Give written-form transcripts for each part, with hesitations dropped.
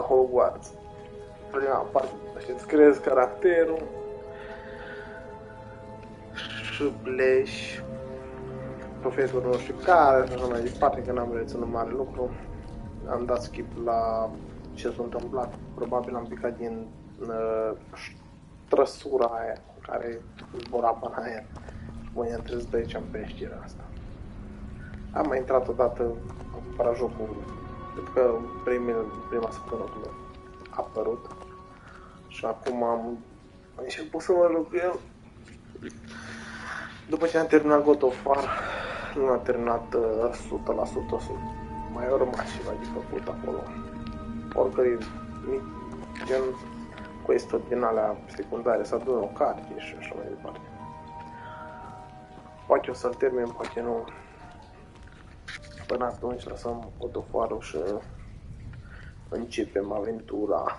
Hogwarts. Prima parte, îți creezi caracterul și pleci profesorul nu știu care și așa mai departe, că n-am reținut mare lucru. Am dat skip la ce s-a întâmplat. Probabil am picat din trăsura aia care zbura până aia. Voi am trebuit de aici în peștera asta. Am mai intrat odată în parajocul, cred că prima săptămână când a apărut. Și acum am început să mă joc cu el. După ce am terminat God of War, nu am terminat 100%, mai au rămas ceva de făcut acolo. Oricări mic, gen quest-uri din alea secundare, să adună o carte și așa mai departe. Poate o să-l termin, poate nu. Până atunci lăsăm God of War-ul și începem aventura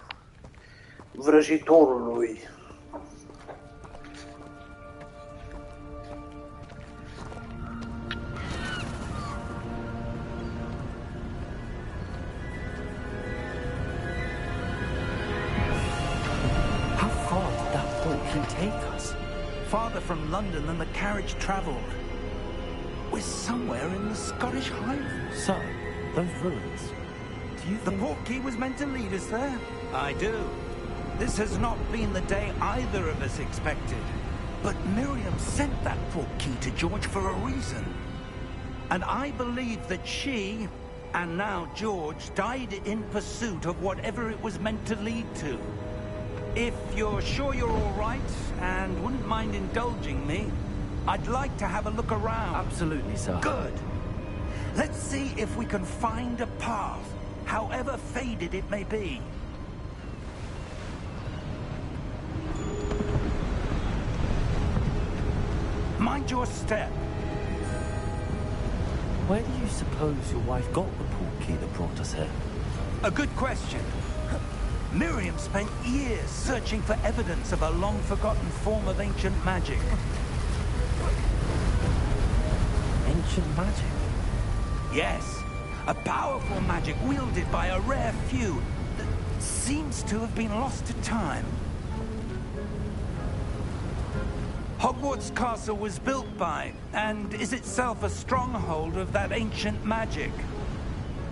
vrăjitorului. Farther from London than the carriage travelled. We're somewhere in the Scottish Highlands. So, those ruins. Do you think... The portkey was meant to lead us there? I do. This has not been the day either of us expected. But Miriam sent that portkey to George for a reason. And I believe that she, and now George, died in pursuit of whatever it was meant to lead to. If you're sure you're all right and wouldn't mind indulging me, I'd like to have a look around. Absolutely, sir. Good. Let's see if we can find a path, however faded it may be. Mind your step. Where do you suppose your wife got the portkey that brought us here? A good question. Miriam spent years searching for evidence of a long-forgotten form of ancient magic. Ancient magic? Yes. A powerful magic wielded by a rare few that seems to have been lost to time. Hogwarts Castle was built by, and is itself a stronghold of that ancient magic.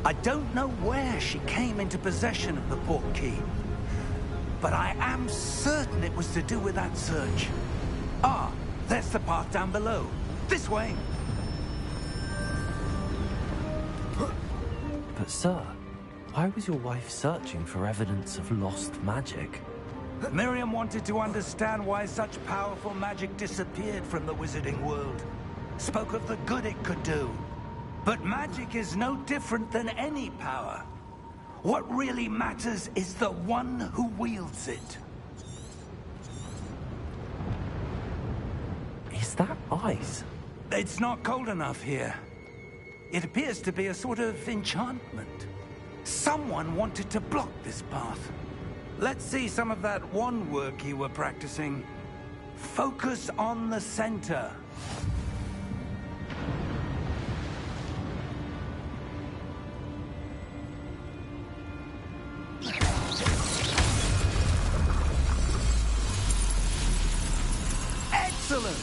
I don't know where she came into possession of the portkey, but I am certain it was to do with that search. Ah, there's the path down below. This way. But sir, why was your wife searching for evidence of lost magic? Miriam wanted to understand why such powerful magic disappeared from the wizarding world. Spoke of the good it could do. But magic is no different than any power. What really matters is the one who wields it. Is that ice? It's not cold enough here. It appears to be a sort of enchantment. Someone wanted to block this path. Let's see some of that wand work you were practicing. Focus on the center. Excellent!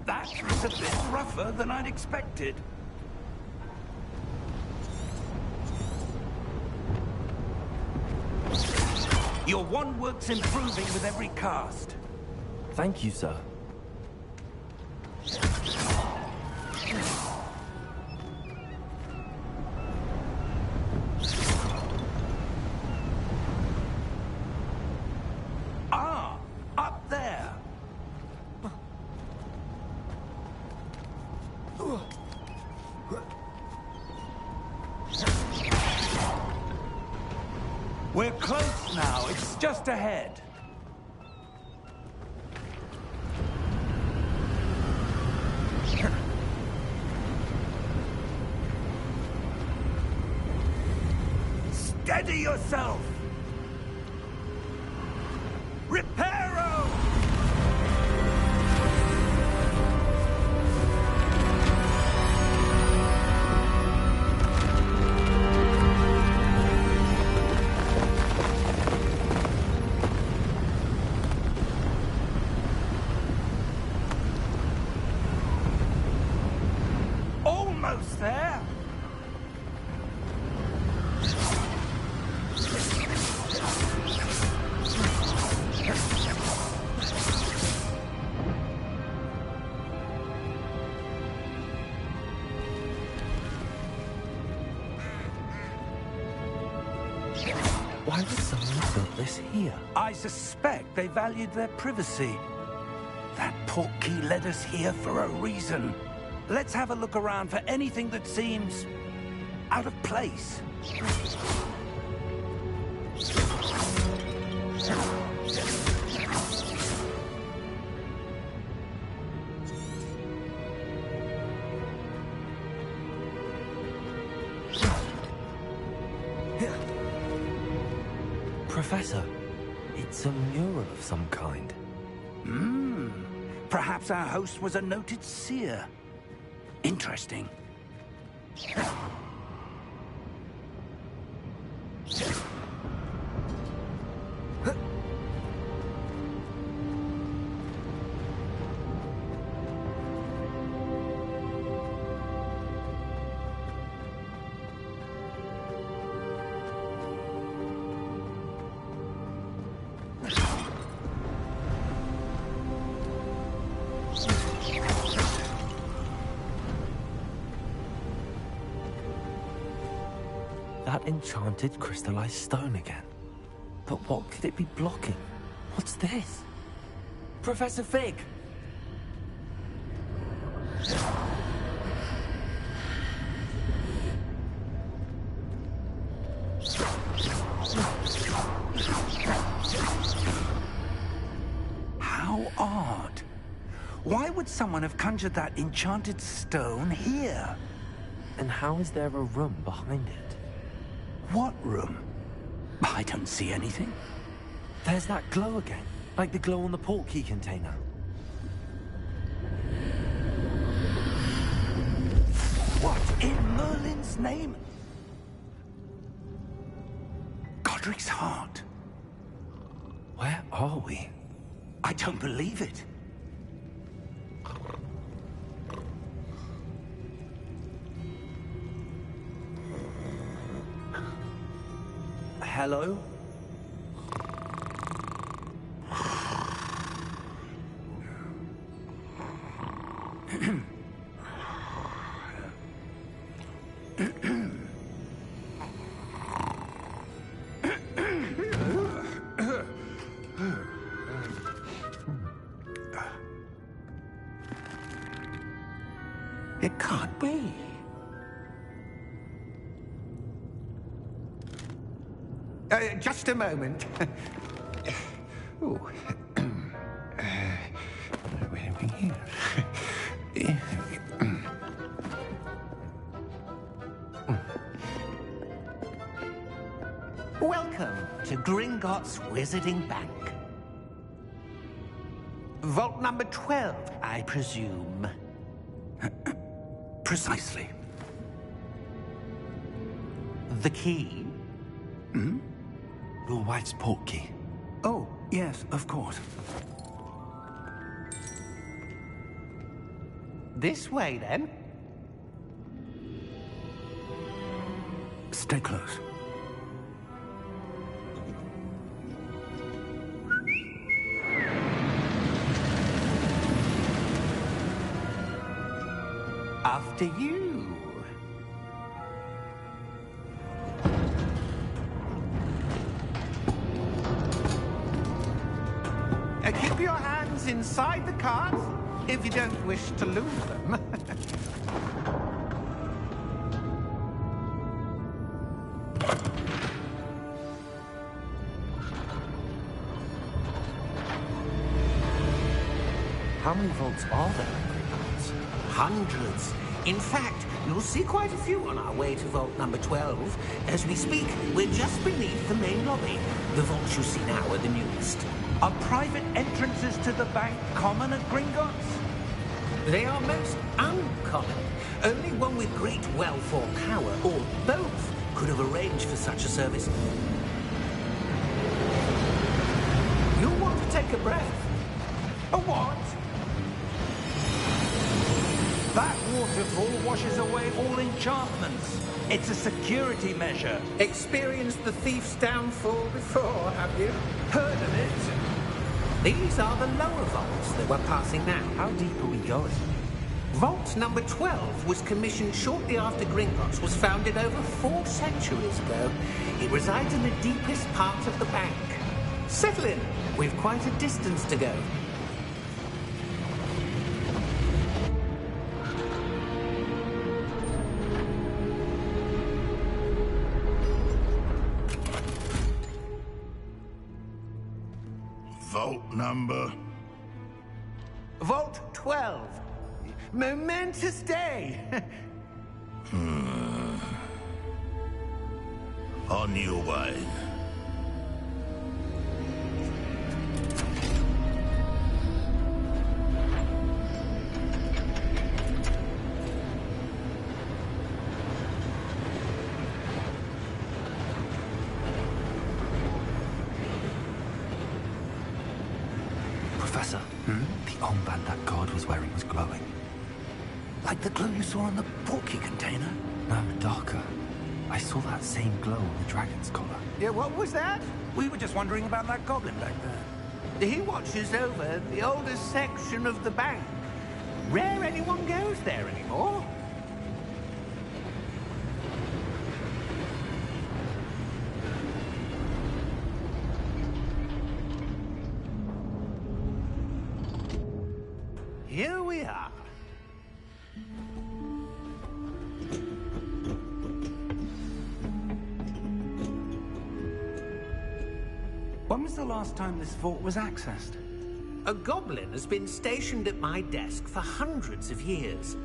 That was a bit rougher than I'd expected. Your wand work's improving with every cast. Thank you, sir. Ah, up there. We're close now. It's just ahead. Steady yourself. Reparo! here? I suspect they valued their privacy. That portkey led us here for a reason. Let's have a look around for anything that seems out of place. Professor, it's a mural of some kind. Perhaps our host was a noted seer. Interesting. That enchanted crystallized stone again. But what could it be blocking? What's this? Professor Fig! How odd. Why would someone have conjured that enchanted stone here? And how is there a room behind it? What room? I don't see anything. There's that glow again, like the glow on the portkey container. What in Merlin's name? Godric's heart. Where are we? I don't believe it. Hello? It can't be. Just a moment. Oh. Where are we here? Welcome to Gringotts Wizarding Bank. Vault number 12, I presume. Precisely. The key? Your wife's portkey. Oh, yes, of course. This way, then. Stay close. After you. Keep your hands inside the cart if you don't wish to lose them. How many vaults are there in Gringotts? Hundreds. In fact, you'll see quite a few on our way to vault number 12. As we speak, we're just beneath the main lobby. The vaults you see now are the newest. Are private entrances to the bank common at Gringotts? They are most uncommon. Only one with great wealth or power, or both, could have arranged for such a service. You'll want to take a breath. A what? That waterfall washes away all enchantments. It's a security measure. Experienced the thief's downfall before, have you? Heard of it? These are the lower vaults that we're passing now. How deep are we going? Vault number 12 was commissioned shortly after Gringotts was founded over 4 centuries ago. It resides in the deepest part of the bank. Settle in. We've quite a distance to go. Vault number? Vault 12. Momentous day. On your way. Professor, the armband that guard was wearing was glowing. Like the glue you saw in the porky container? No, darker. I saw that same glow on the dragon's collar. Yeah, what was that? We were just wondering about that goblin back there. He watches over the oldest section of the bank. Rare anyone goes there anymore. Here we are. When was the last time this vault was accessed? A goblin has been stationed at my desk for hundreds of years.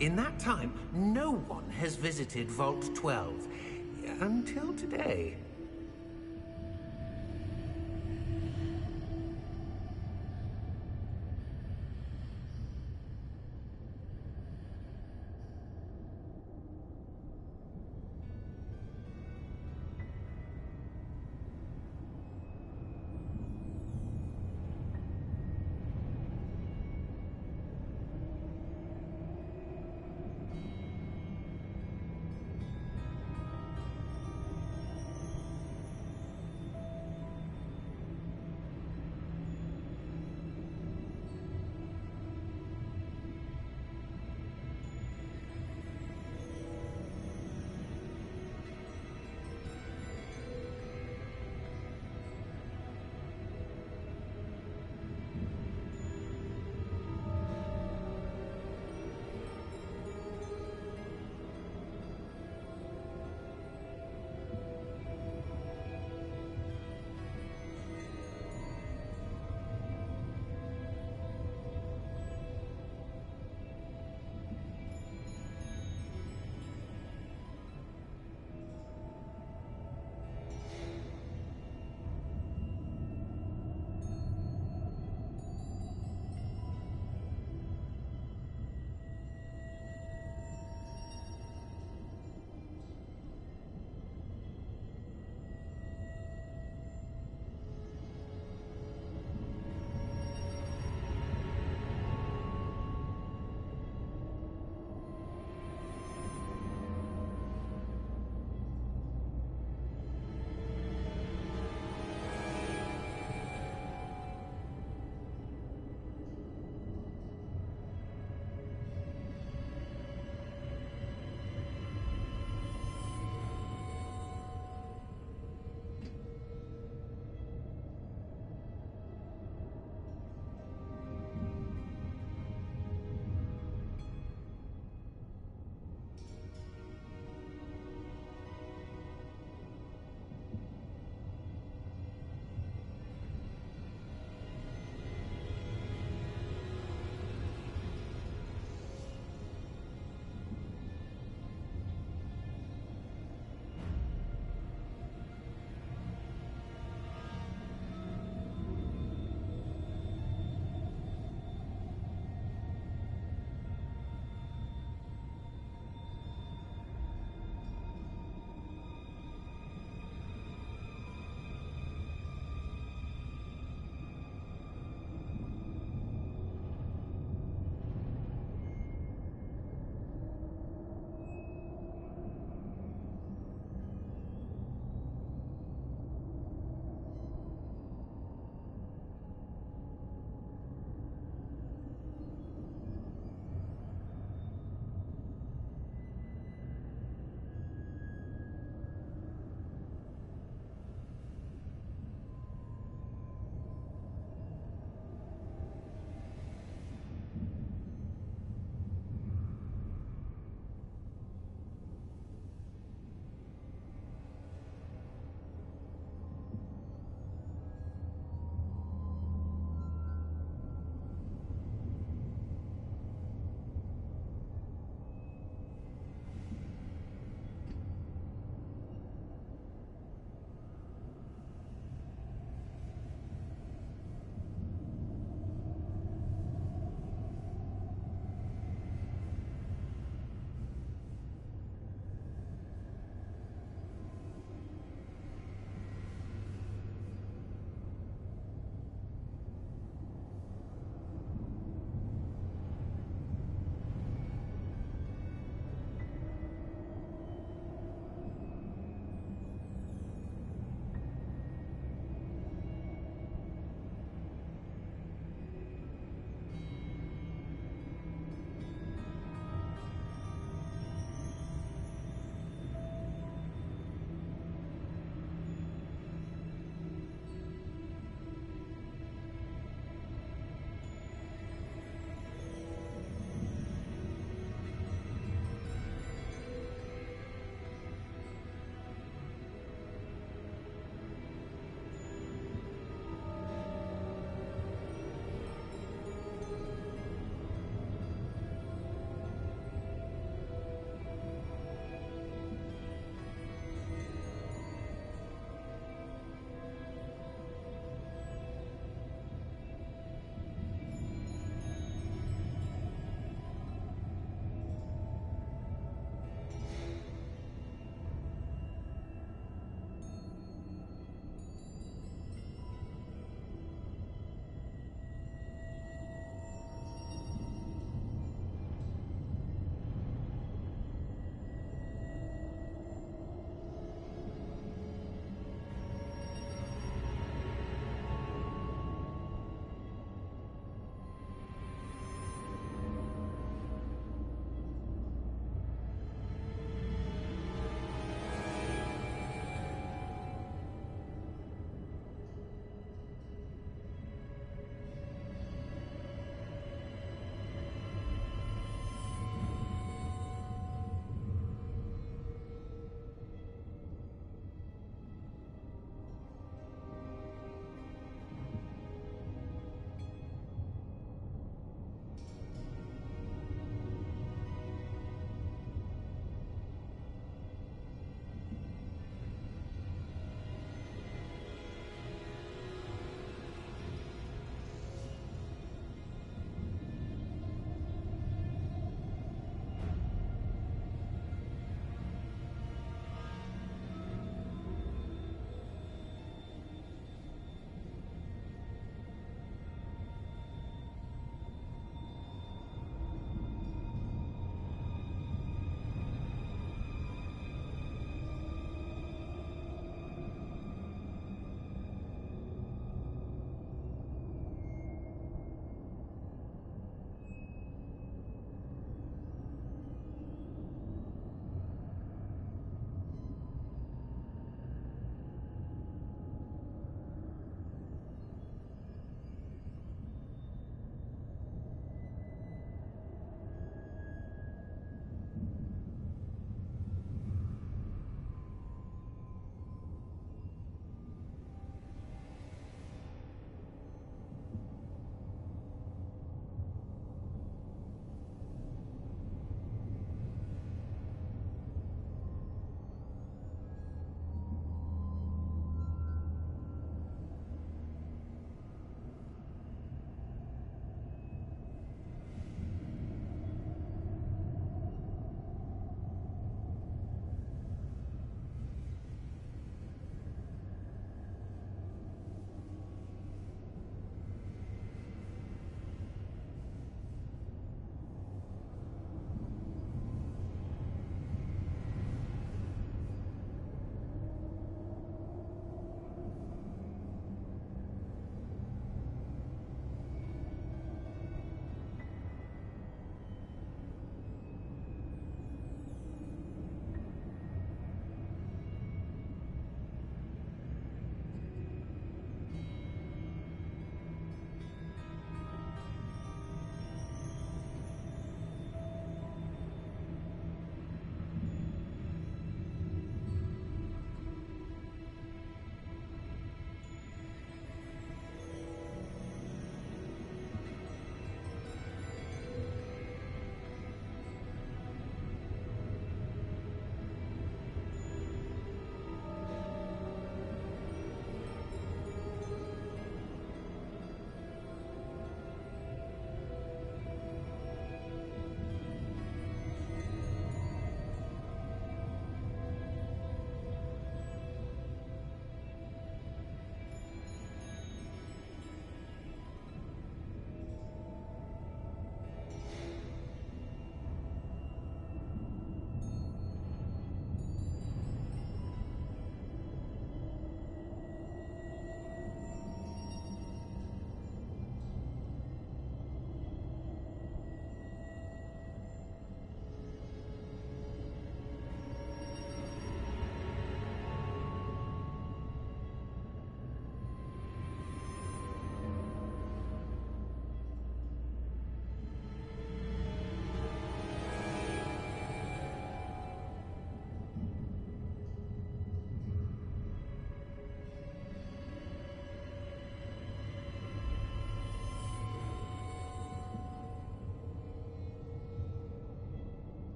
In that time, no one has visited Vault 12. Until today.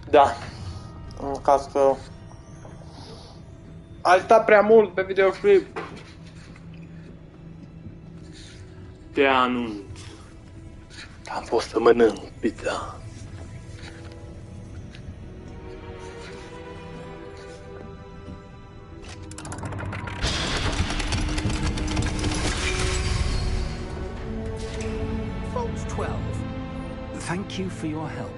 Da. În caz că ai stat prea mult pe videoclip. Te anunț. Am fost să mănânc pizza. Vault 12. Thank you for your help.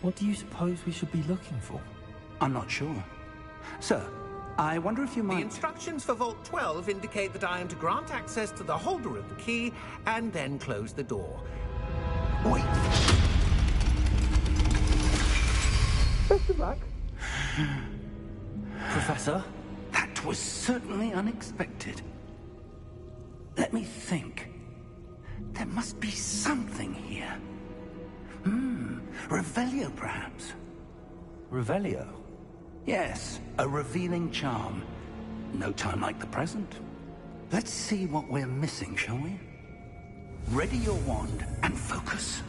What do you suppose we should be looking for? I'm not sure. Sir, I wonder if you The might... instructions for Vault 12 indicate that I am to grant access to the holder of the key and then close the door. Wait. Best of luck. Professor? That was certainly unexpected. Let me think. There must be something here. Revelio, perhaps? Revelio? Yes, a revealing charm. No time like the present. Let's see what we're missing, shall we? Ready your wand and focus.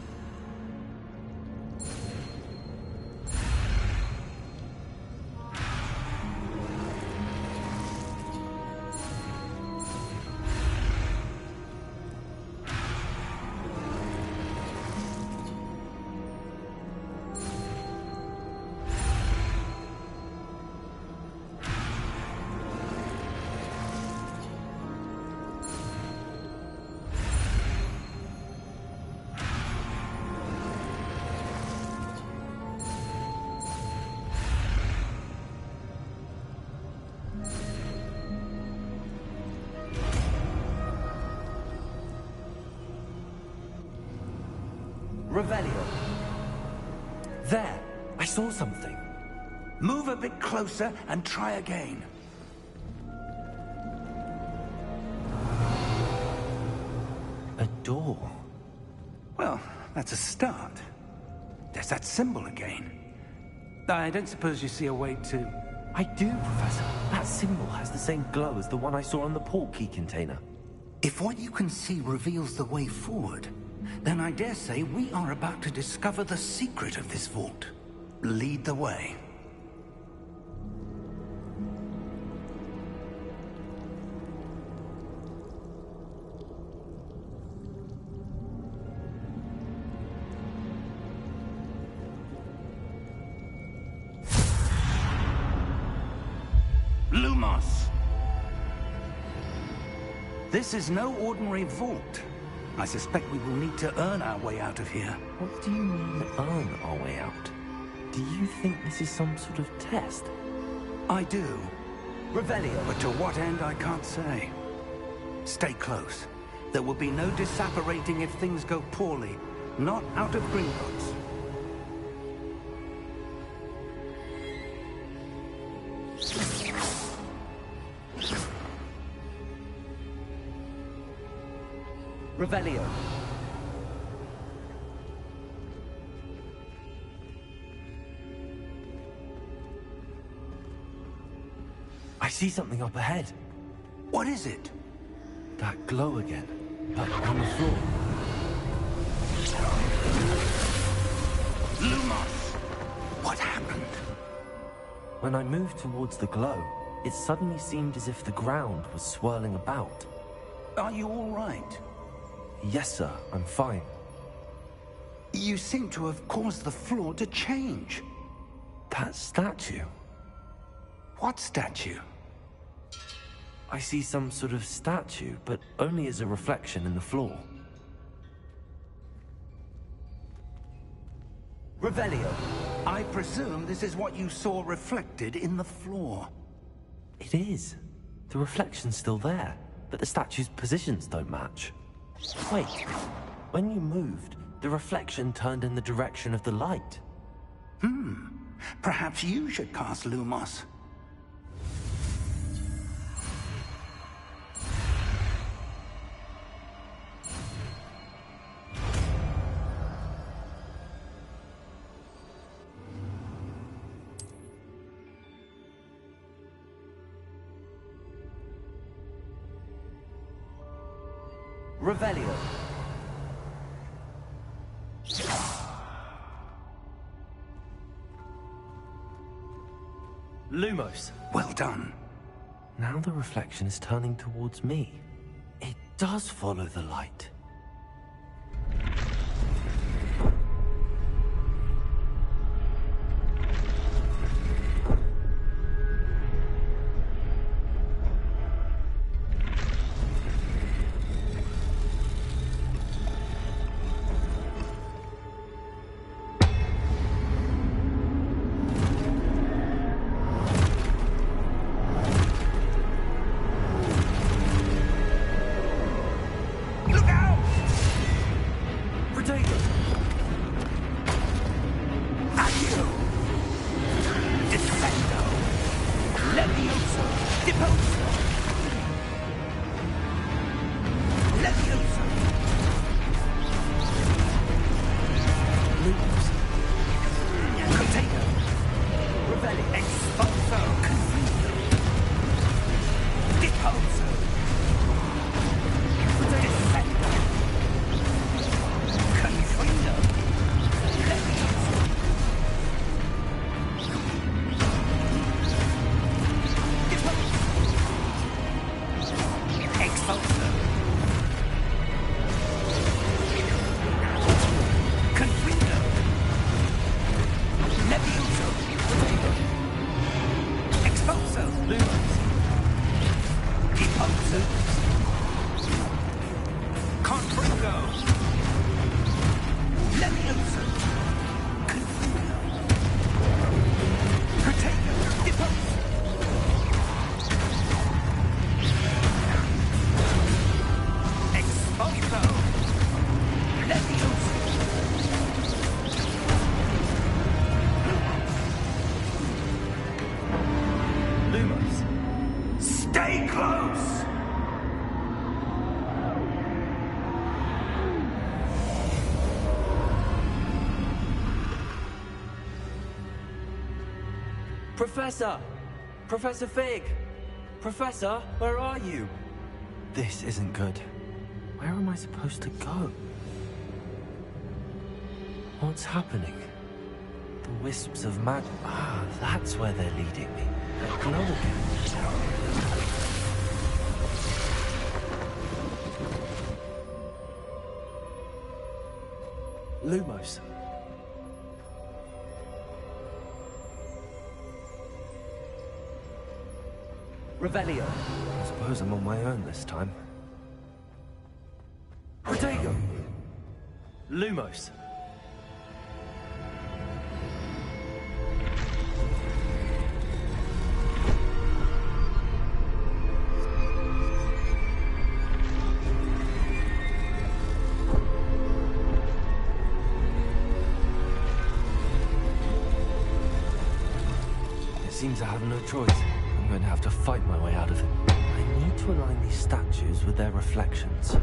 Revelio. There, I saw something. Move a bit closer and try again. A door. Well, that's a start. There's that symbol again. I don't suppose you see a way to... I do, Professor. That symbol has the same glow as the one I saw on the port key container. If what you can see reveals the way forward, then I dare say we are about to discover the secret of this vault. Lead the way. Lumos! This is no ordinary vault. I suspect we will need to earn our way out of here. What do you mean, earn our way out? Do you think this is some sort of test? I do. Revelio. But to what end, I can't say. Stay close. There will be no disapparating if things go poorly. Not out of Gringotts. Revelio. I see something up ahead. What is it? That glow again, but on the floor. Lumos! What happened? When I moved towards the glow, it suddenly seemed as if the ground was swirling about. Are you all right? Yes, sir, I'm fine. You seem to have caused the floor to change. That statue. What statue? I see some sort of statue, but only as a reflection in the floor. Revelio, I presume this is what you saw reflected in the floor. It is. The reflection's still there, but the statue's positions don't match. Wait, when you moved, the reflection turned in the direction of the light. Perhaps you should cast Lumos. Revelio. Lumos. Well done. Now the reflection is turning towards me. It does follow the light. Professor! Professor Fig! Professor, where are you? This isn't good. Where am I supposed to go? What's happening? The wisps of magic. Ah, that's where they're leading me. Hello again. Lumos. Revelio. I suppose I'm on my own this time. Protego! Lumos. It seems I have no choice. I'm going to have to fight my way out of it. I need to align these statues with their reflections.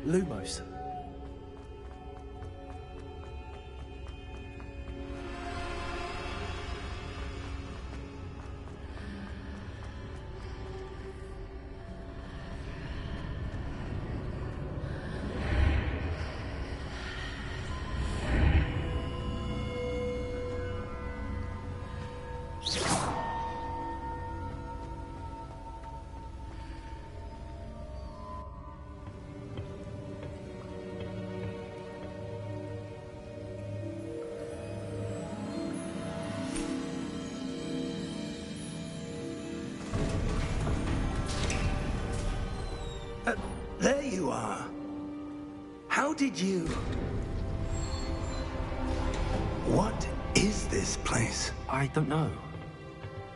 Lumos. There you are. How did you... What is this place? I don't know.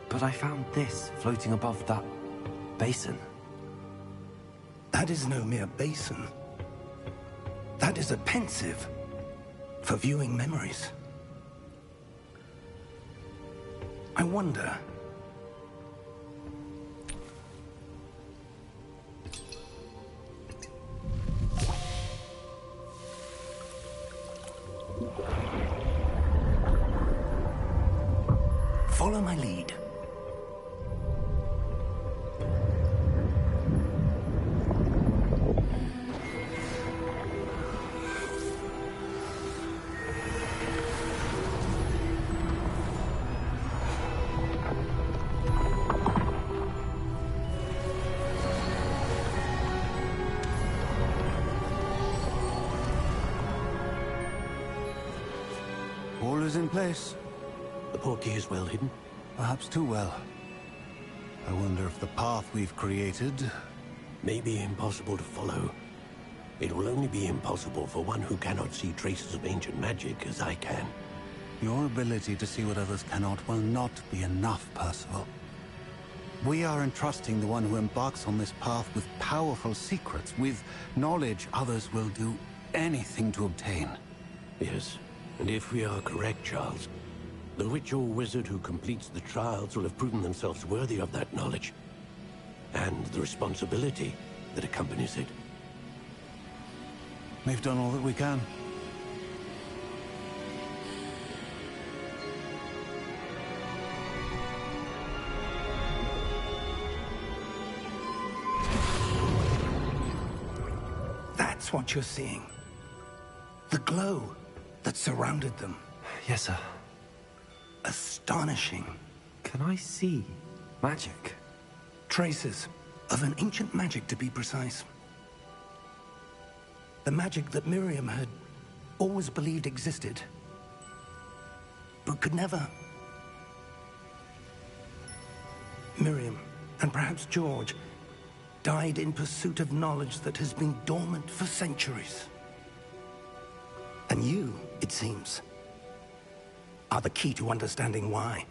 But I found this floating above that basin. That is no mere basin. That is a pensive for viewing memories. I wonder... Follow my lead. All is in place. The portkey is well hidden. Perhaps too well. I wonder if the path we've created... May be impossible to follow. It will only be impossible for one who cannot see traces of ancient magic as I can. Your ability to see what others cannot will not be enough, Percival. We are entrusting the one who embarks on this path with powerful secrets, with knowledge others will do anything to obtain. Yes, and if we are correct, Charles, the witch or wizard who completes the trials will have proven themselves worthy of that knowledge, and the responsibility that accompanies it. We've done all that we can. That's what you're seeing. The glow that surrounded them. Yes, sir. Astonishing. Can I see magic? Traces of an ancient magic, to be precise. The magic that Miriam had always believed existed, but could never. Miriam, and perhaps George, died in pursuit of knowledge that has been dormant for centuries. And you, it seems, are the key to understanding why.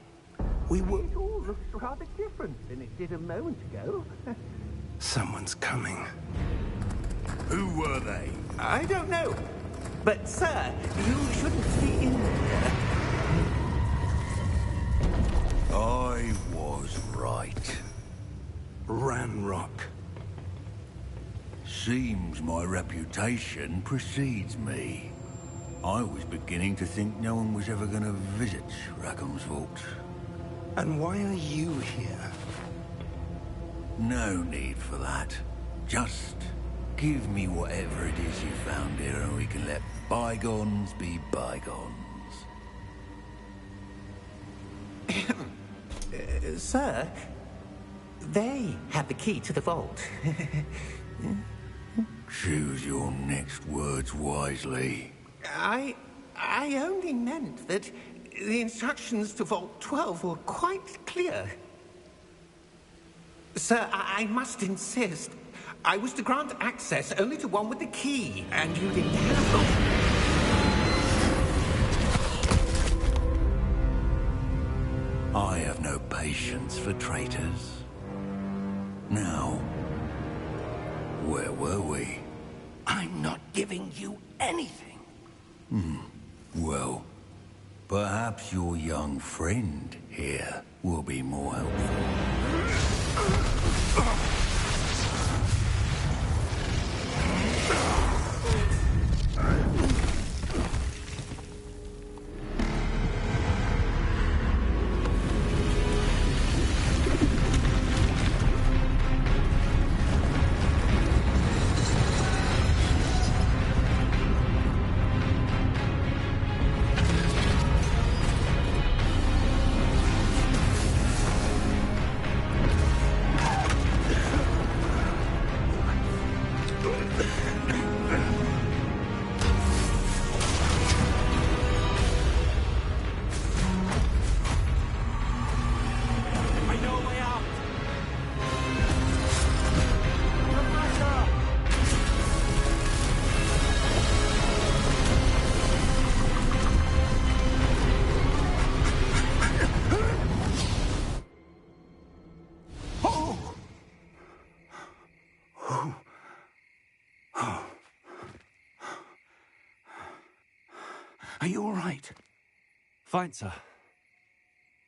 We were... It all looks rather different than it did a moment ago. Someone's coming. Who were they? I don't know. But, sir, you shouldn't be in there. I was right. Ranrock. Seems my reputation precedes me. I was beginning to think no one was ever going to visit Rackham's vault. And why are you here? No need for that. Just give me whatever it is you found here and we can let bygones be bygones. Sir, they have the key to the vault. Choose your next words wisely. I only meant that the instructions to Vault 12 were quite clear. Sir, I must insist. I was to grant access only to one with the key, and you didn't have them. I have no patience for traitors. Now, where were we? I'm not giving you anything. Well, perhaps your young friend here will be more helpful. Are you all right? Fine, sir.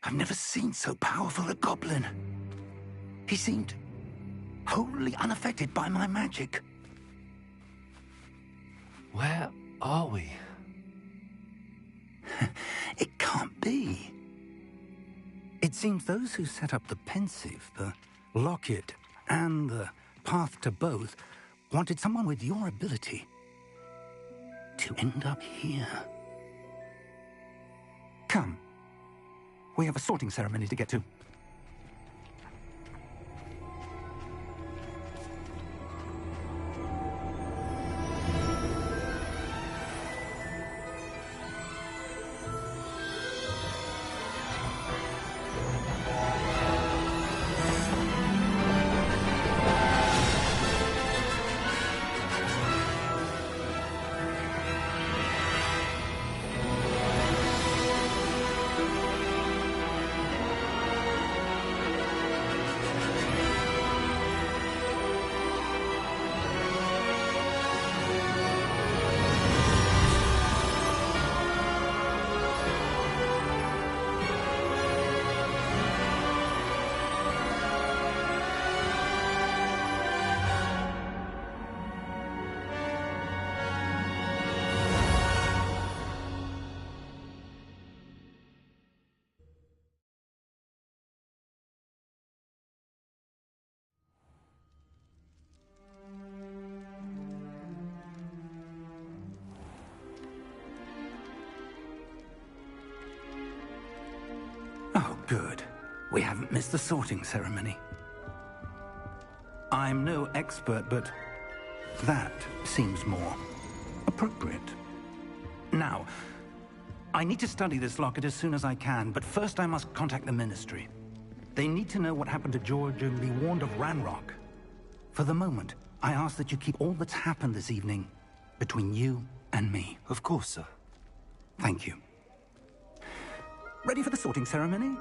I've never seen so powerful a goblin. He seemed wholly unaffected by my magic. Where are we? It can't be. It seems those who set up the pensive, the locket, and the path to both wanted someone with your ability to end up here. Come. We have a sorting ceremony to get to. Oh, good. We haven't missed the sorting ceremony. I'm no expert, but that seems more appropriate. Now, I need to study this locket as soon as I can, but first I must contact the Ministry. They need to know what happened to George and be warned of Ranrock. For the moment, I ask that you keep all that's happened this evening between you and me. Of course, sir. Thank you. Ready for the sorting ceremony?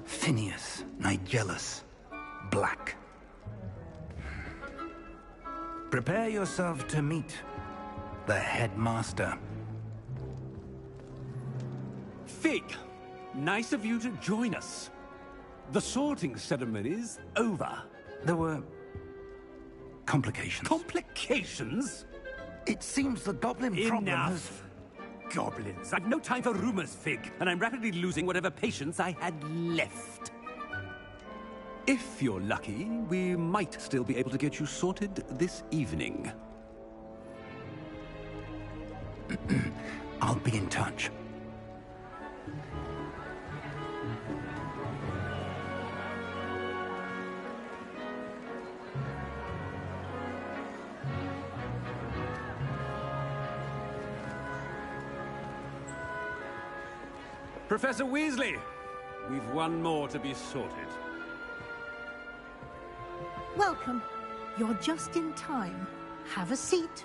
Phineas, Nigellus, Black. Prepare yourself to meet the headmaster. Fig, nice of you to join us. The sorting ceremony's over. There were complications. Complications? It seems the goblin problem has... Enough! Goblins. I've no time for rumors, Fig, and I'm rapidly losing whatever patience I had left. If you're lucky, we might still be able to get you sorted this evening. I'll be in touch. Professor Weasley, we've one more to be sorted. Welcome. You're just in time. Have a seat.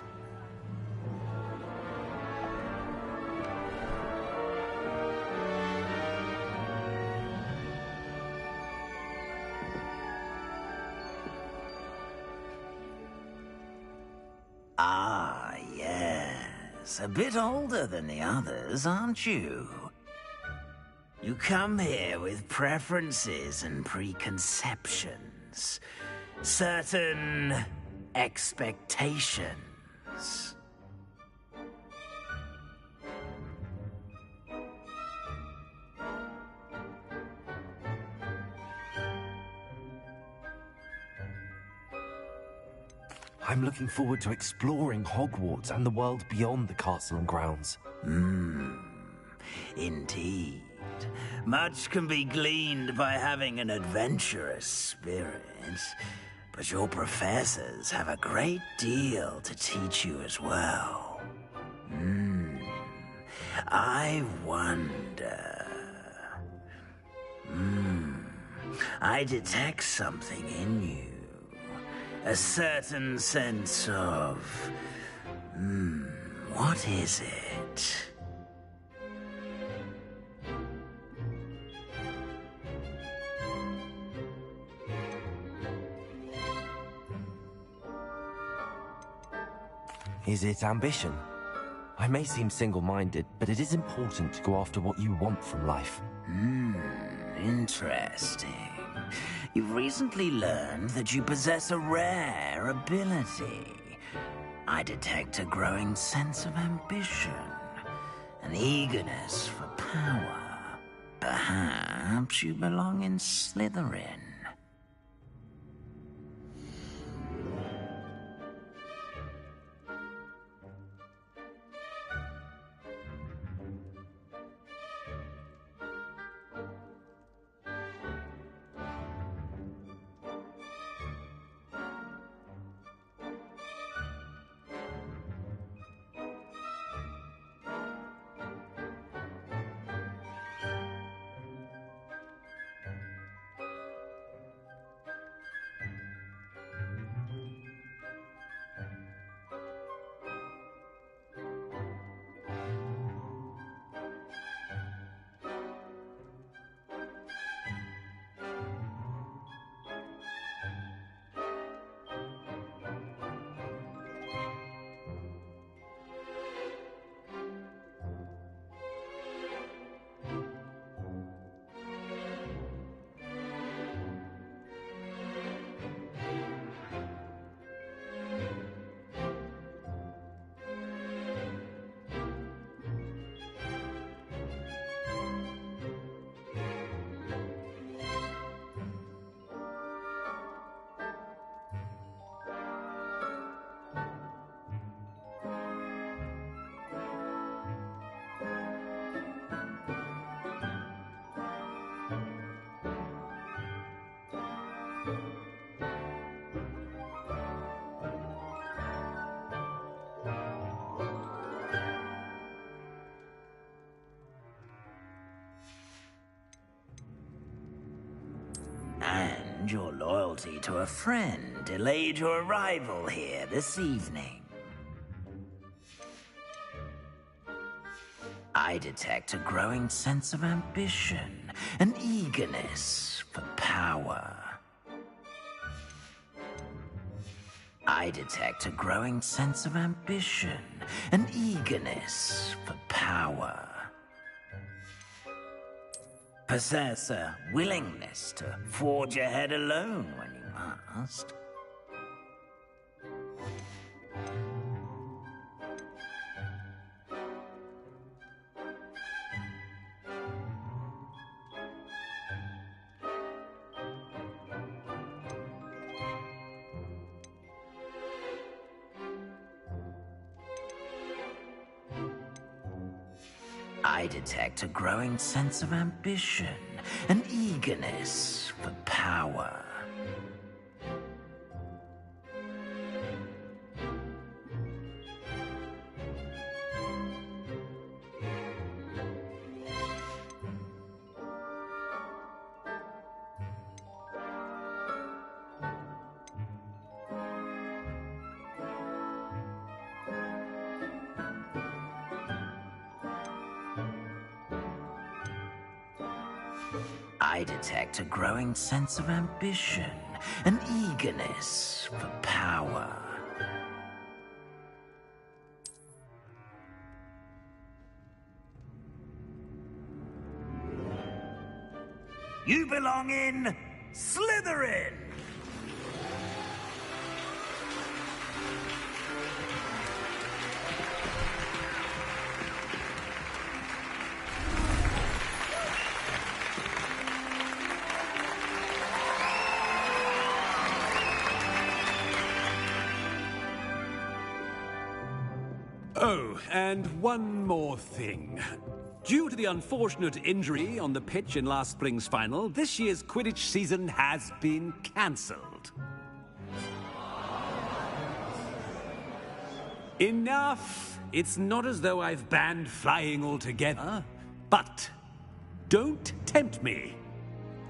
Ah, yes. A bit older than the others, aren't you? You come here with preferences and preconceptions. Certain expectations. I'm looking forward to exploring Hogwarts and the world beyond the castle and grounds. Indeed. Much can be gleaned by having an adventurous spirit, but your professors have a great deal to teach you as well. I wonder... I detect something in you. A certain sense of... what is it? Is it ambition? I may seem single-minded, but it is important to go after what you want from life. Interesting. You've recently learned that you possess a rare ability. I detect a growing sense of ambition, an eagerness for power. Perhaps you belong in Slytherin. And your loyalty to a friend delayed your arrival here this evening. I detect a growing sense of ambition, an eagerness for power. I detect a growing sense of ambition, an eagerness for power. Possess a willingness to forge ahead alone when you must. I detect a growing sense of ambition, an eagerness for power. I detect a growing sense of ambition, an eagerness for power. You belong in Slytherin! Oh, and one more thing. Due to the unfortunate injury on the pitch in last spring's final, this year's Quidditch season has been cancelled. Enough! It's not as though I've banned flying altogether. But don't tempt me.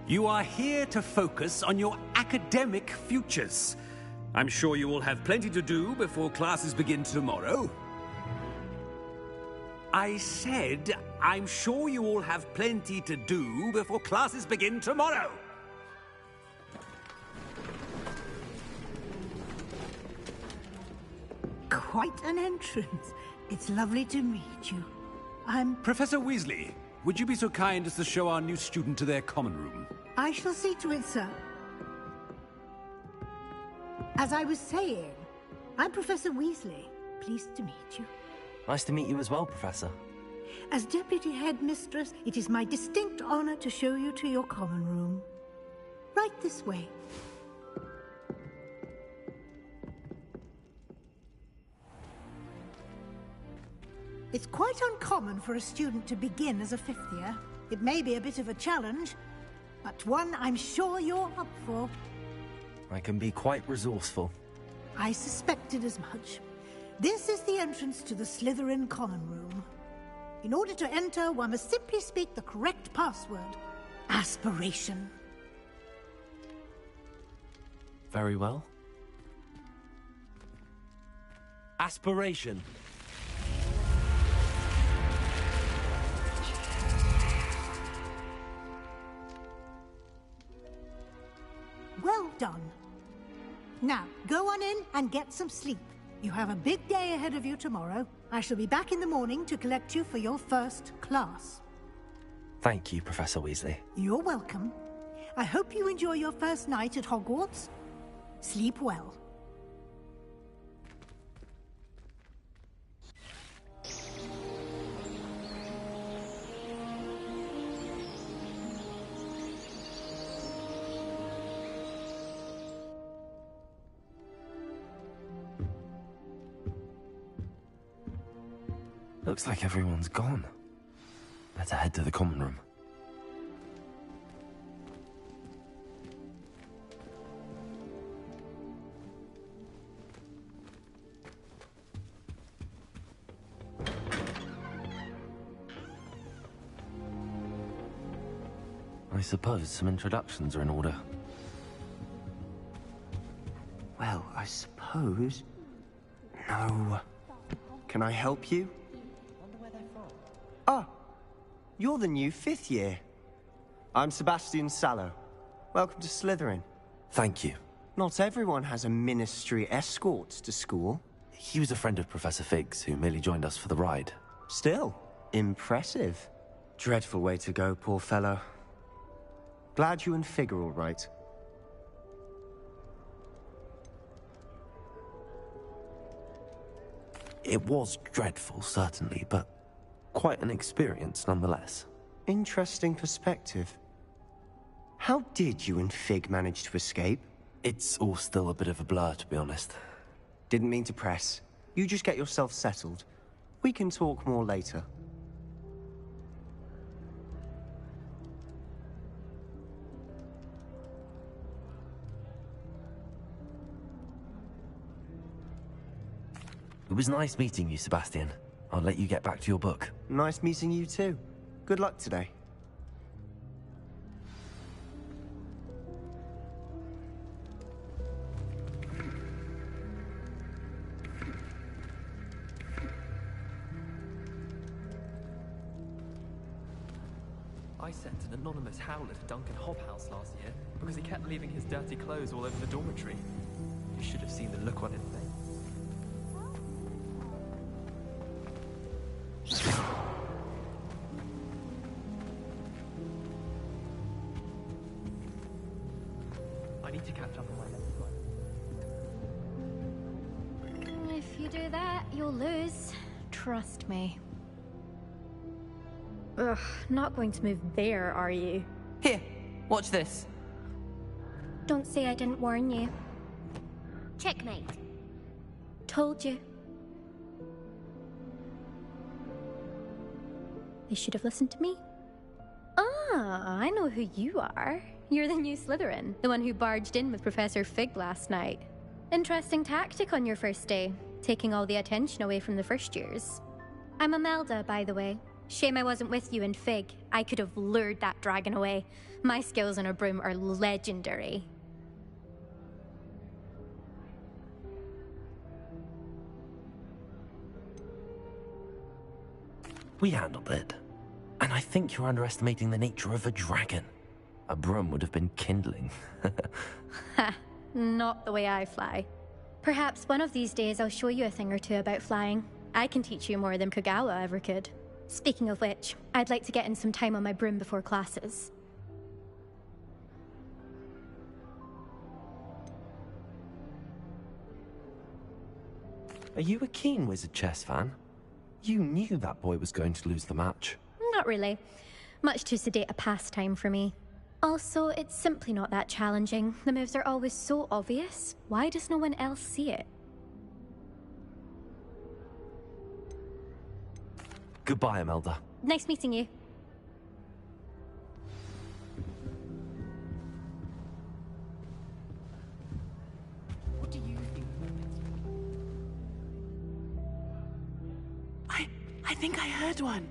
You are here to focus on your academic futures. I'm sure you all have plenty to do before classes begin tomorrow. I said, I'm sure you all have plenty to do before classes begin tomorrow. Quite an entrance. It's lovely to meet you. I'm... Professor Weasley, would you be so kind as to show our new student to their common room? I shall see to it, sir. As I was saying, I'm Professor Weasley. Pleased to meet you. Nice to meet you as well, Professor. As Deputy Headmistress, it is my distinct honor to show you to your common room. Right this way. It's quite uncommon for a student to begin as a fifth year. It may be a bit of a challenge, but one I'm sure you're up for. I can be quite resourceful. I suspected as much. This is the entrance to the Slytherin common room. In order to enter, one must simply speak the correct password. Aspiration. Very well. Aspiration. Well done. Now, go on in and get some sleep. You have a big day ahead of you tomorrow. I shall be back in the morning to collect you for your first class. Thank you, Professor Weasley. You're welcome. I hope you enjoy your first night at Hogwarts. Sleep well. Looks like everyone's gone. Better head to the common room. I suppose some introductions are in order. Well, I suppose... No. Can I help you? Ah, you're the new fifth year. I'm Sebastian Sallow. Welcome to Slytherin. Thank you. Not everyone has a ministry escort to school. He was a friend of Professor Fig's, who merely joined us for the ride. Still, impressive. Dreadful way to go, poor fellow. Glad you and Fig are all right. It was dreadful, certainly, but quite an experience nonetheless. Interesting perspective. How did you and Fig manage to escape? It's all still a bit of a blur, to be honest. Didn't mean to press. You just get yourself settled. We can talk more later. It was nice meeting you, Sebastian. I'll let you get back to your book. Nice meeting you too. Good luck today. I sent an anonymous howler to Duncan Hobhouse last year because he kept leaving his dirty clothes all over the dormitory. You should have seen the look on his face. I need to catch up on my next one. If you do that, you'll lose. Trust me. Ugh, not going to move there, are you? Here, watch this. Don't say I didn't warn you. Checkmate. Told you. They should have listened to me. Ah, I know who you are. You're the new Slytherin, the one who barged in with Professor Fig last night. Interesting tactic on your first day, taking all the attention away from the first years. I'm Imelda, by the way. Shame I wasn't with you in Fig. I could have lured that dragon away. My skills on a broom are legendary. We handled it. And I think you're underestimating the nature of a dragon. A broom would have been kindling. Ha! Not the way I fly. Perhaps one of these days I'll show you a thing or two about flying. I can teach you more than Kagawa ever could. Speaking of which, I'd like to get in some time on my broom before classes. Are you a keen Wizard chess fan? You knew that boy was going to lose the match. Not really. Much too sedate a pastime for me. Also, it's simply not that challenging. The moves are always so obvious. Why does no one else see it? Goodbye, Imelda. Nice meeting you. What do you think? I think I heard one.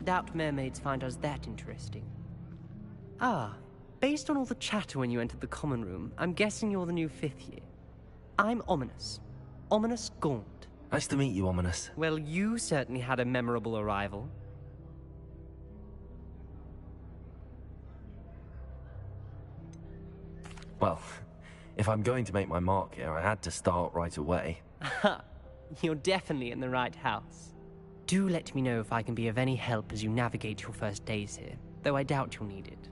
Doubt mermaids find us that interesting. Ah, based on all the chatter when you entered the common room, I'm guessing you're the new 5th year. I'm Ominous. Ominous Gaunt. Nice to meet you, Ominous. Well, you certainly had a memorable arrival. Well, if I'm going to make my mark here, I had to start right away. Ha! You're definitely in the right house. Do let me know if I can be of any help as you navigate your first days here, though I doubt you'll need it.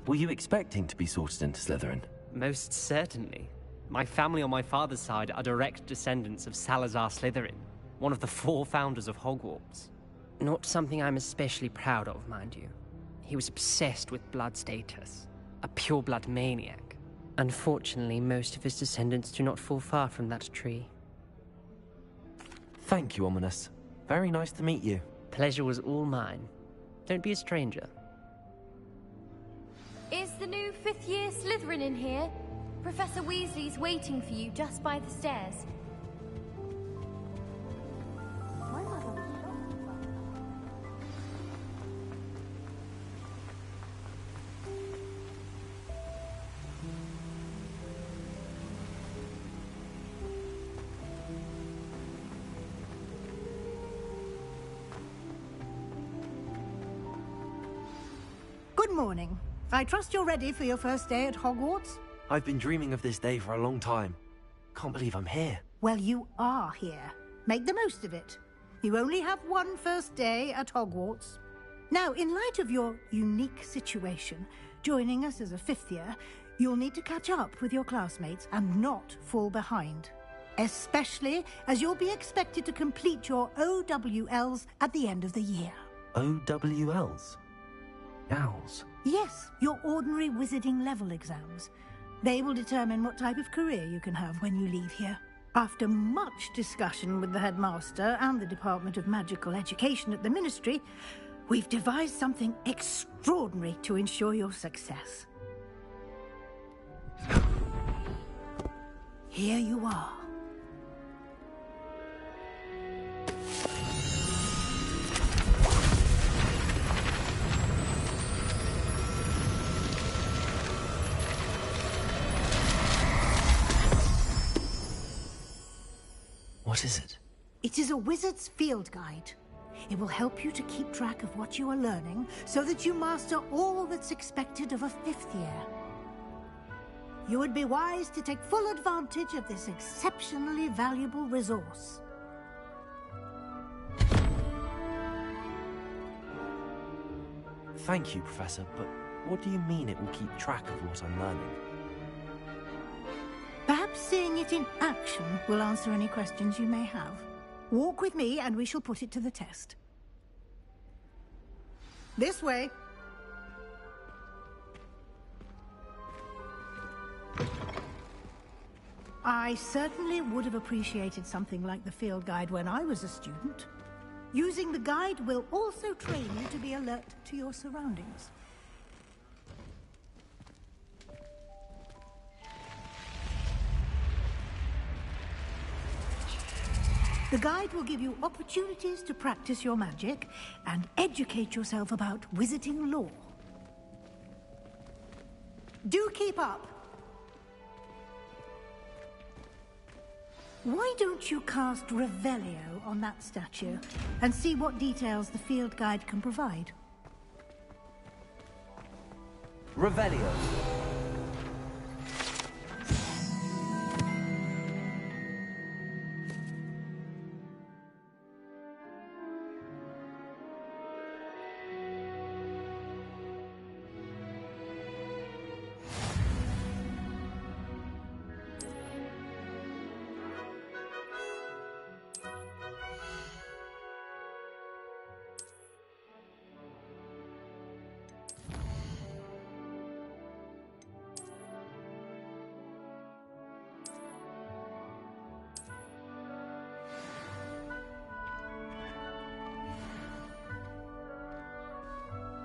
Were you expecting to be sorted into Slytherin? Most certainly. My family on my father's side are direct descendants of Salazar Slytherin, one of the 4 founders of Hogwarts. Not something I'm especially proud of, mind you. He was obsessed with blood status, a pure-blood maniac. Unfortunately, most of his descendants do not fall far from that tree. Thank you, Ominous. Very nice to meet you. Pleasure was all mine. Don't be a stranger. Is the new 5th year Slytherin in here? Professor Weasley's waiting for you just by the stairs. Good morning. I trust you're ready for your first day at Hogwarts? I've been dreaming of this day for a long time. Can't believe I'm here. Well, you are here. Make the most of it. You only have one first day at Hogwarts. Now, in light of your unique situation, joining us as a 5th year, you'll need to catch up with your classmates and not fall behind. Especially as you'll be expected to complete your OWLs at the end of the year. OWLs? Owls? Yes, your ordinary wizarding level exams. They will determine what type of career you can have when you leave here. After much discussion with the headmaster and the Department of Magical Education at the Ministry, we've devised something extraordinary to ensure your success. Here you are. What is it? It is a wizard's field guide. It will help you to keep track of what you are learning so that you master all that's expected of a 5th year. You would be wise to take full advantage of this exceptionally valuable resource. Thank you, Professor, but what do you mean it will keep track of what I'm learning? Perhaps seeing it in action will answer any questions you may have. Walk with me and we shall put it to the test. This way. I certainly would have appreciated something like the field guide when I was a student. Using the guide will also train you to be alert to your surroundings. The guide will give you opportunities to practice your magic and educate yourself about wizarding lore. Do keep up. Why don't you cast Revelio on that statue and see what details the field guide can provide? Revelio.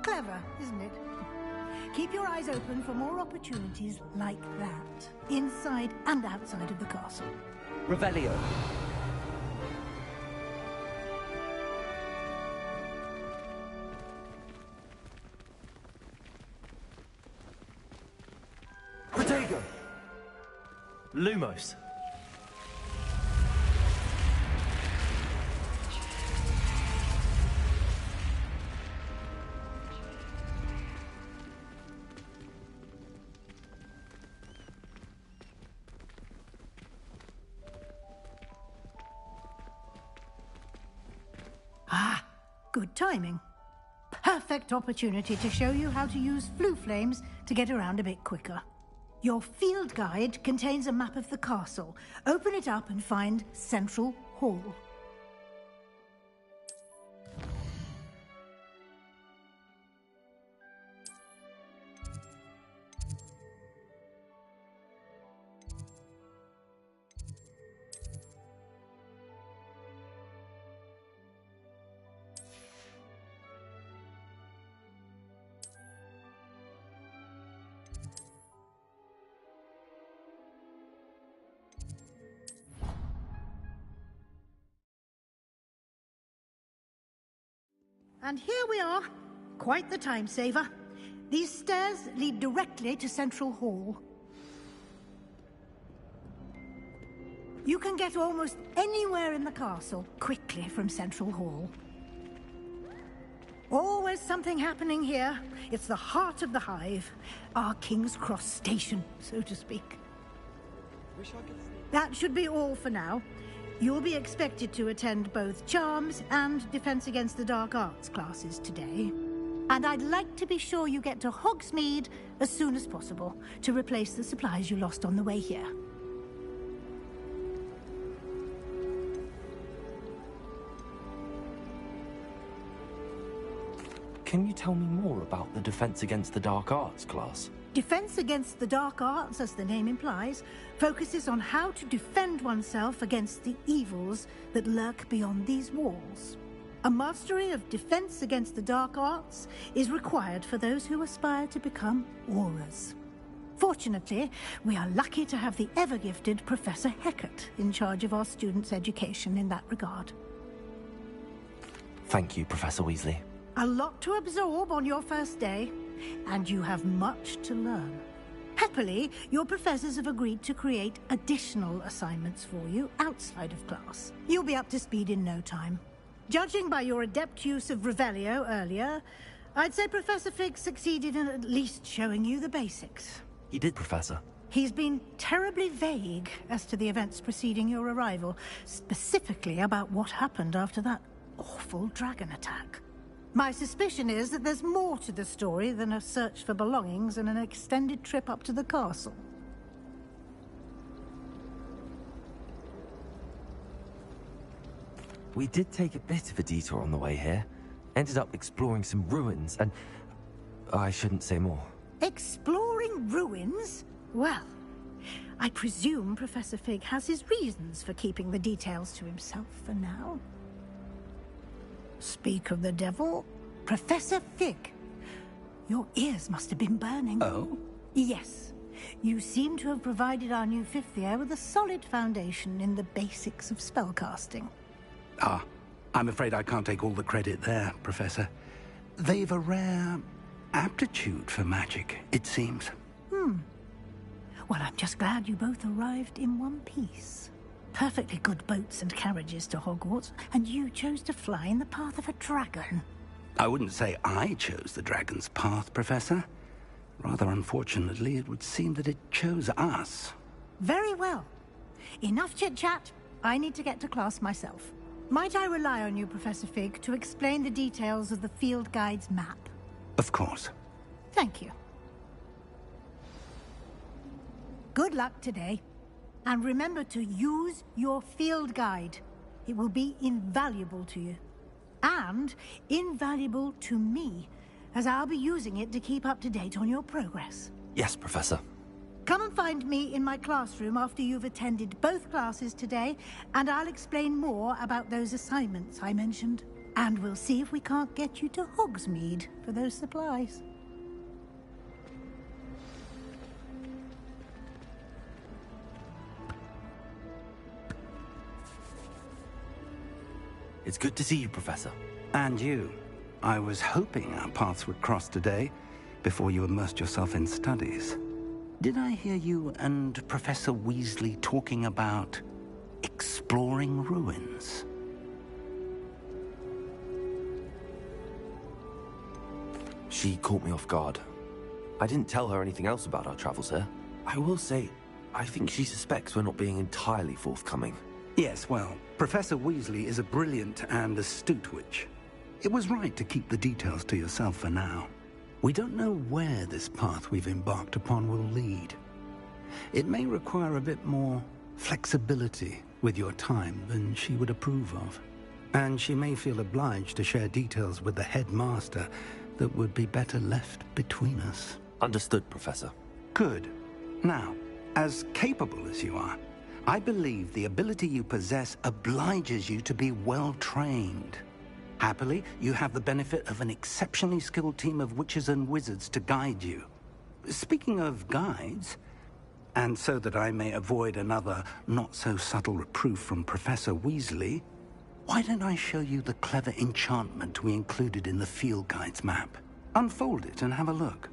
Clever, isn't it? Keep your eyes open for more opportunities like that, inside and outside of the castle. Revelio. Protego. Lumos. Good timing. Perfect opportunity to show you how to use flue flames to get around a bit quicker. Your field guide contains a map of the castle. Open it up and find Central Hall. And here we are. Quite the time saver. These stairs lead directly to Central Hall. You can get almost anywhere in the castle quickly from Central Hall. Always something happening here. It's the heart of the hive. Our King's Cross station, so to speak. That should be all for now. You'll be expected to attend both Charms and Defense Against the Dark Arts classes today. And I'd like to be sure you get to Hogsmeade as soon as possible to replace the supplies you lost on the way here. Can you tell me more about the Defense Against the Dark Arts class? Defense Against the Dark Arts, as the name implies, focuses on how to defend oneself against the evils that lurk beyond these walls. A mastery of Defense Against the Dark Arts is required for those who aspire to become Aurors. Fortunately, we are lucky to have the ever-gifted Professor Hecat in charge of our students' education in that regard. Thank you, Professor Weasley. A lot to absorb on your first day, and you have much to learn. Happily, your professors have agreed to create additional assignments for you outside of class. You'll be up to speed in no time. Judging by your adept use of Revelio earlier, I'd say Professor Fig succeeded in at least showing you the basics. He did, Professor. He's been terribly vague as to the events preceding your arrival, specifically about what happened after that awful dragon attack. My suspicion is that there's more to the story than a search for belongings and an extended trip up to the castle. We did take a bit of a detour on the way here. Ended up exploring some ruins and... I shouldn't say more. Exploring ruins? Well, I presume Professor Fig has his reasons for keeping the details to himself for now. Speak of the devil, Professor Fig. Your ears must have been burning. Oh? Yes. You seem to have provided our new fifth year with a solid foundation in the basics of spellcasting. Ah, I'm afraid I can't take all the credit there, Professor. They've a rare aptitude for magic, it seems. Well, I'm just glad you both arrived in one piece. Perfectly good boats and carriages to Hogwarts, and you chose to fly in the path of a dragon. I wouldn't say I chose the dragon's path, Professor. Rather unfortunately, it would seem that it chose us. Very well. Enough chit-chat. I need to get to class myself. Might I rely on you, Professor Fig, to explain the details of the field guide's map? Of course. Thank you. Good luck today. And remember to use your field guide. It will be invaluable to you. And invaluable to me, as I'll be using it to keep up to date on your progress. Yes, Professor. Come and find me in my classroom after you've attended both classes today, and I'll explain more about those assignments I mentioned. And we'll see if we can't get you to Hogsmeade for those supplies. It's good to see you, Professor. And you. I was hoping our paths would cross today, before you immersed yourself in studies. Did I hear you and Professor Weasley talking about exploring ruins? She caught me off guard. I didn't tell her anything else about our travels here. I will say, I think she suspects we're not being entirely forthcoming. Yes, well, Professor Weasley is a brilliant and astute witch. It was right to keep the details to yourself for now. We don't know where this path we've embarked upon will lead. It may require a bit more flexibility with your time than she would approve of. And she may feel obliged to share details with the headmaster that would be better left between us. Understood, Professor. Good. Now, as capable as you are, I believe the ability you possess obliges you to be well-trained. Happily, you have the benefit of an exceptionally skilled team of witches and wizards to guide you. Speaking of guides, and so that I may avoid another not-so-subtle reproof from Professor Weasley, why don't I show you the clever enchantment we included in the field guide's map? Unfold it and have a look.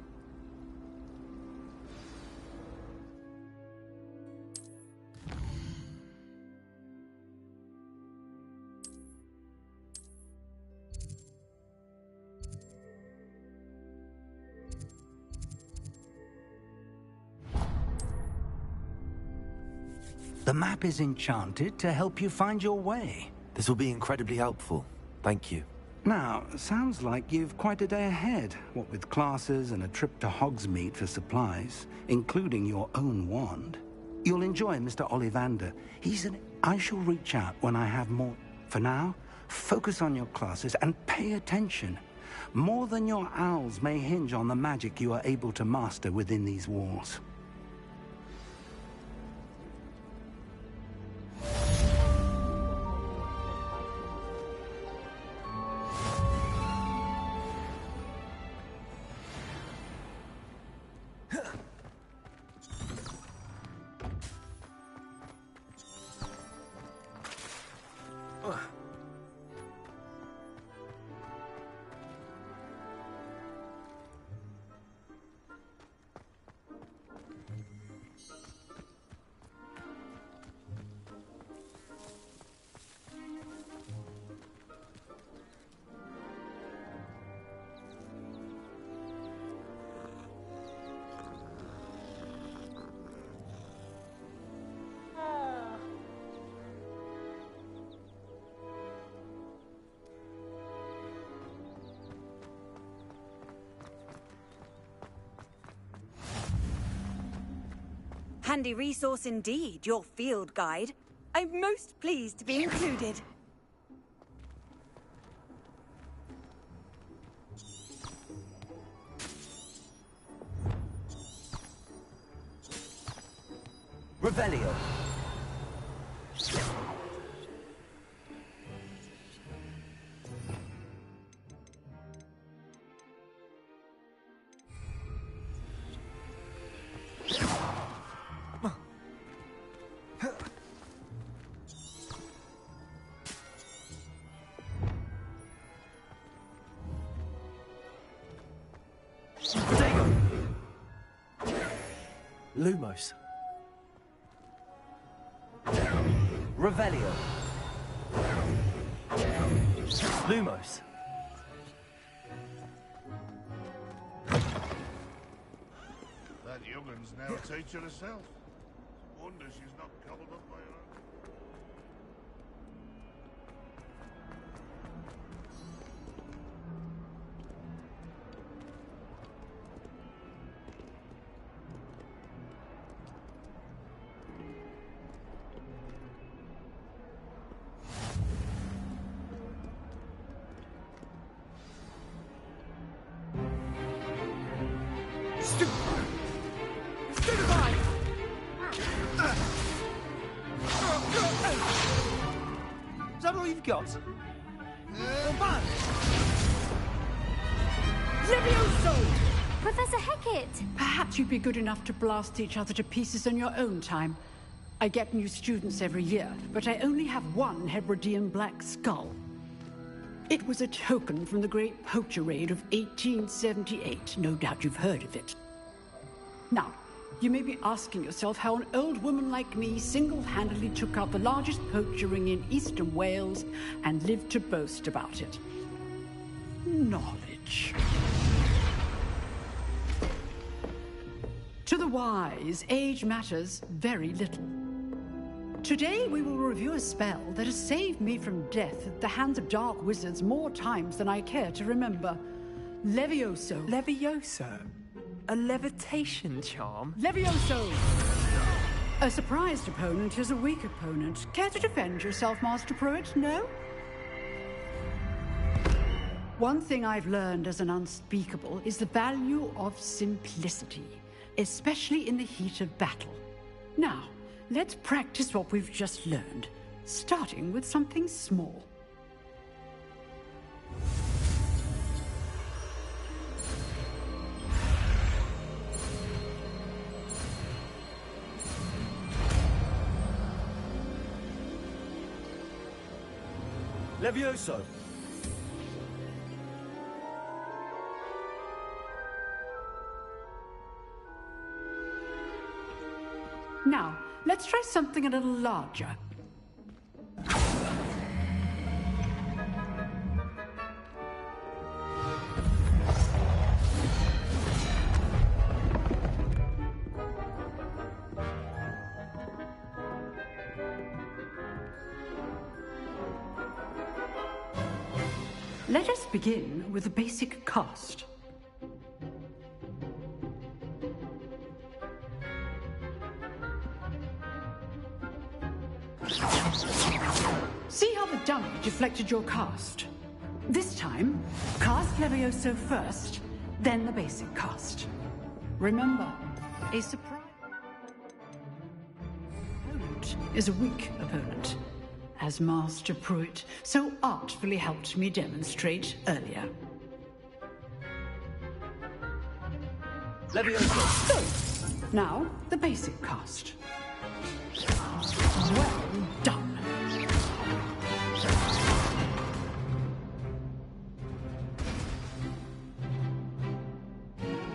The map is enchanted to help you find your way. This will be incredibly helpful. Thank you. Now, sounds like you've quite a day ahead, what with classes and a trip to Hogsmeade for supplies, including your own wand. You'll enjoy Mr. Ollivander. I shall reach out when I have more. For now, focus on your classes and pay attention. More than your owls may hinge on the magic you are able to master within these walls. Handy resource indeed, your field guide. I'm most pleased to be included. Revelio. Lumos. Revelio. Lumos. That youngun's now a teacher herself. Wonder she's not cobbled up by her own. Is that all you've got? Levioso! Professor Hecat! Perhaps you'd be good enough to blast each other to pieces on your own time. I get new students every year, but I only have one Hebridean black skull. It was a token from the Great Poacher Raid of 1878. No doubt you've heard of it. Now, you may be asking yourself how an old woman like me single-handedly took out the largest poacher ring in eastern Wales and lived to boast about it. Knowledge. To the wise, age matters very little. Today we will review a spell that has saved me from death at the hands of dark wizards more times than I care to remember. Levioso. Levioso? A levitation charm? Levioso! A surprised opponent is a weak opponent. Care to defend yourself, Master Pruitt? No? One thing I've learned as an unspeakable is the value of simplicity, especially in the heat of battle. Now, let's practice what we've just learned, starting with something small. Levioso! Now, let's try something a little larger. Let us begin with the basic cast. See how the dummy deflected your cast? This time, cast Levioso first, then the basic cast. Remember, a surprise opponent is a weak opponent, as Master Pruitt so artfully helped me demonstrate earlier. Levioso! Good. Now, the basic cast. Well done.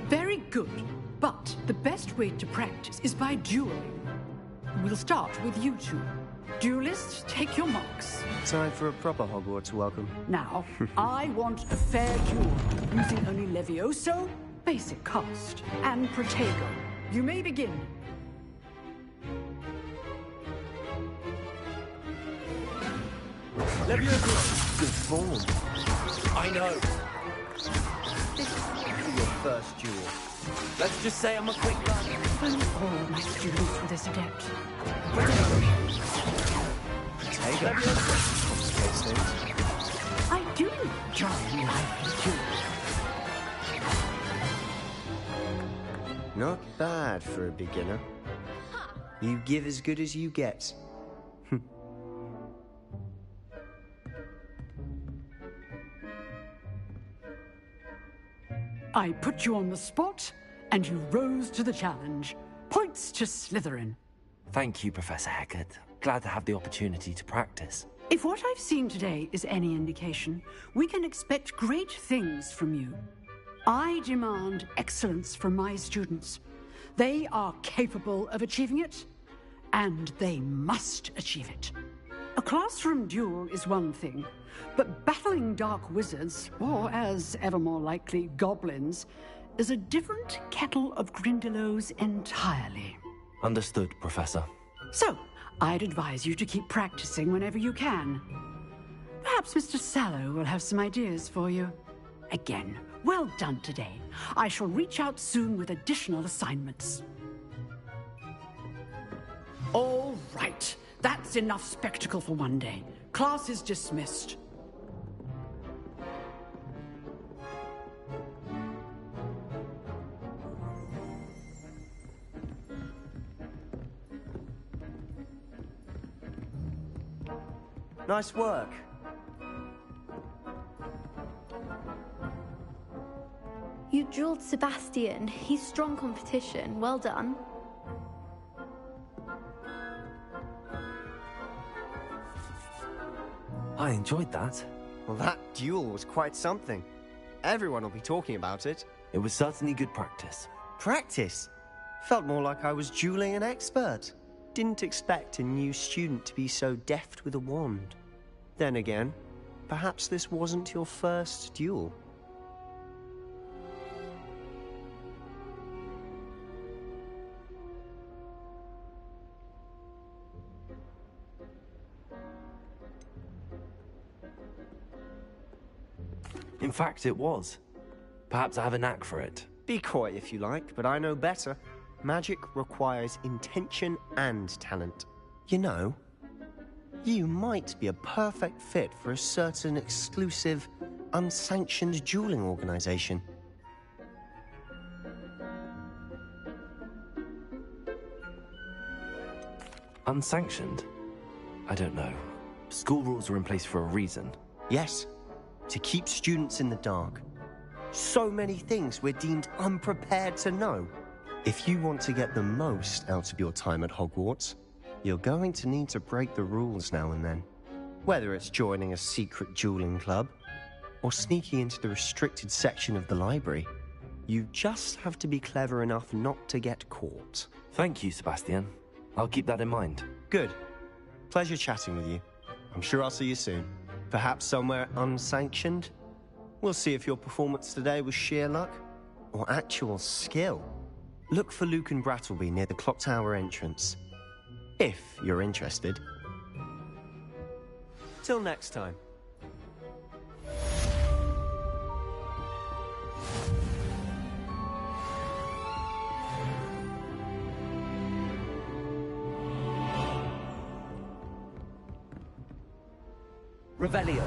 Very good, but the best way to practice is by dueling. We'll start with you two. Duelists, take your marks. Time for a proper Hogwarts welcome. Now, I want a fair duel, using only Levioso, basic cast, and Protego. You may begin. Levioso! Good form. I know. This is your first duel. Let's just say I'm a quick learner. All my students were this adept. Protego. Complicates things. I do enjoy life duel. Not bad for a beginner. You give as good as you get. I put you on the spot, and you rose to the challenge. Points to Slytherin. Thank you, Professor Hecat. Glad to have the opportunity to practice. If what I've seen today is any indication, we can expect great things from you. I demand excellence from my students. They are capable of achieving it, and they must achieve it. A classroom duel is one thing, but battling dark wizards, or as ever more likely, goblins, is a different kettle of Grindylows entirely. Understood, Professor. So, I'd advise you to keep practicing whenever you can. Perhaps Mr. Sallow will have some ideas for you. Again, well done today. I shall reach out soon with additional assignments. All right. That's enough spectacle for one day. Class is dismissed. Nice work. You drilled Sebastian. He's strong competition. Well done. I enjoyed that. Well, that duel was quite something. Everyone will be talking about it. It was certainly good practice. Practice? Felt more like I was dueling an expert. Didn't expect a new student to be so deft with a wand. Then again, perhaps this wasn't your first duel. In fact, it was. Perhaps I have a knack for it. Be coy if you like, but I know better. Magic requires intention and talent. You know, you might be a perfect fit for a certain exclusive, unsanctioned dueling organization. Unsanctioned? I don't know. School rules are in place for a reason. Yes, to keep students in the dark. So many things we're deemed unprepared to know. If you want to get the most out of your time at Hogwarts, you're going to need to break the rules now and then. Whether it's joining a secret dueling club, or sneaking into the restricted section of the library, you just have to be clever enough not to get caught. Thank you, Sebastian. I'll keep that in mind. Good. Pleasure chatting with you. I'm sure I'll see you soon. Perhaps somewhere unsanctioned? We'll see if your performance today was sheer luck, or actual skill. Look for Luke and Brattleby near the clock tower entrance. If you're interested. Till next time. Revelio.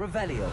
Revelio.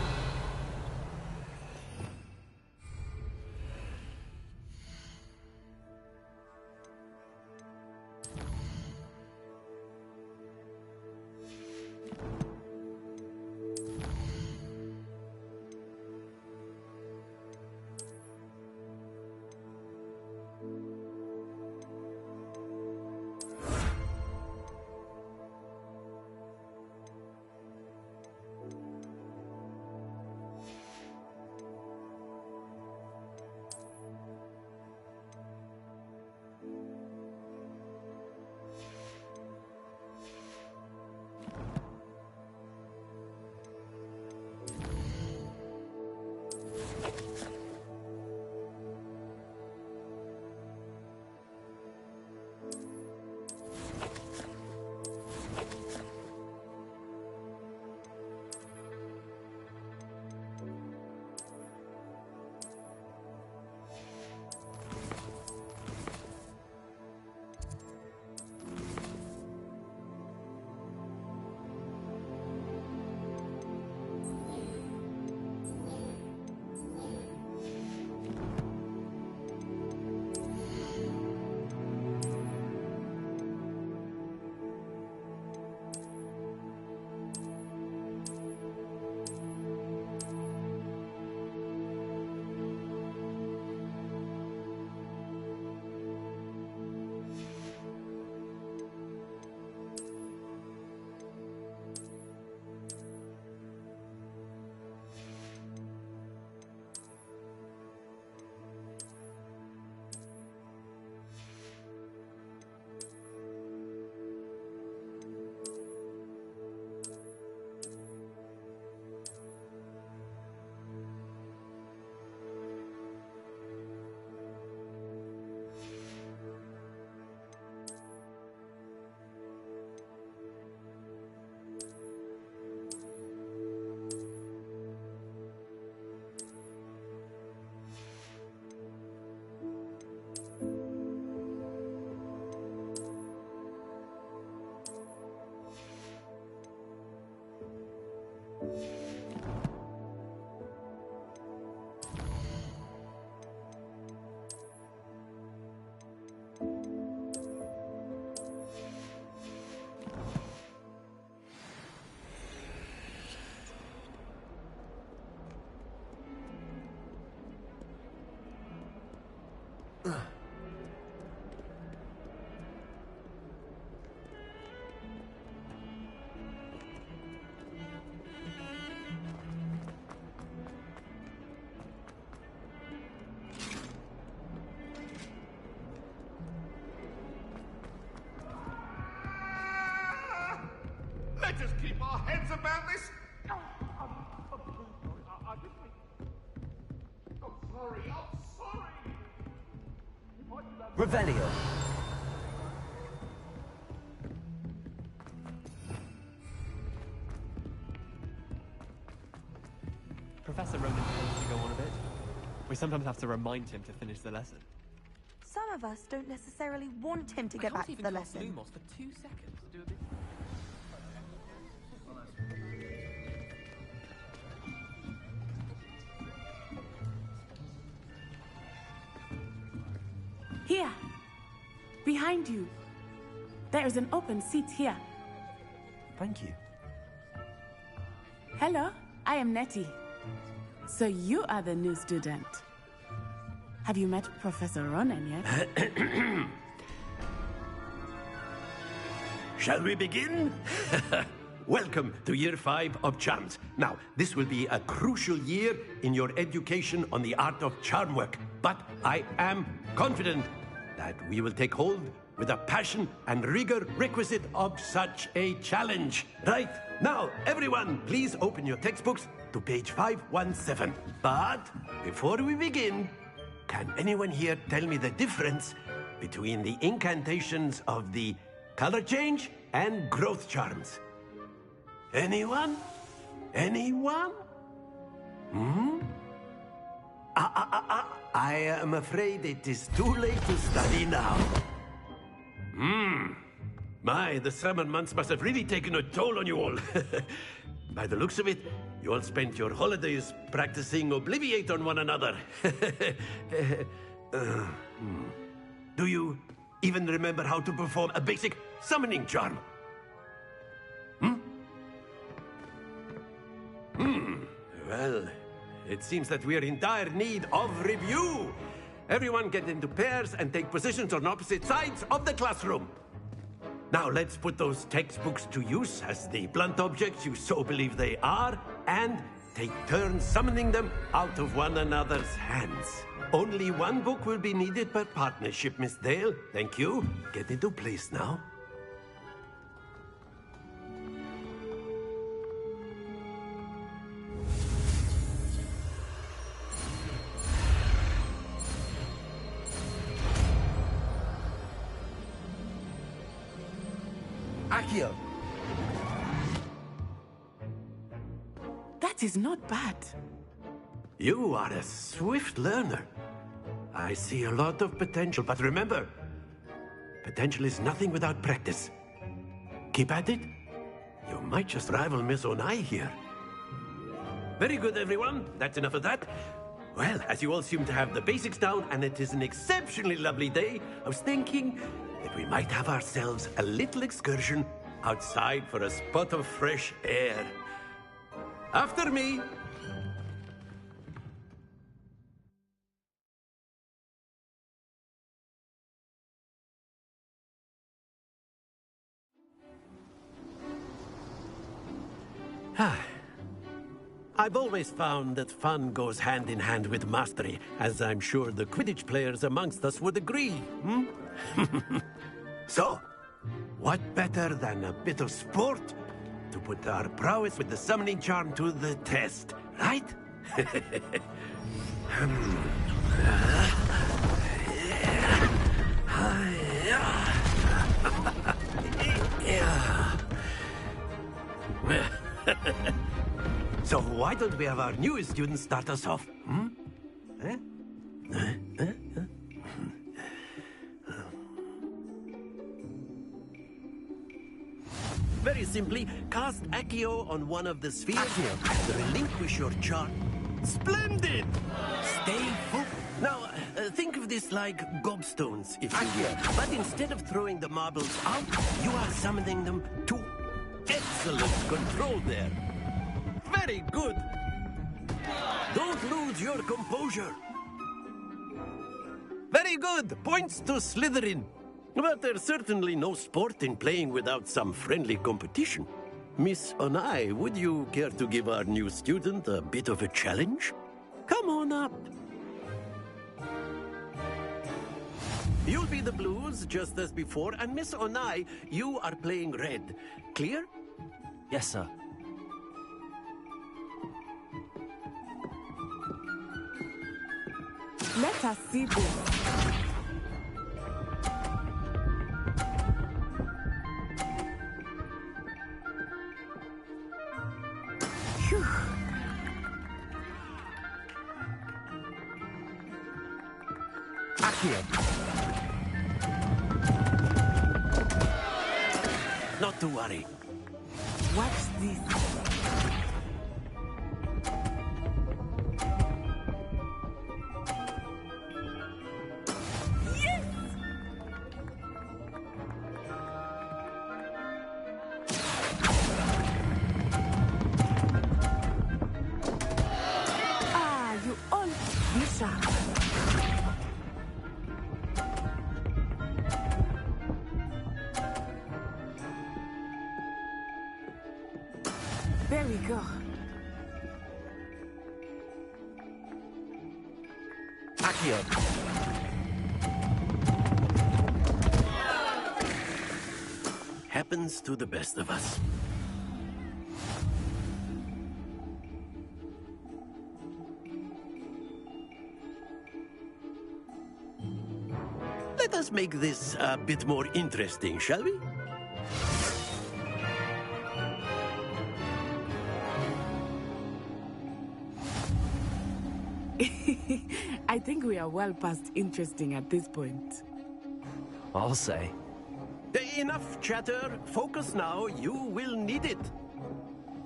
Let us keep our heads about this. I'm sorry. Revelio. Professor Ronan tends to go on a bit. We sometimes have to remind him to finish the lesson. Some of us don't necessarily want him to get back to the lesson. Lumos for 2 seconds to do a bit. Here. Behind you. There is an open seat here. Thank you. Hello, I am Nettie. So you are the new student. Have you met Professor Ronan yet? Shall we begin? Welcome to Year 5 of Charms. Now, this will be a crucial year in your education on the art of charm work. But I am confident that we will take hold with the passion and rigor requisite of such a challenge. Right, now, everyone, please open your textbooks to page 517. But before we begin, can anyone here tell me the difference between the incantations of the color change and growth charms? Anyone? Anyone? I am afraid it is too late to study now. My, the summer months must have really taken a toll on you all. By the looks of it, you all spent your holidays practicing Obliviate on one another. Do you even remember how to perform a basic summoning charm? Well, it seems that we are in dire need of review. Everyone get into pairs and take positions on opposite sides of the classroom. Now let's put those textbooks to use as the blunt objects you so believe they are, and take turns summoning them out of one another's hands. Only one book will be needed per partnership, Miss Dale. Thank you. Get into place now. Accio. That is not bad. You are a swift learner. I see a lot of potential, but remember, potential is nothing without practice. Keep at it. You might just rival Miss Onai here. Very good, everyone. That's enough of that. Well, as you all seem to have the basics down, and it is an exceptionally lovely day, I was thinking that we might have ourselves a little excursion outside for a spot of fresh air. After me. I've always found that fun goes hand in hand with mastery, as I'm sure the Quidditch players amongst us would agree. So, what better than a bit of sport to put our prowess with the summoning charm to the test, right? So why don't we have our newest student start us off? Very simply, cast Accio on one of the spheres and relinquish your charm. Splendid! Stay focused. Now, think of this like gobstones, if you will. But instead of throwing the marbles out, you are summoning them to excellent control there. Very good. Don't lose your composure. Very good. Points to Slytherin. But there's certainly no sport in playing without some friendly competition. Miss Onai, would you care to give our new student a bit of a challenge? Come on up. You'll be the blues, just as before, and Miss Onai, you are playing red. Clear? Yes, sir. Let us see this. Phew. Accio. Not to worry. Watch this. Yes! Ah, you all Bishop. There we go. Accio. Happens to the best of us. Let us make this a bit more interesting, shall we? I think we are well past interesting at this point. I'll say. Enough chatter. Focus now. You will need it.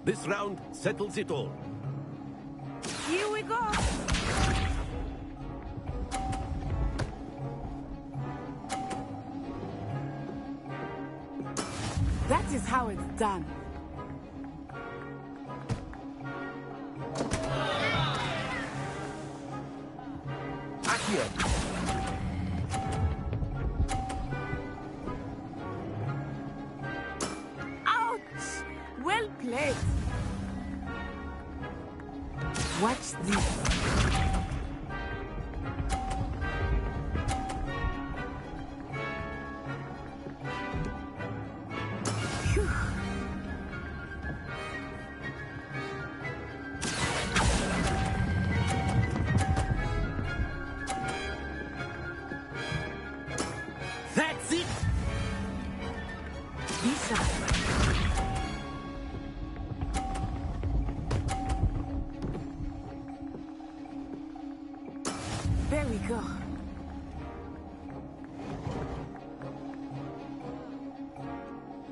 This round settles it all. Here we go. That is how it's done. Accio. Ouch! Well played. Watch this. Phew. That's it. Lisa. There we go.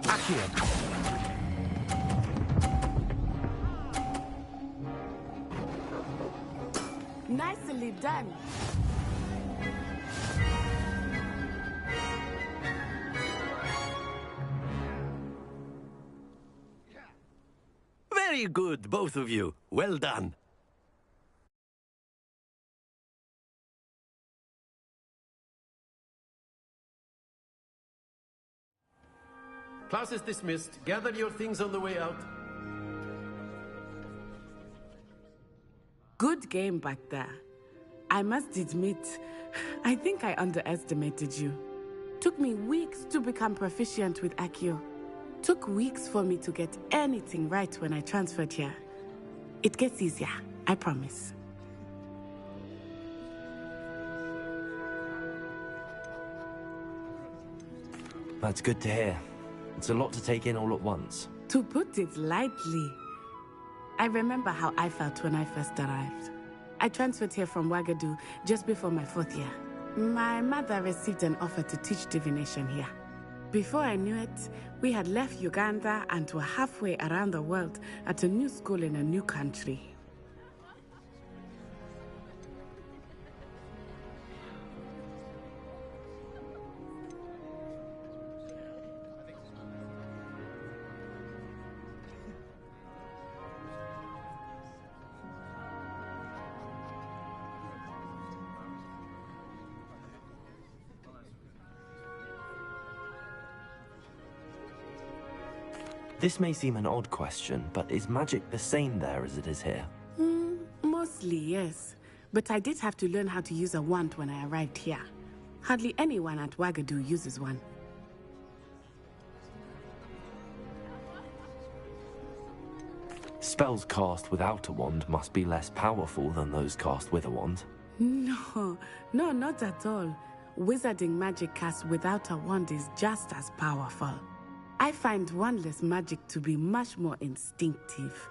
Accio. Nicely done. Very good, both of you. Well done. Class is dismissed. Gather your things on the way out. Good game back there. I must admit, I think I underestimated you. Took me weeks to become proficient with Accio. Took weeks for me to get anything right when I transferred here. It gets easier, I promise. That's good to hear. It's a lot to take in all at once. To put it lightly, I remember how I felt when I first arrived. I transferred here from Wagadu just before my 4th year. My mother received an offer to teach divination here. Before I knew it, we had left Uganda and were halfway around the world at a new school in a new country. This may seem an odd question, but is magic the same there as it is here? Mostly, yes. But I did have to learn how to use a wand when I arrived here. Hardly anyone at Wagadu uses one. Spells cast without a wand must be less powerful than those cast with a wand. No, not at all. Wizarding magic cast without a wand is just as powerful. I find wandless magic to be much more instinctive.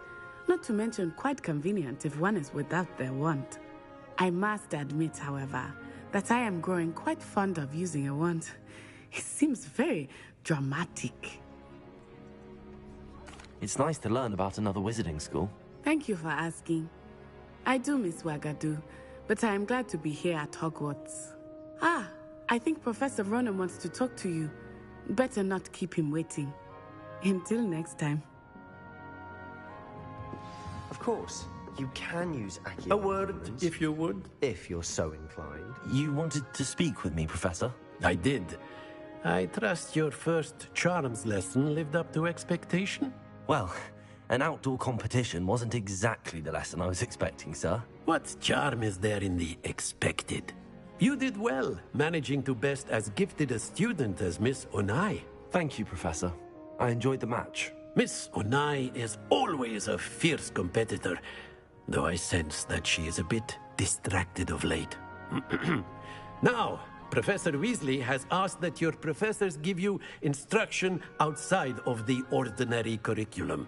Not to mention quite convenient if one is without their wand. I must admit, however, that I am growing quite fond of using a wand. It seems very dramatic. It's nice to learn about another wizarding school. Thank you for asking. I do miss Wagadu, but I am glad to be here at Hogwarts. Ah, I think Professor Ronan wants to talk to you. Better not keep him waiting. Until next time. Of course, you can use Accio. A word, if you would. If you're so inclined. You wanted to speak with me, Professor? I did. I trust your first charms lesson lived up to expectation? Well, an outdoor competition wasn't exactly the lesson I was expecting, sir. What charm is there in the expected? You did well, managing to best as gifted a student as Miss Onai. Thank you, Professor. I enjoyed the match. Miss Onai is always a fierce competitor, though I sense that she is a bit distracted of late. Now, Professor Weasley has asked that your professors give you instruction outside of the ordinary curriculum.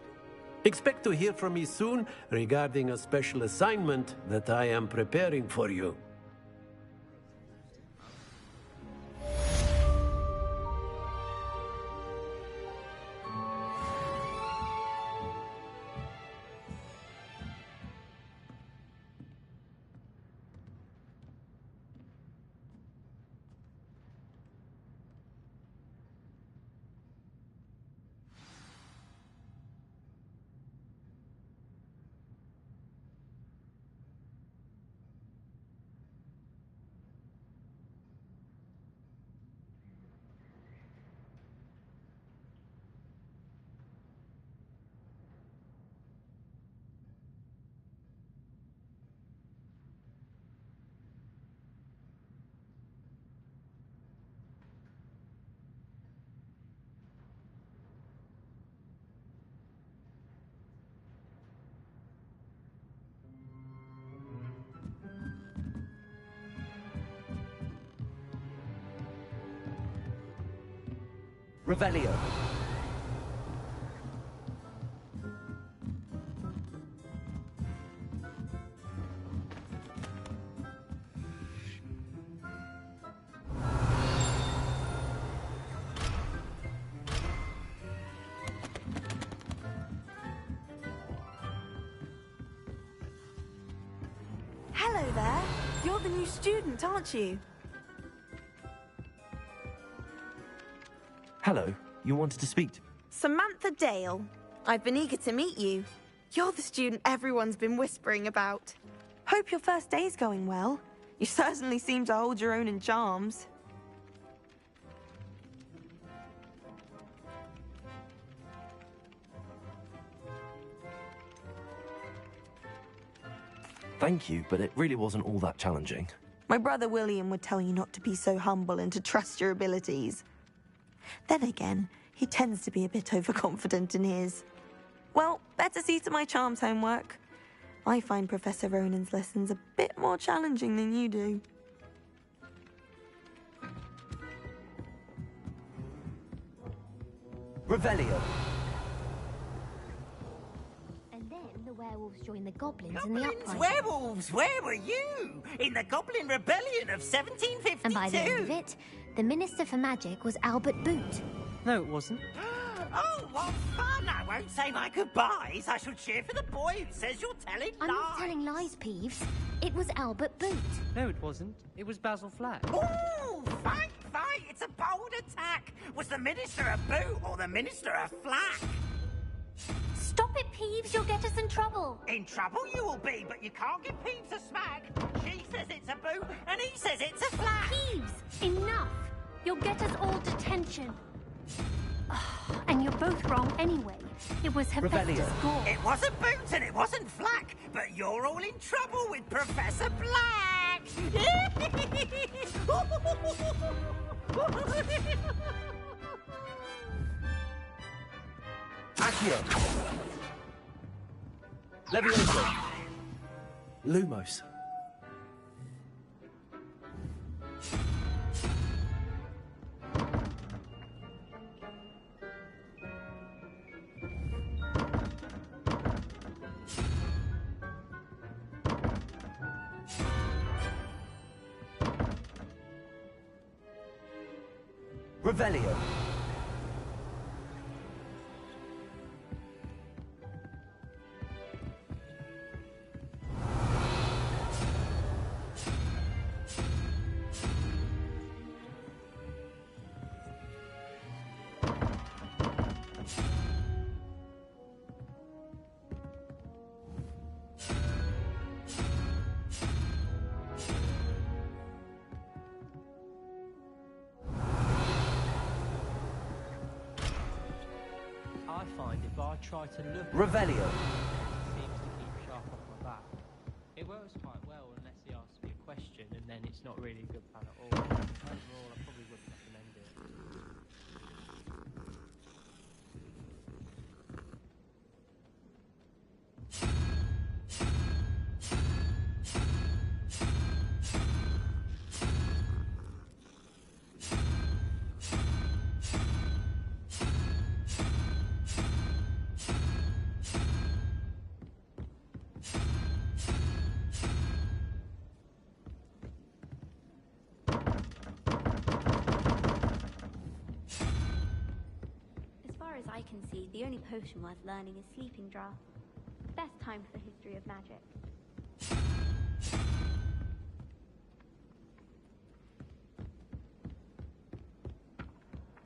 Expect to hear from me soon regarding a special assignment that I am preparing for you. Revelio. Hello there. You're the new student, aren't you? Hello. You wanted to speak to me? Samantha Dale. I've been eager to meet you. You're the student everyone's been whispering about. Hope your first day's going well. You certainly seem to hold your own in charms. Thank you, but it really wasn't all that challenging. My brother William would tell you not to be so humble and to trust your abilities. Then again, he tends to be a bit overconfident in his. Well, better see to my charms homework. I find Professor Ronan's lessons a bit more challenging than you do. Revelio. And then the werewolves joined the goblins in the uprising. Werewolves, where were you? In the Goblin Rebellion of 1752. And by the end of it, the Minister for Magic was Albert Boot. No, it wasn't. Oh, what fun! I won't say my goodbyes. I shall cheer for the boy who says you're telling lies. I'm not telling lies, Peeves. It was Albert Boot. No, it wasn't. It was Basil Flack. Ooh, fight! It's a bold attack. Was the Minister a boot or the Minister a flack? Stop it, Peeves. You'll get us in trouble. In trouble you will be, but you can't give Peeves a smack. She says it's a boot and he says it's a flack. Peeves, enough. You'll get us all detention. And you're both wrong anyway. It was Hephaestus Gore. It wasn't Boot and it wasn't Flack, but you're all in trouble with Professor Black. Accio. Levioso! Lumos. Revelio. Try to look. Revelio. Seems to keep sharp off my back. It works quite well unless he asks me a question, and then it's not really a good plan at all. Overall, I probably wouldn't recommend it. As I can see, the only potion worth learning is Sleeping Draught. Best time for the history of magic.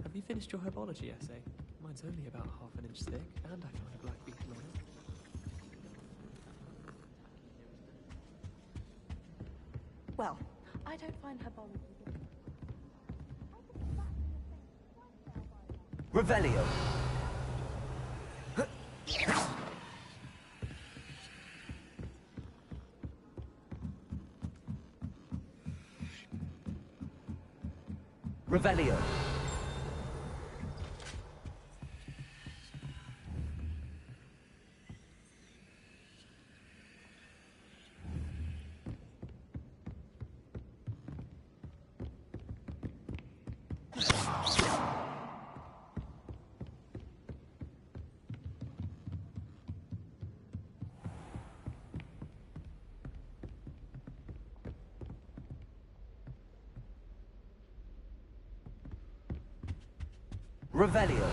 Have you finished your herbology essay? Mine's only about half an inch thick, and I found a black beetle on it. Well, I don't find herbology. Revelio. Revelio. Revelio.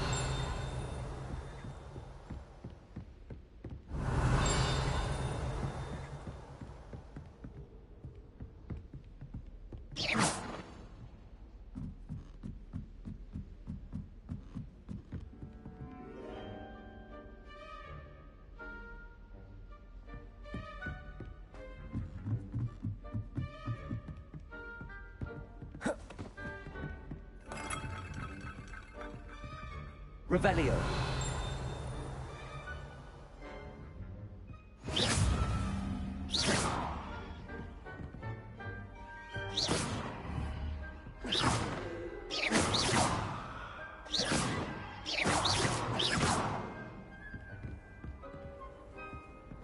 Revelio.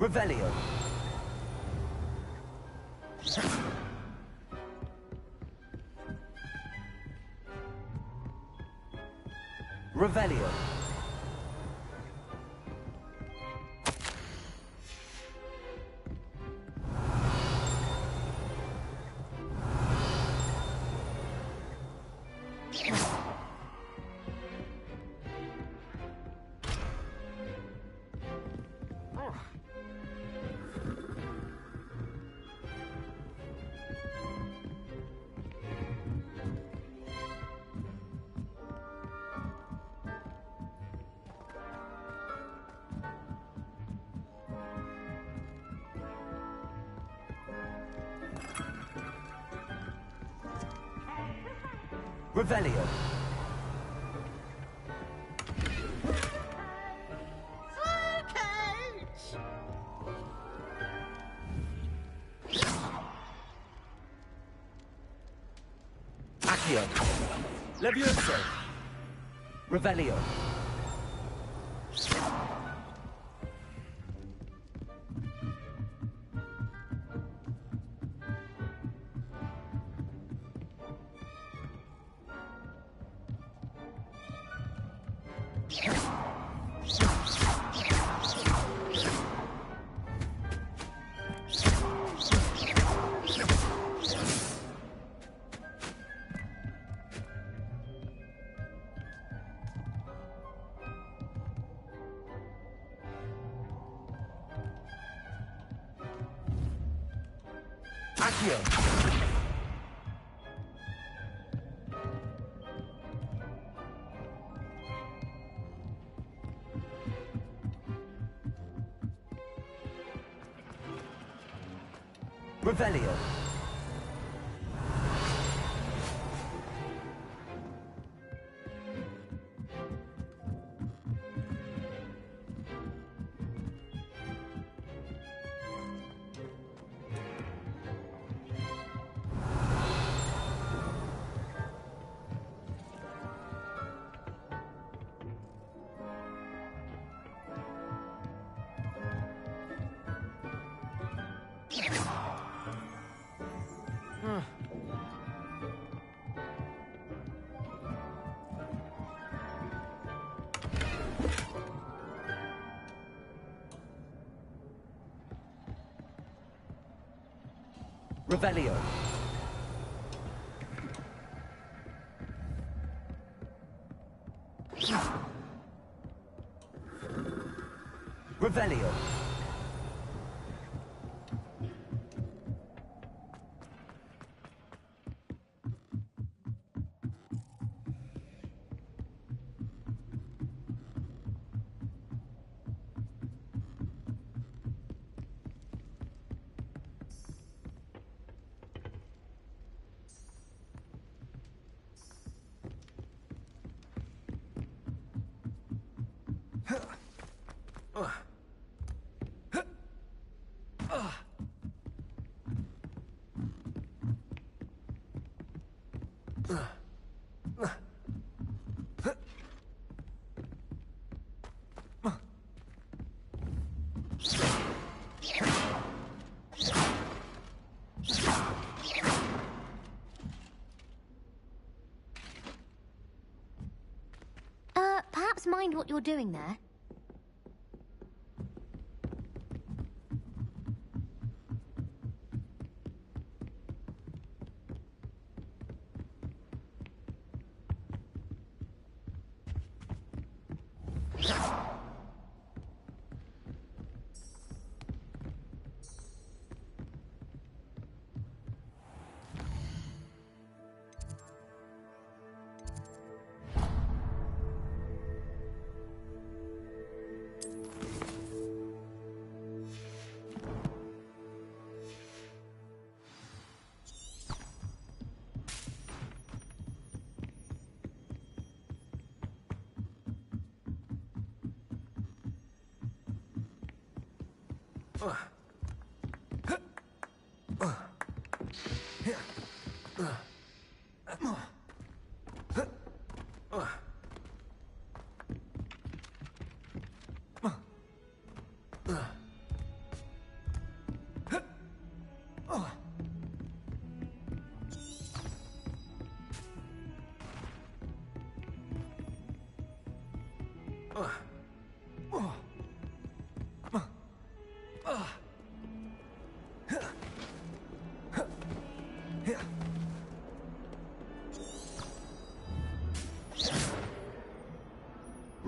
Revelio. Revelio. Revelio. Accio. Levioso. Revelio. Revelio. Revelio. Revelio. Perhaps mind what you're doing there?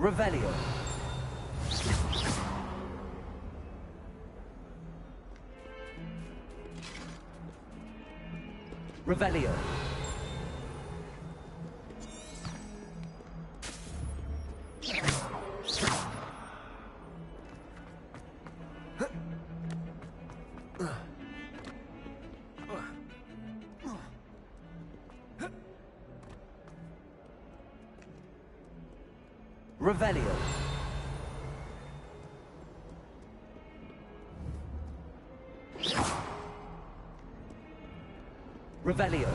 Revelio. Revelio. Revelio. Revelio.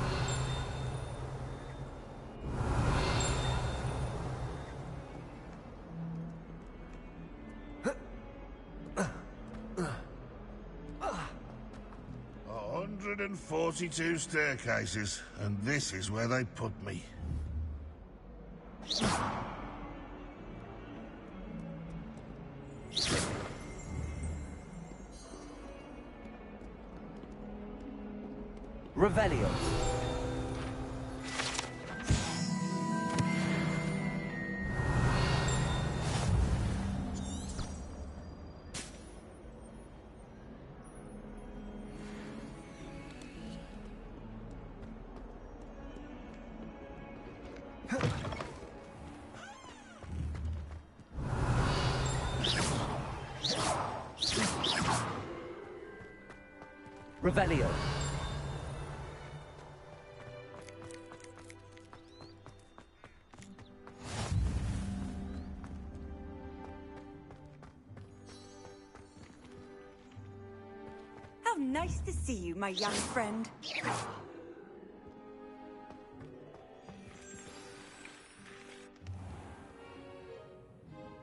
A 142 staircases, and this is where they put me. Revelio. Revelio. How nice to see you, my young friend.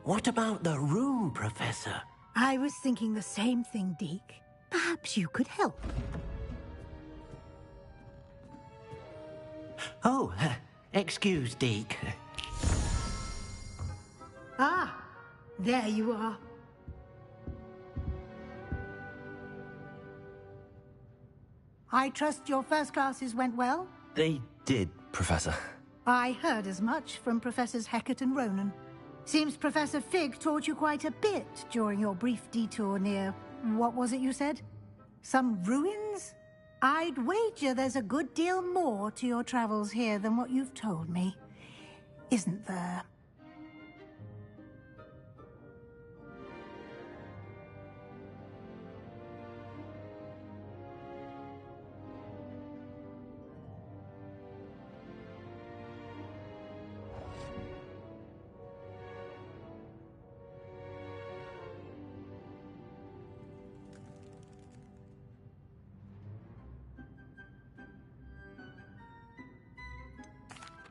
What about the room, Professor? I was thinking the same thing, Deke. Perhaps you could help. Oh, excuse, Deke. Ah, there you are. I trust your first classes went well? They did, Professor. I heard as much from Professors Hecat and Ronan. Seems Professor Fig taught you quite a bit during your brief detour near... what was it you said? Some ruins? I'd wager there's a good deal more to your travels here than what you've told me. Isn't there?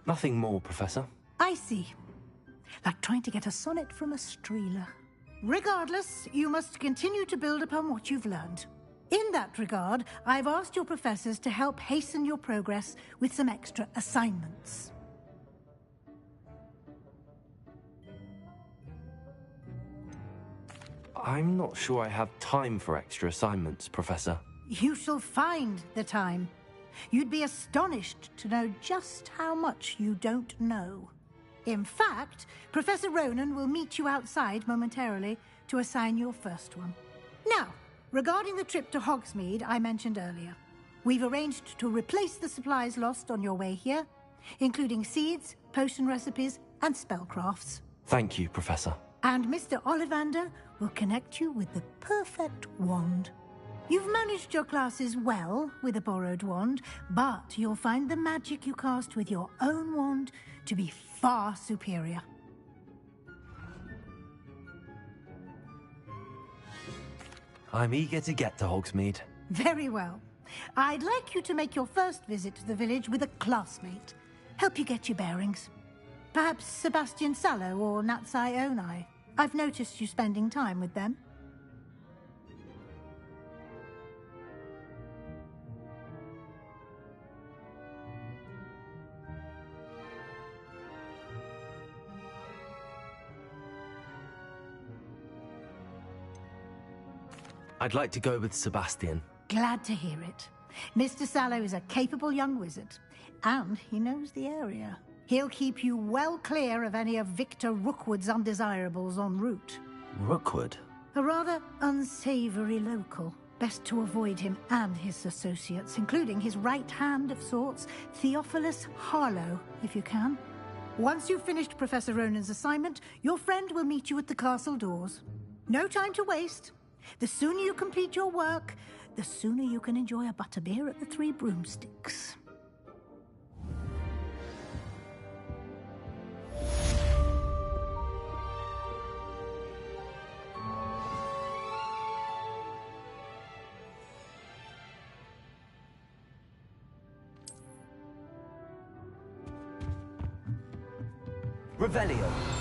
Nothing more, Professor. I see. Like trying to get a sonnet from a streeler. Regardless, you must continue to build upon what you've learned. In that regard, I've asked your professors to help hasten your progress with some extra assignments. I'm not sure I have time for extra assignments, Professor. You shall find the time. You'd be astonished to know just how much you don't know. In fact, Professor Ronan will meet you outside momentarily to assign your first one. Now, regarding the trip to Hogsmeade I mentioned earlier, we've arranged to replace the supplies lost on your way here, including seeds, potion recipes, and spellcrafts. Thank you, Professor. And Mr. Ollivander will connect you with the perfect wand. You've managed your classes well with a borrowed wand, but you'll find the magic you cast with your own wand to be far superior. I'm eager to get to Hogsmeade. Very well. I'd like you to make your first visit to the village with a classmate. Help you get your bearings. Perhaps Sebastian Sallow or Natsai Onai. I've noticed you spending time with them. I'd like to go with Sebastian. Glad to hear it. Mr. Sallow is a capable young wizard, and he knows the area. He'll keep you well clear of any of Victor Rookwood's undesirables en route. Rookwood? A rather unsavory local. Best to avoid him and his associates, including his right hand of sorts, Theophilus Harlow, if you can. Once you've finished Professor Ronan's assignment, your friend will meet you at the castle doors. No time to waste. The sooner you complete your work, the sooner you can enjoy a butterbeer at the Three Broomsticks. Revelio.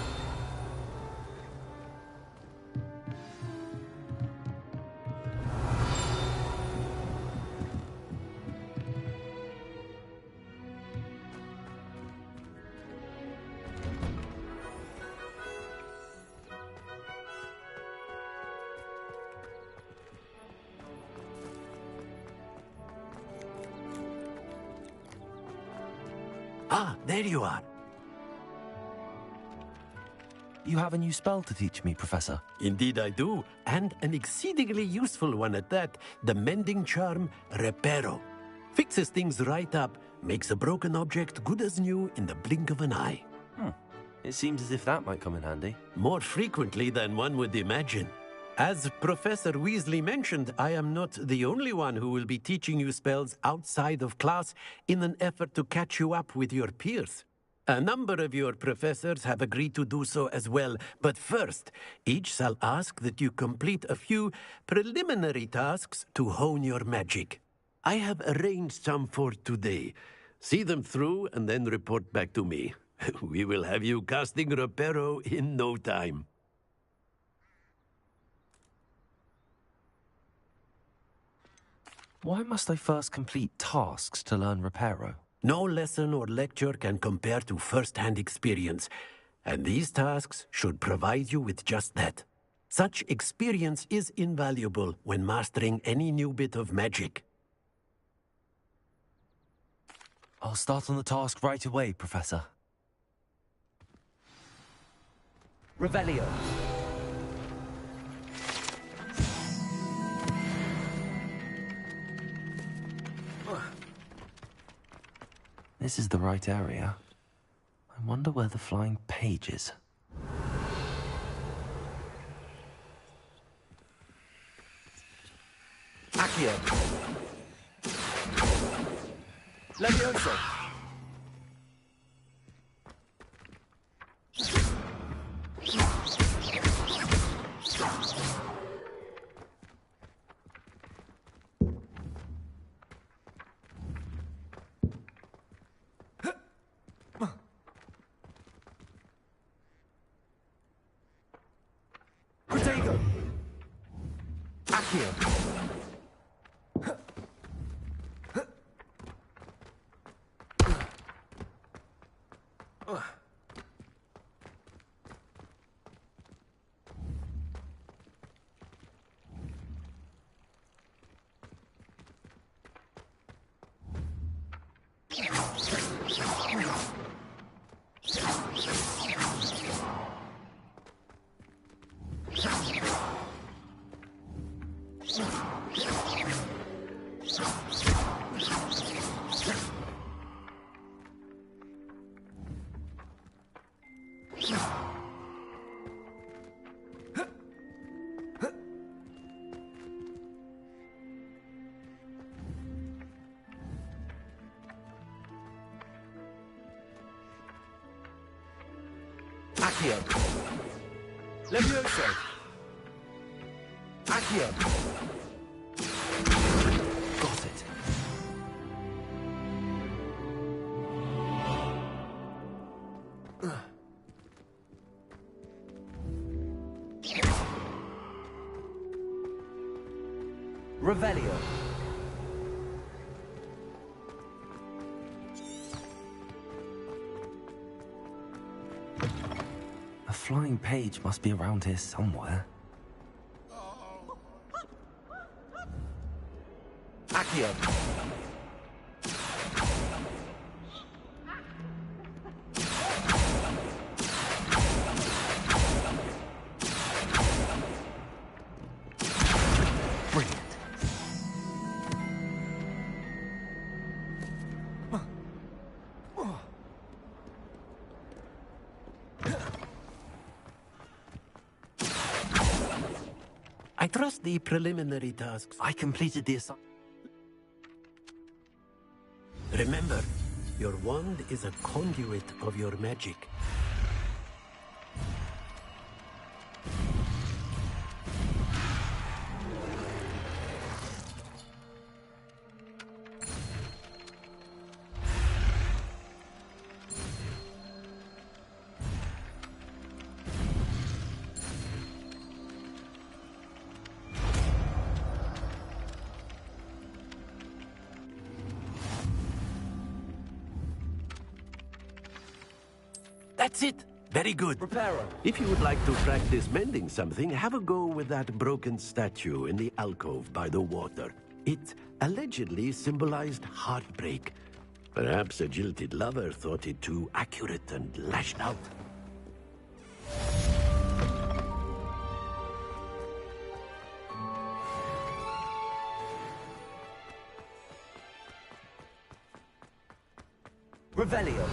Ah, there you are. You have a new spell to teach me, Professor. Indeed I do, and an exceedingly useful one at that. The mending charm, Reparo. Fixes things right up, makes a broken object good as new in the blink of an eye. It seems as if that might come in handy. More frequently than one would imagine. As Professor Weasley mentioned, I am not the only one who will be teaching you spells outside of class in an effort to catch you up with your peers. A number of your professors have agreed to do so as well, but first, each shall ask that you complete a few preliminary tasks to hone your magic. I have arranged some for today. See them through and then report back to me. We will have you casting Reparo in no time. Why must I first complete tasks to learn Reparo? No lesson or lecture can compare to first-hand experience, and these tasks should provide you with just that. Such experience is invaluable when mastering any new bit of magic. I'll start on the task right away, Professor. Revelio. This is the right area. I wonder where the flying page is. Accio. Levioso. Protego. Accio. Accio. Levioso. Accio. Got it. Revelio. A flying page must be around here somewhere. Accio. Brilliant. I trust the preliminary tasks. I completed the assignment. Remember, your wand is a conduit of your magic. That's it. Very good. Reparo. If you would like to practice mending something, have a go with that broken statue in the alcove by the water. It allegedly symbolized heartbreak. Perhaps a jilted lover thought it too accurate and lashed out. Revelio.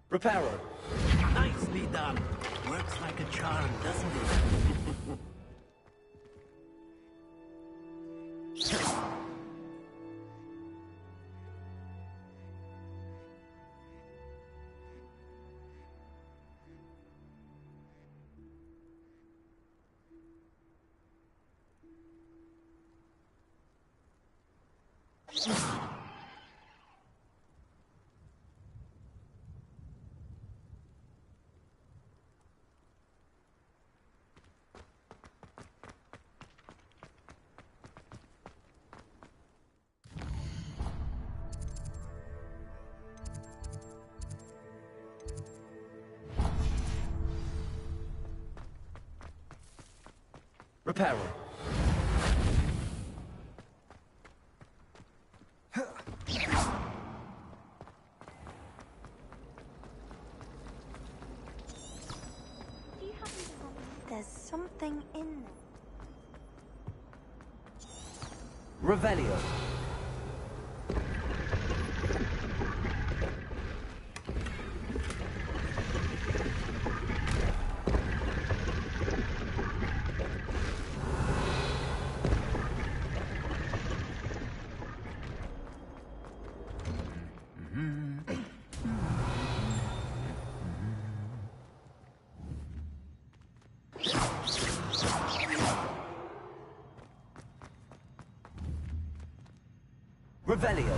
Reparo. Nicely done. Works like a charm, doesn't it? Reparo. There's something in there. Revelio. Revelio.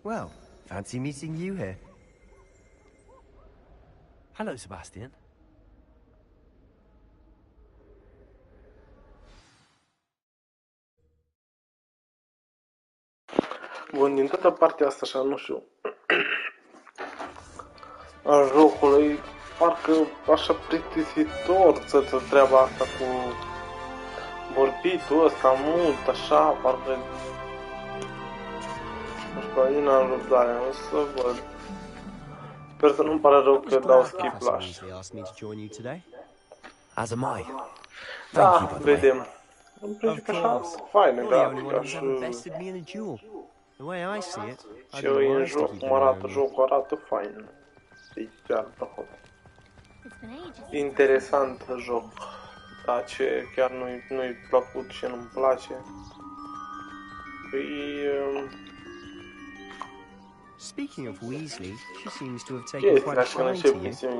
Well, fancy meeting you here. Hello, Sebastian. Bun, din toată partea asta, așa, nu știu, a jocului, parcă așa plictisitor să treaba asta cu vorbitul ăsta mult, așa, parcă, nu știu, eu n-am răbdare, o să văd. Sper să nu-mi pare rău că dau skip la așa. As am I. Da, vedem. În principiu așa, faină grafica și... Și în joc, cum arată jocul, arată fain. E chiar plăcut. Interesant joc. Da, ce chiar nu-i plăcut și nu-mi place. Speaking of Weasley, she seems to have taken quite a shine to you.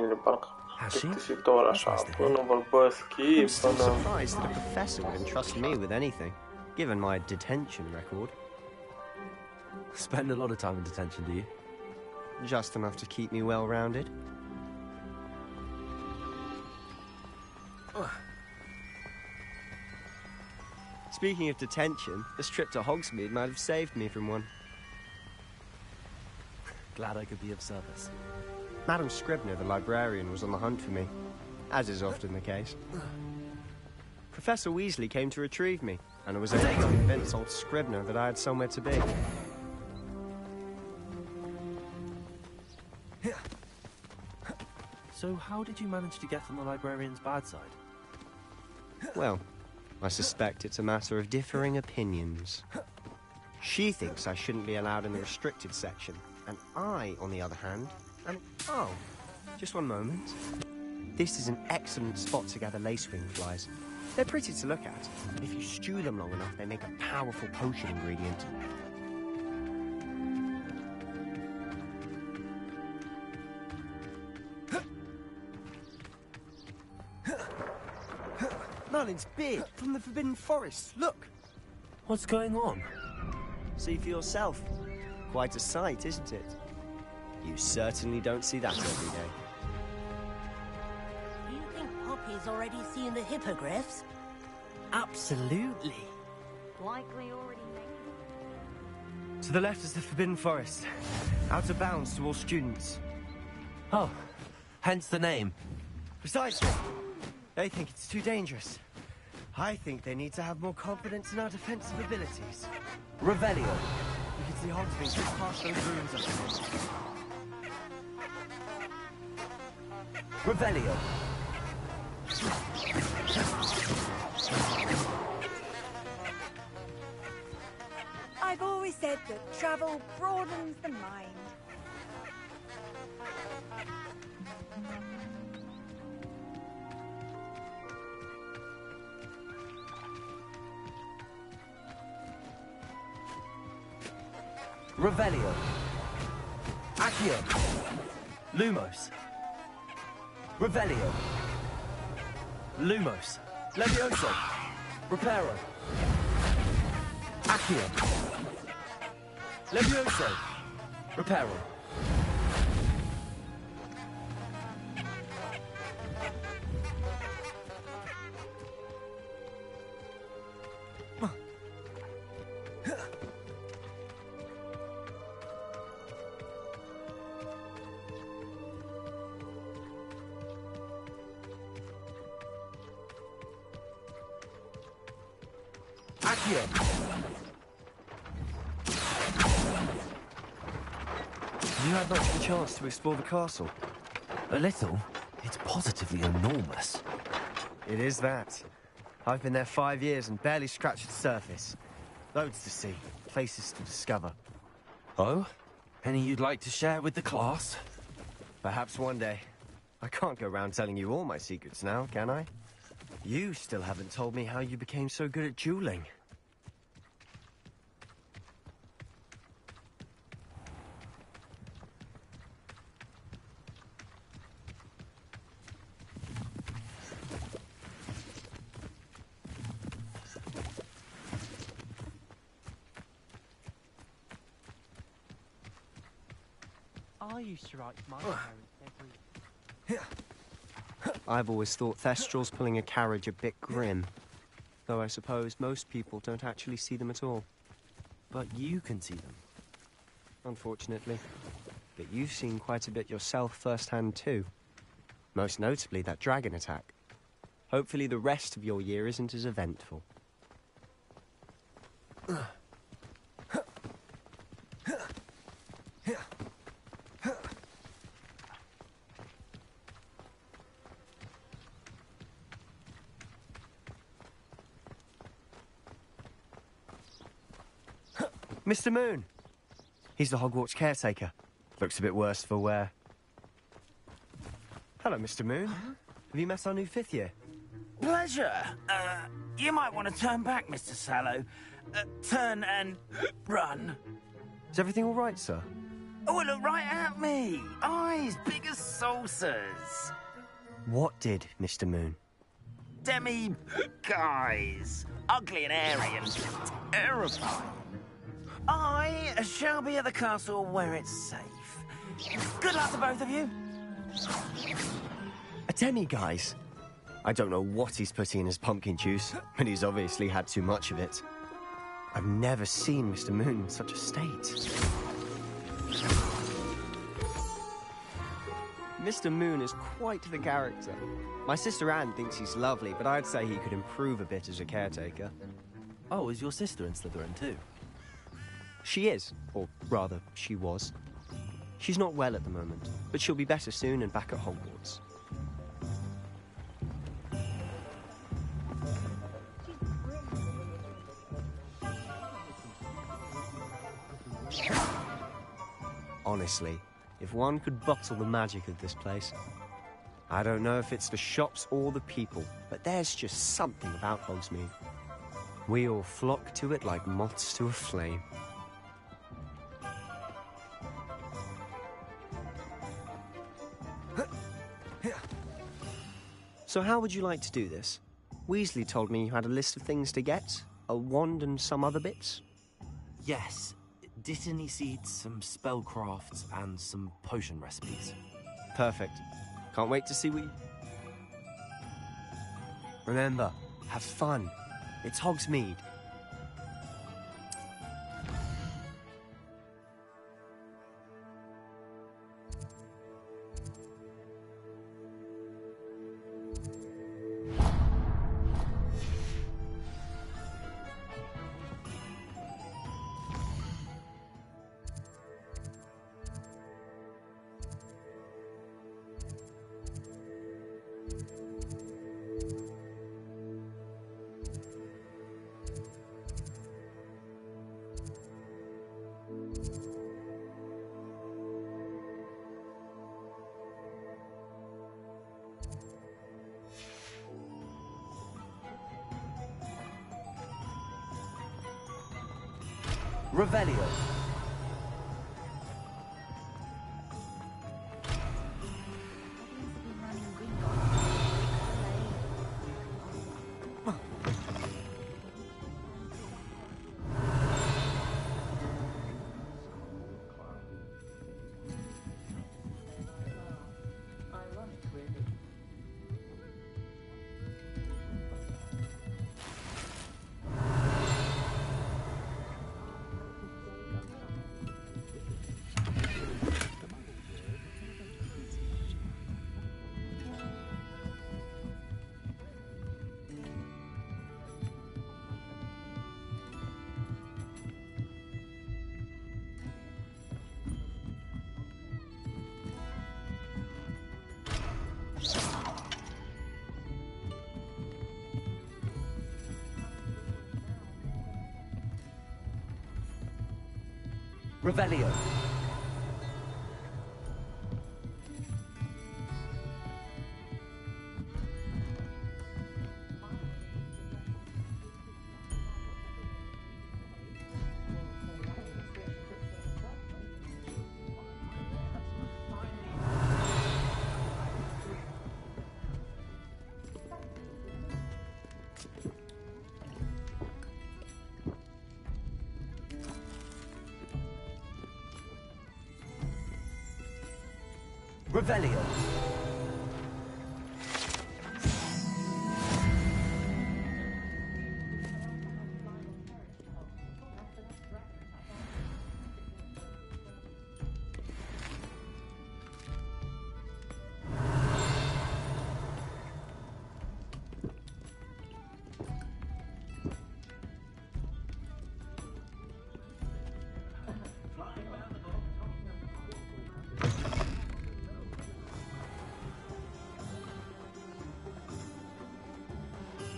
Plictisitor așa, până vorbesc schimb, I'm still surprised that a professor would entrust me with anything, given my detention record. Spend a lot of time in detention, do you? Just enough to keep me well-rounded. Speaking of detention, this trip to Hogsmeade might have saved me from one. Glad I could be of service. Madam Scribner, the librarian, was on the hunt for me, as is often the case. Professor Weasley came to retrieve me, and I was able to convince old Scribner that I had somewhere to be. So how did you manage to get on the librarian's bad side? Well, I suspect it's a matter of differing opinions. She thinks I shouldn't be allowed in the restricted section, and I, on the other hand, am... Oh, just one moment. This is an excellent spot to gather lacewing flies. They're pretty to look at. If you stew them long enough, they make a powerful potion ingredient. Merlin's beard from the Forbidden Forest. Look! What's going on? See for yourself. Quite a sight, isn't it? You certainly don't see that every day. You think Poppy's already seen the hippogriffs? Absolutely. Likely already made. To the left is the Forbidden Forest. Out of bounds to all students. Oh, hence the name. Precisely. They think it's too dangerous. I think they need to have more confidence in our defensive abilities. Revelio. We can see Hogsmeade just past those rooms up there. Revelio. I've always said that travel broadens the mind. Revelio. Accio. Lumos. Revelio. Lumos. Levioso. Reparo. Accio. Levioso. Reparo. You had much of a chance to explore the castle. A little. It's positively enormous. It is that. I've been there 5 years and barely scratched the surface. Loads to see, places to discover. Oh? Any you'd like to share with the class? Perhaps one day. I can't go around telling you all my secrets now, can I? You still haven't told me how you became so good at dueling. I used to write to my parents every... I've always thought Thestrals pulling a carriage a bit grim. Though I suppose most people don't actually see them at all. But you can see them. Unfortunately. But you've seen quite a bit yourself firsthand too. Most notably that dragon attack. Hopefully the rest of your year isn't as eventful. Mr. Moon! He's the Hogwarts caretaker. Looks a bit worse for wear. Hello, Mr. Moon. Have you met our new 5th year? Pleasure. You might want to turn back, Mr. Sallow. Turn and run. Is everything all right, sir? Oh, look right at me. Eyes big as saucers. What did, Mr. Moon? Guys. Ugly and airy and terrifying. I shall be at the castle where it's safe. Good luck to both of you. A demi-guise? I don't know what he's putting in his pumpkin juice, but he's obviously had too much of it. I've never seen Mr. Moon in such a state. Mr. Moon is quite the character. My sister Anne thinks he's lovely, but I'd say he could improve a bit as a caretaker. Oh, is your sister in Slytherin too? She is, or rather, she was. She's not well at the moment, but she'll be better soon and back at Hogwarts. Honestly, if one could bottle the magic of this place. I don't know if it's the shops or the people, but there's just something about Hogsmeade. We all flock to it like moths to a flame. So how would you like to do this? Weasley told me you had a list of things to get, a wand and some other bits. Yes. Dittany seeds, some spellcrafts, and some potion recipes. Perfect. Can't wait to see what you... Remember, have fun. It's Hogsmeade. Revelio. Revelio. Revelio.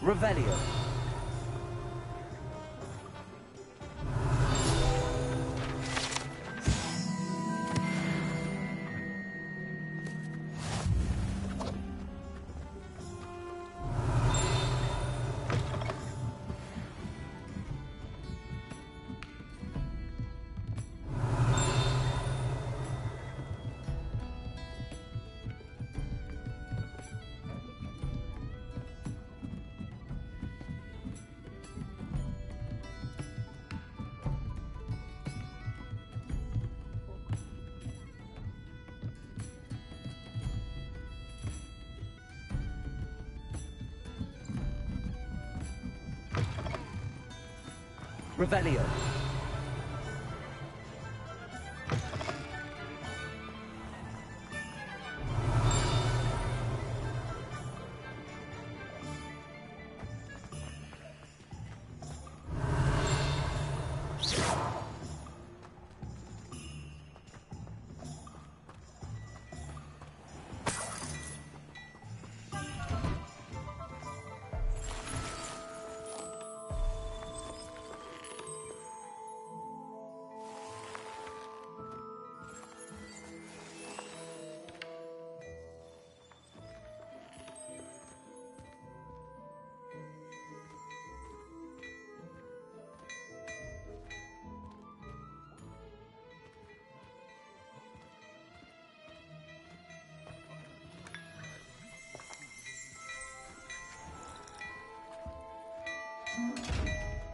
Revelio. Revelio.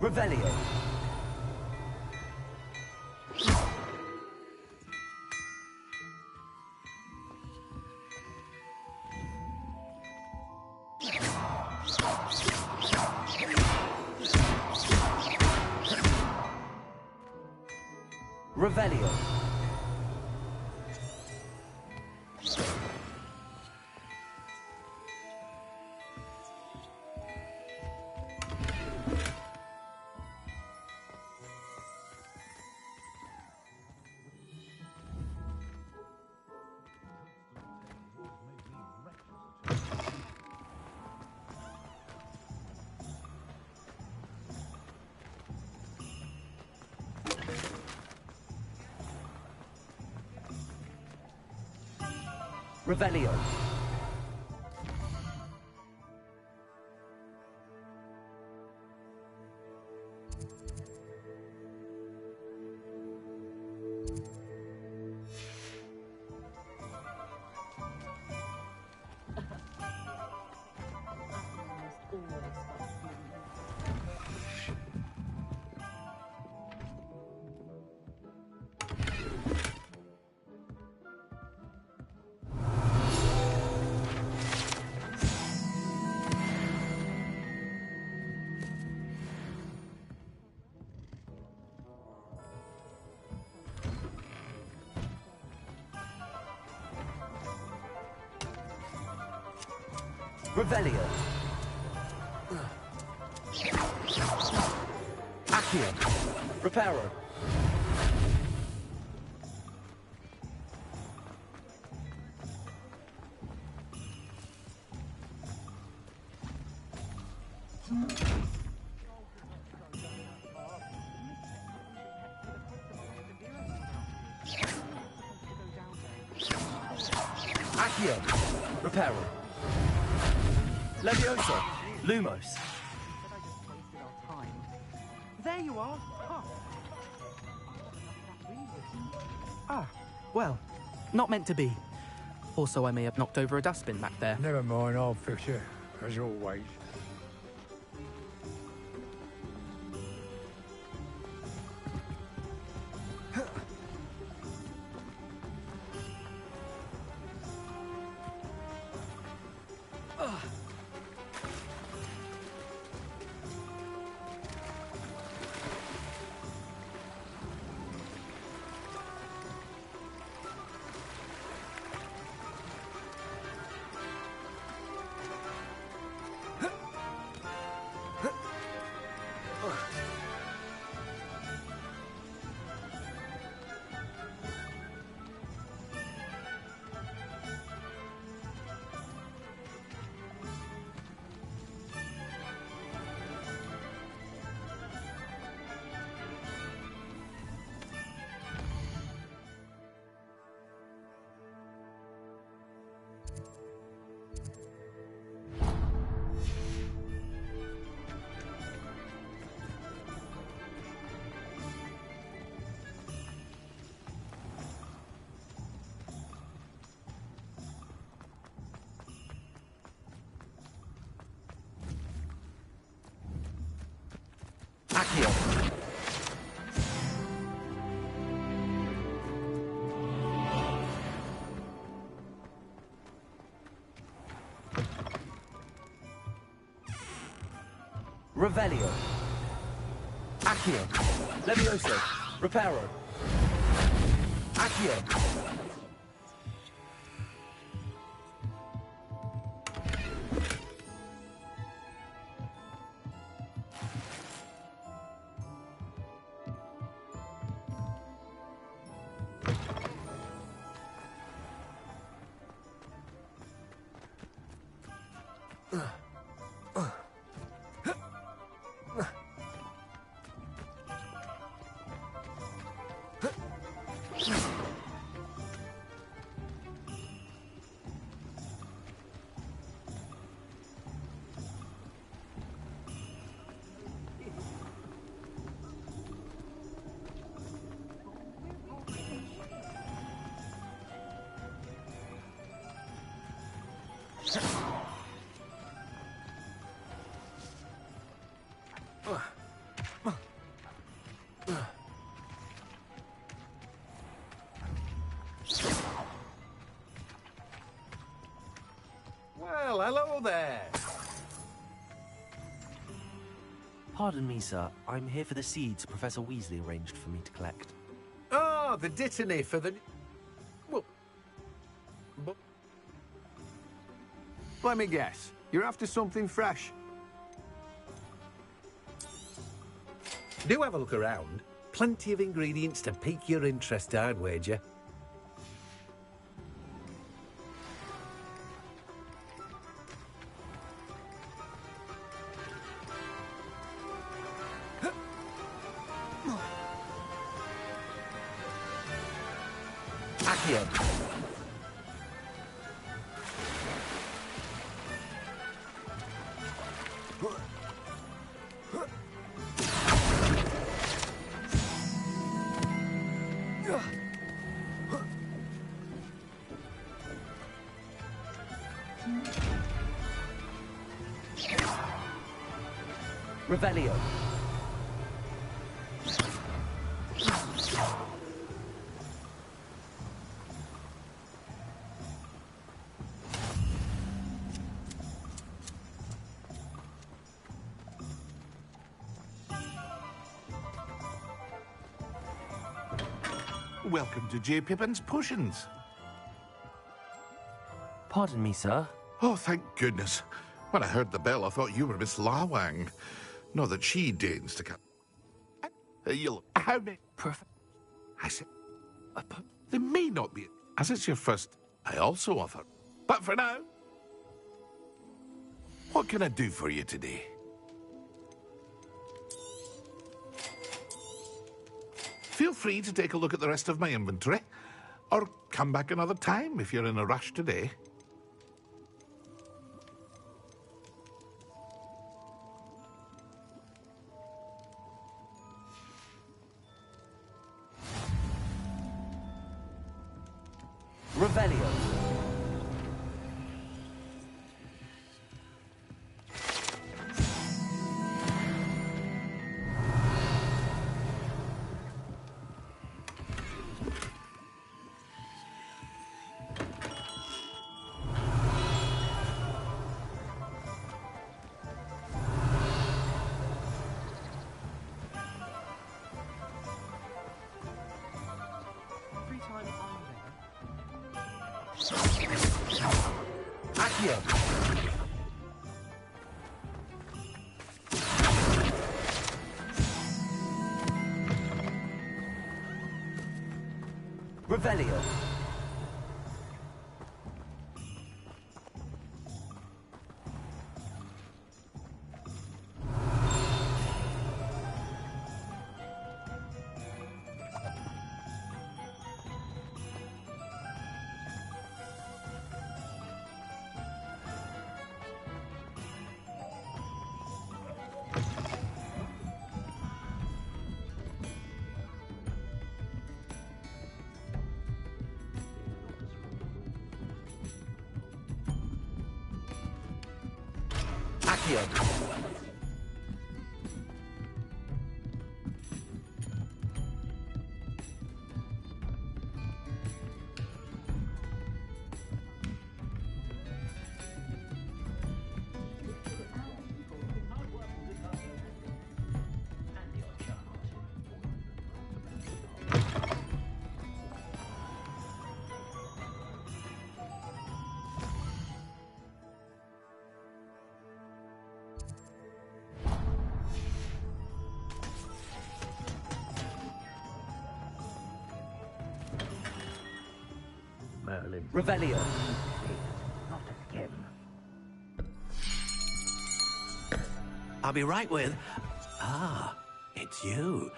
Revelio. Revelio. Revelio. Revelio. Accio. Reparo. Accio. Reparo. Leviosa. Lumos. There you are. Ah, well, not meant to be. Also, I may have knocked over a dustbin back there. Never mind, I'll fix it, as always. Accio. Revelio. Accio. Levioso. Reparo. Accio. Well, hello there. Pardon me, sir. I'm here for the seeds Professor Weasley arranged for me to collect. Oh, the dittany for the... Well... But... Let me guess. You're after something fresh. Do have a look around. Plenty of ingredients to pique your interest, I'd wager. Accio. Revelio. Welcome to J. Pippin's Potions. Pardon me, sir. Oh, thank goodness. When I heard the bell, I thought you were Miss Lawang. Not that she deigns to come. You'll... How many... I said... They may not be... As it's your first, I also offer. But for now... What can I do for you today? Feel free to take a look at the rest of my inventory. Or come back another time if you're in a rush today. Revelio. Accio. Revelio. Accio. Merlin. Revelio. Not again. I'll be right with... Ah, it's you.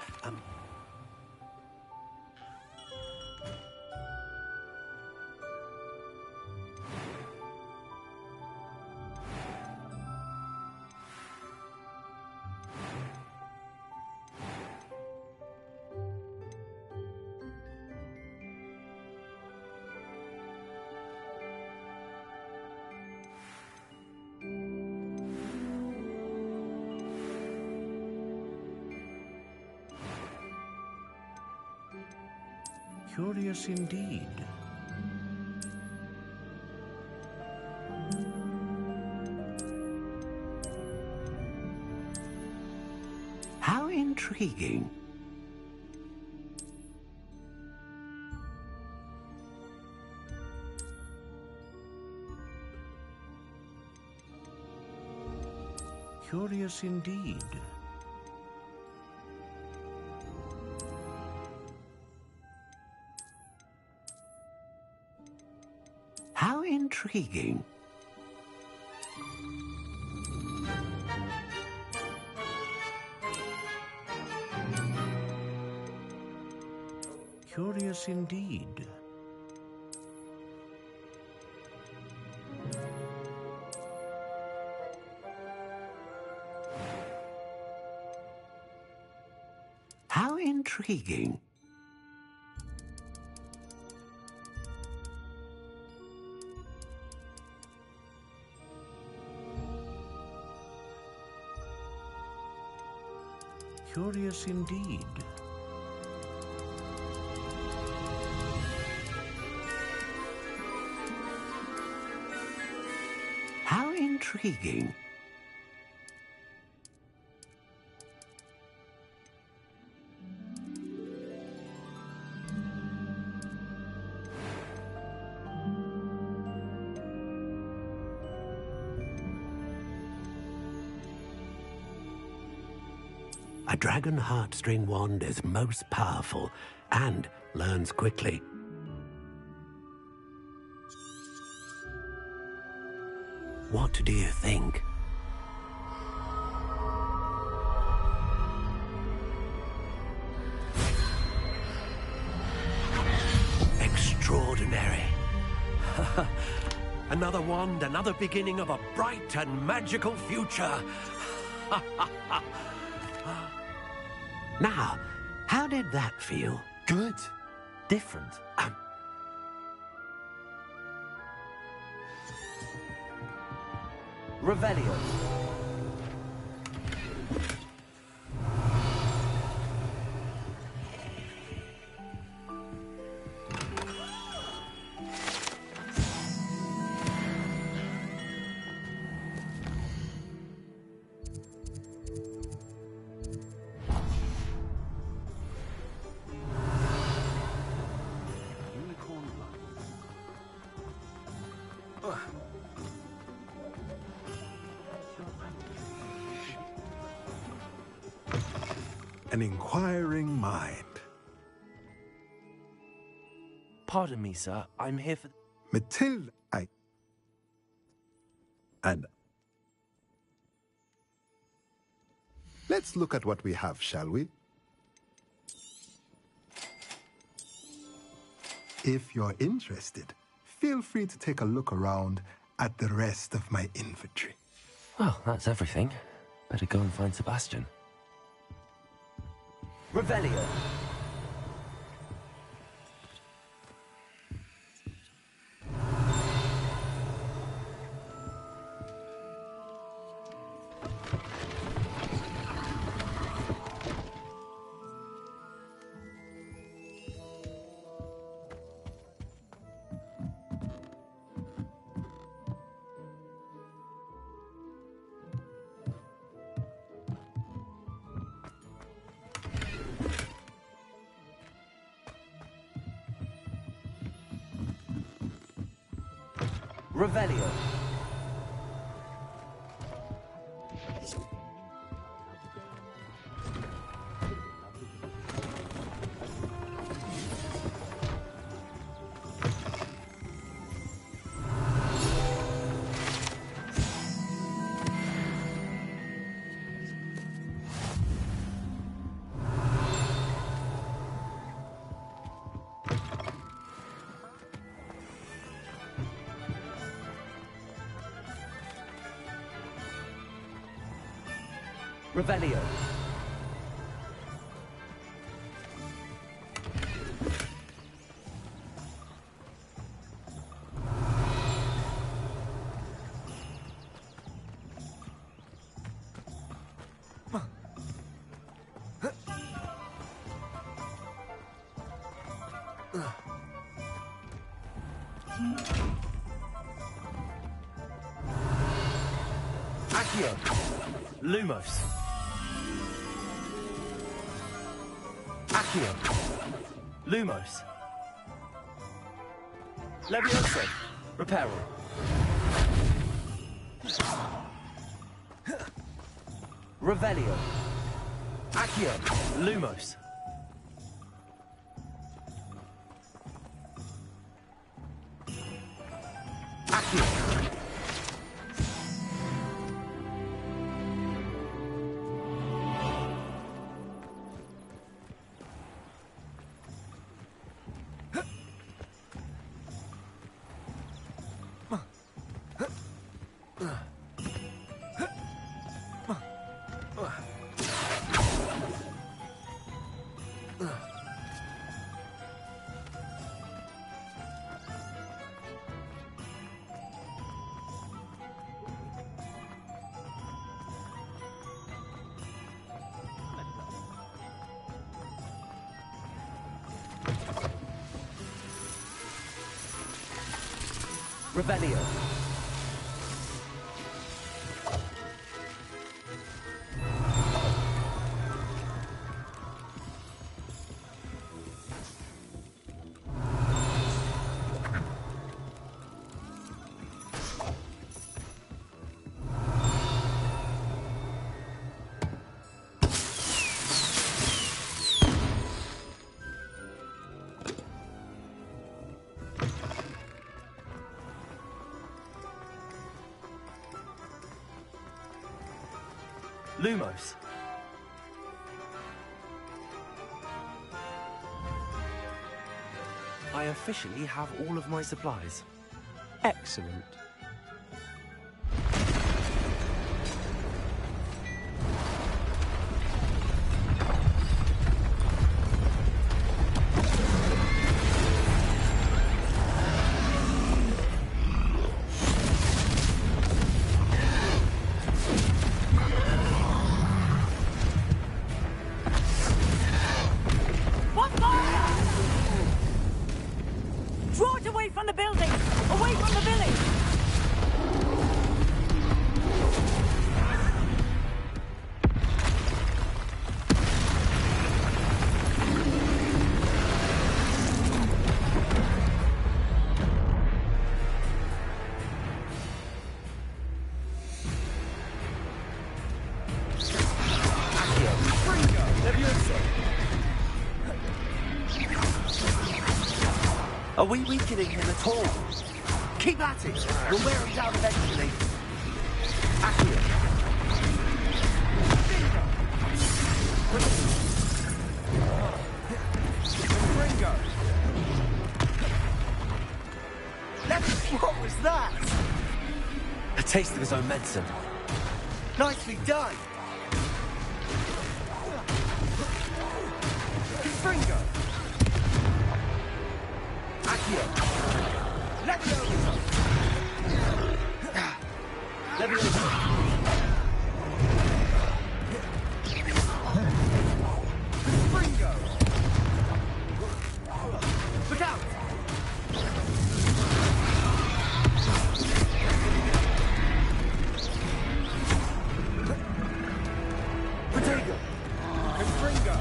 Curious indeed. How intriguing. Curious indeed. How intriguing. Curious indeed. How intriguing. Curious indeed. How intriguing. A dragon heartstring wand is most powerful and learns quickly. What do you think? Extraordinary. Another wand, another beginning of a bright and magical future. Now, how did that feel? Good. Different. Revelio. An inquiring mind. Pardon me, sir. I'm here for... Matilda, And... Let's look at what we have, shall we? If you're interested, feel free to take a look around at the rest of my inventory. Well, that's everything. Better go and find Sebastian. Revelio. Revelio. Revelio. Accio. Lumos. Accio. Lumos. Levioso. Reparo. Revelio. Accio. Lumos. Accio. Revelio. Lumos. I officially have all of my supplies. Excellent. What fire? Draw it away from the building! Away from the village! Are we weakening him at all? Keep at it! We'll wear him down eventually. Accio. Ringo. What was that? A taste of his own medicine. Nicely done! Ringo. Accio. Levioso. Levioso. Ringo. Look out. Potato. And Ringo.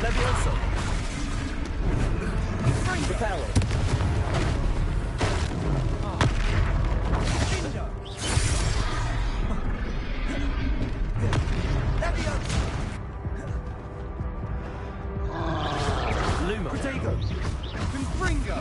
Levioso. Reparo. Luma. Protego. Confringo.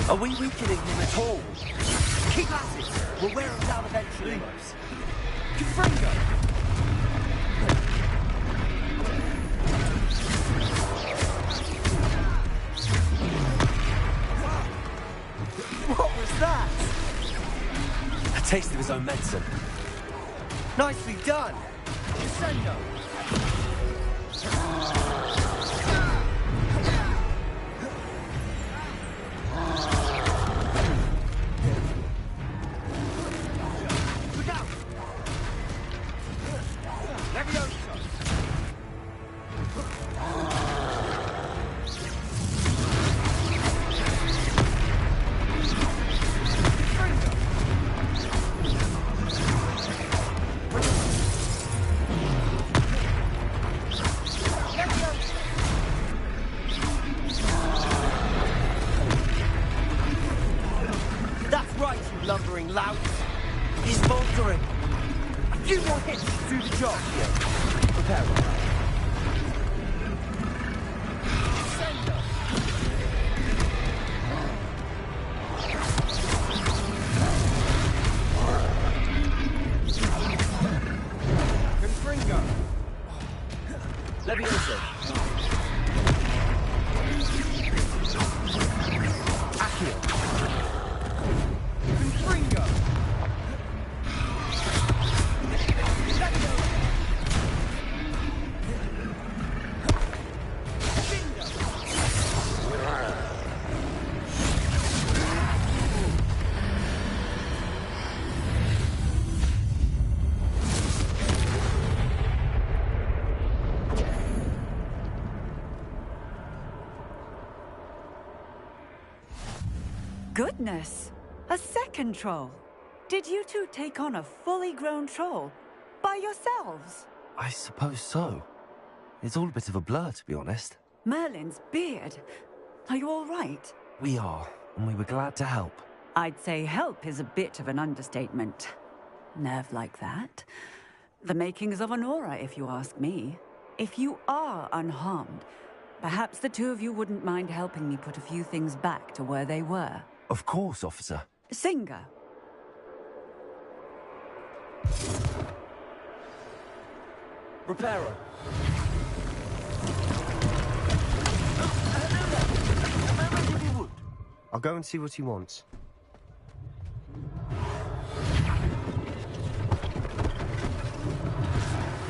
Are we weakening him at all? Keep at it! We'll wear him down eventually. Confringo! What was that? A taste of his own medicine. Nicely done. Descendo. He's faltering. A few more hits to do the job. Prepare. Confringo. Levioso. Accio. Confringo. Goodness! A second troll! Did you two take on a fully grown troll? By yourselves? I suppose so. It's all a bit of a blur, to be honest. Merlin's beard. Are you all right? We are, and we were glad to help. I'd say help is a bit of an understatement. Nerve like that. The makings of an aura, if you ask me. If you are unharmed, perhaps the two of you wouldn't mind helping me put a few things back to where they were. Of course, officer. Singer. Reparo. I'll go and see what he wants.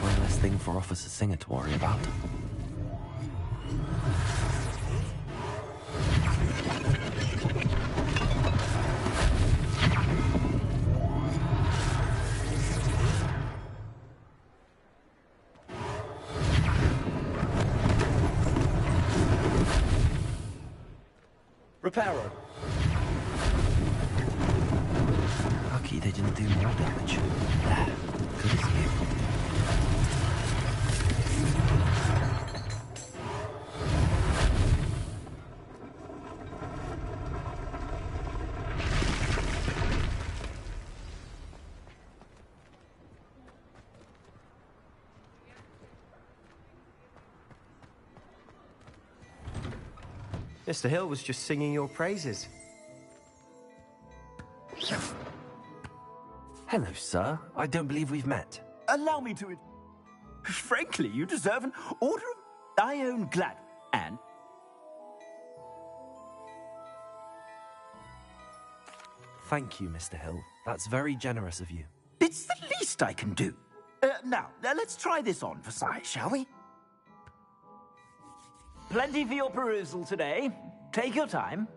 One less thing for Officer Singer to worry about. Reparo. Lucky they didn't do more damage. There. Good as new. Mr. Hill was just singing your praises. Hello, sir. I don't believe we've met. Allow me to... Frankly, you deserve an order of... I own Glad. And... Thank you, Mr. Hill. That's very generous of you. It's the least I can do. Now, let's try this on for size, shall we? Plenty for your perusal today. Take your time.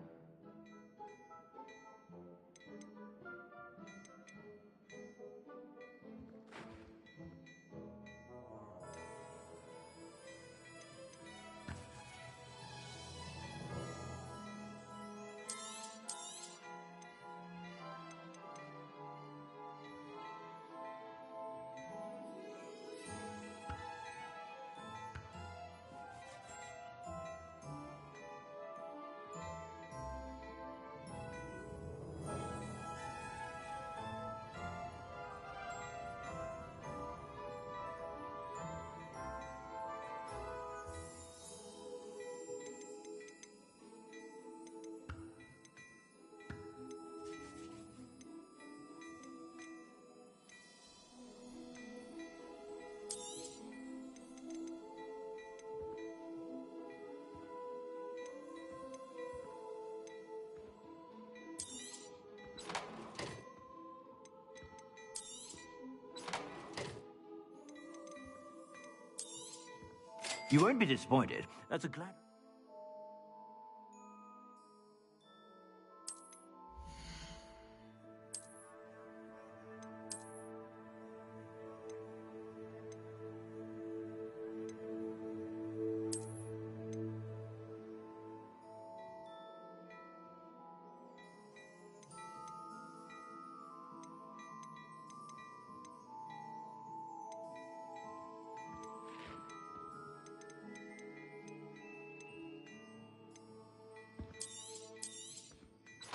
You won't be disappointed. That's a glad...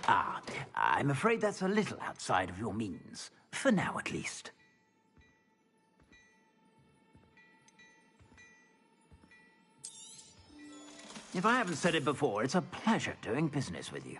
Ah, I'm afraid that's a little outside of your means. For now, at least. If I haven't said it before, it's a pleasure doing business with you.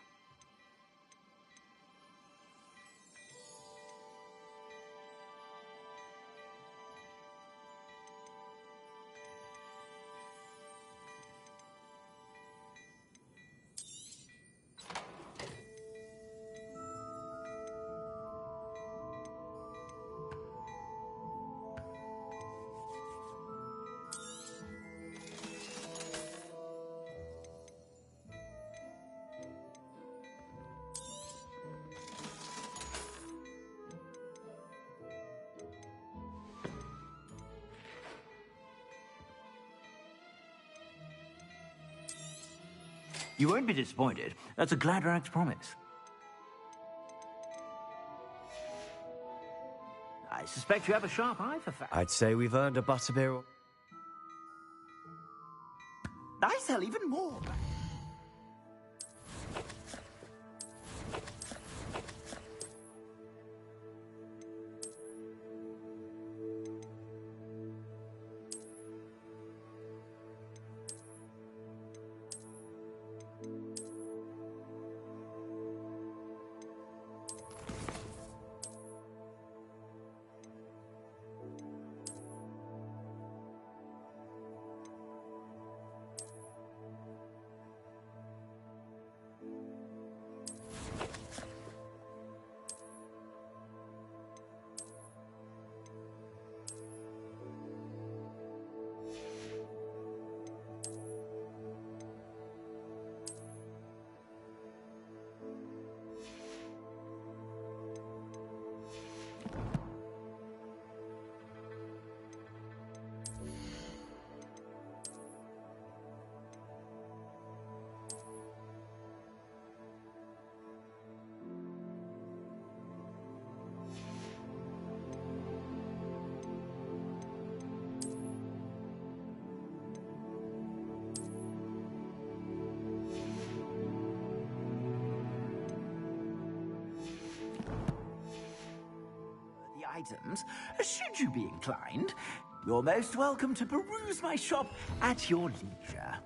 You won't be disappointed. That's a Gladrax promise. I suspect you have a sharp eye for facts. I'd say we've earned a butterbeer. I sell even more. Items, should you be inclined, you're most welcome to peruse my shop at your leisure.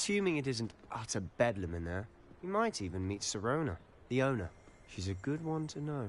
Assuming it isn't utter bedlam in there, you might even meet Sirona, the owner. She's a good one to know.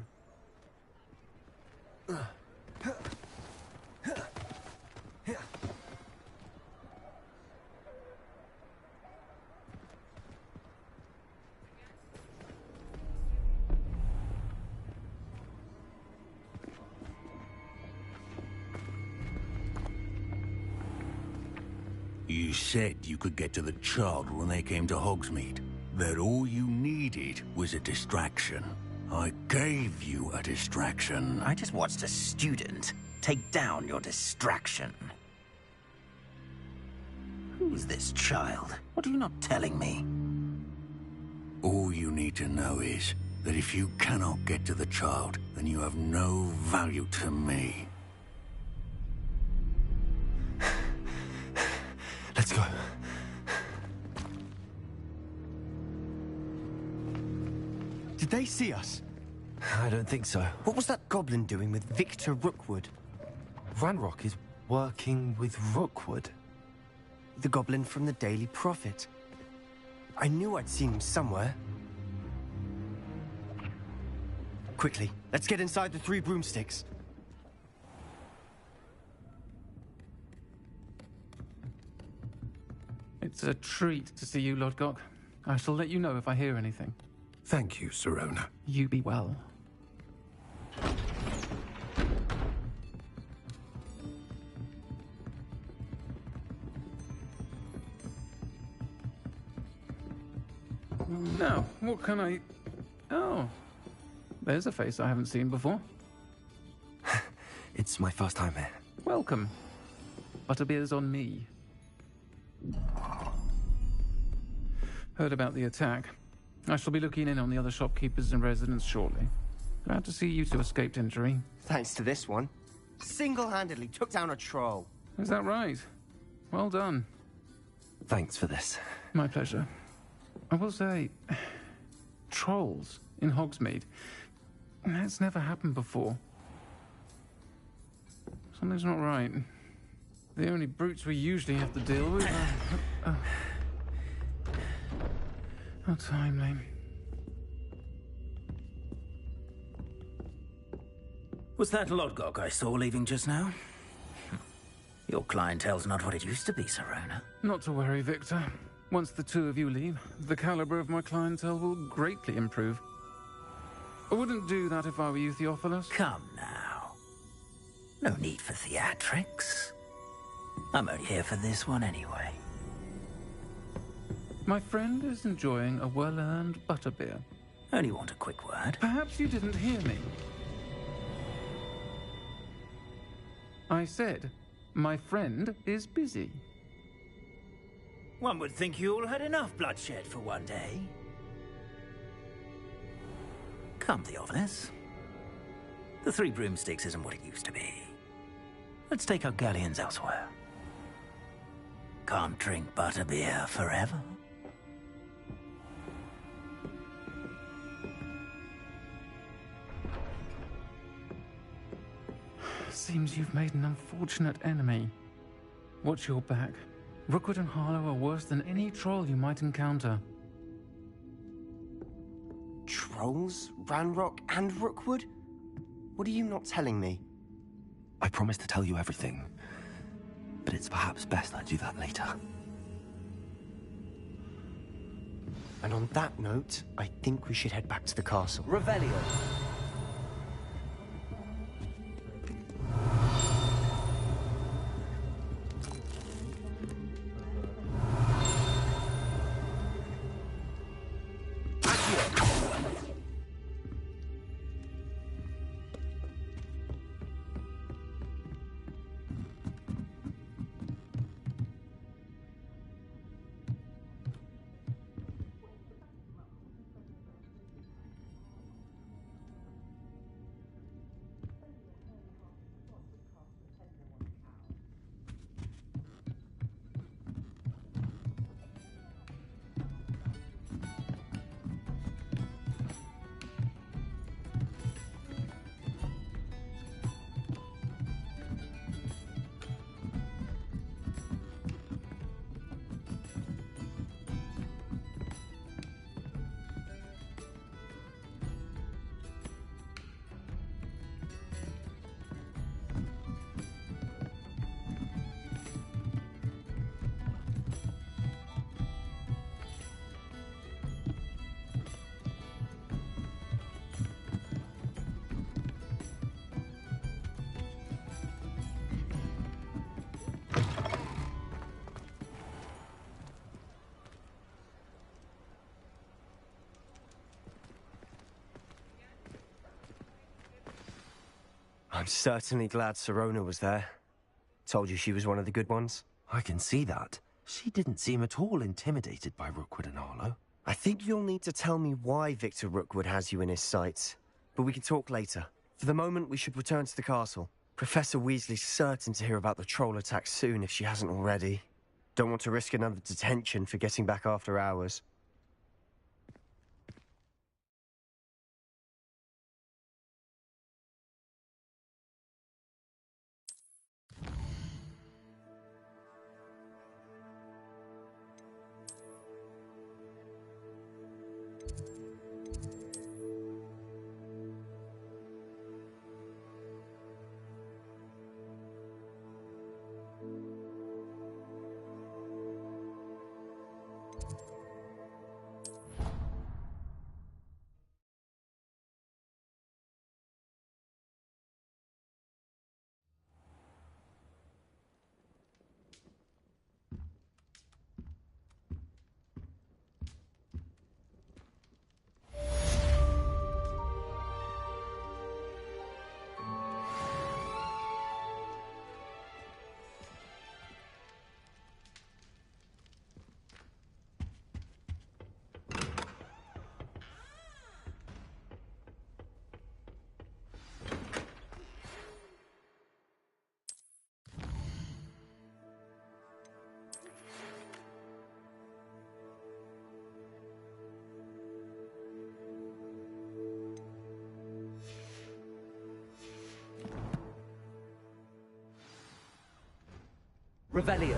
You said you could get to the child when they came to Hogsmeade. That all you needed was a distraction. I gave you a distraction. I just watched a student take down your distraction. Who's this child? What are you not telling me? All you need to know is that if you cannot get to the child, then you have no value to me. Let's go. Did they see us? I don't think so. What was that goblin doing with Victor Rookwood? Ranrock is working with Rookwood. The goblin from the Daily Prophet. I knew I'd seen him somewhere. Quickly, let's get inside the 3 broomsticks. It's a treat to see you, Lodgok. I shall let you know if I hear anything. Thank you, Sirona. You be well. Now, what can I... Oh, there's a face I haven't seen before. It's my first time here. Welcome. Butterbeer's on me. Heard about the attack. I shall be looking in on the other shopkeepers and residents shortly. Glad to see you two escaped injury. Thanks to this one. Single-handedly took down a troll. Is that right? Well done. Thanks for this. My pleasure. I will say, trolls in Hogsmeade. That's never happened before. Something's not right. The only brutes we usually have to deal with are... How timely. Was that Lodgok I saw leaving just now? Your clientele's not what it used to be, Sirona. Not to worry, Victor. Once the 2 of you leave, the caliber of my clientele will greatly improve. I wouldn't do that if I were you, Theophilus. Come now. No need for theatrics. I'm only here for this one anyway. My friend is enjoying a well-earned butterbeer. Only want a quick word. Perhaps you didn't hear me. I said, my friend is busy. One would think you all had enough bloodshed for one day. Come, Theophilus. The 3 broomsticks isn't what it used to be. Let's take our galleons elsewhere. Can't drink butterbeer forever. Seems you've made an unfortunate enemy. Watch your back. Rookwood and Harlow are worse than any troll you might encounter. Trolls? Ranrock and Rookwood? What are you not telling me? I promise to tell you everything, but it's perhaps best I do that later. And on that note, I think we should head back to the castle. Revelio. I'm certainly glad Sirona was there. Told you she was one of the good ones. I can see that. She didn't seem at all intimidated by Rookwood and Arlo. I think you'll need to tell me why Victor Rookwood has you in his sights. But we can talk later. For the moment, we should return to the castle. Professor Weasley's certain to hear about the troll attack soon if she hasn't already. Don't want to risk another detention for getting back after hours. Revelio.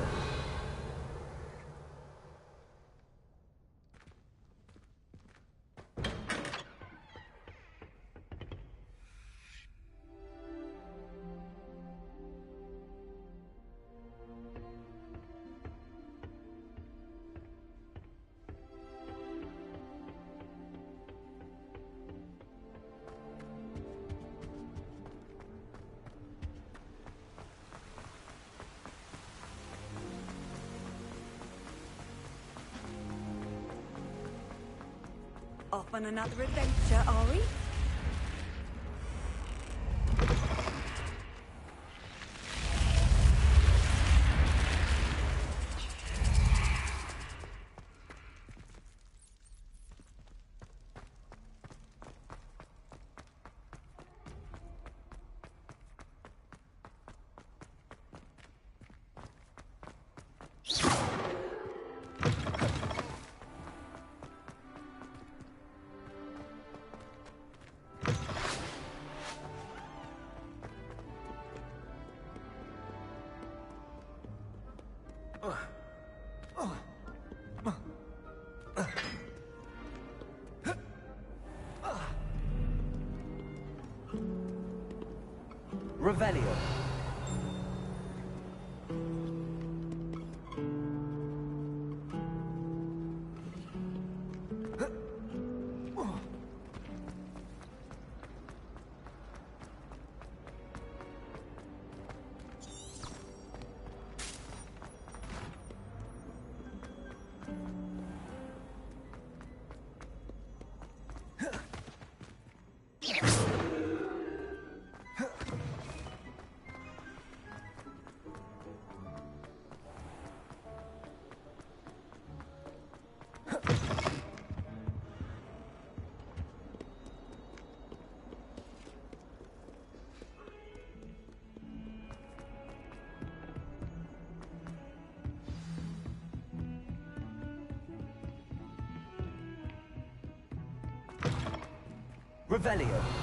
Off on another adventure, are we? Revelio. Revelio.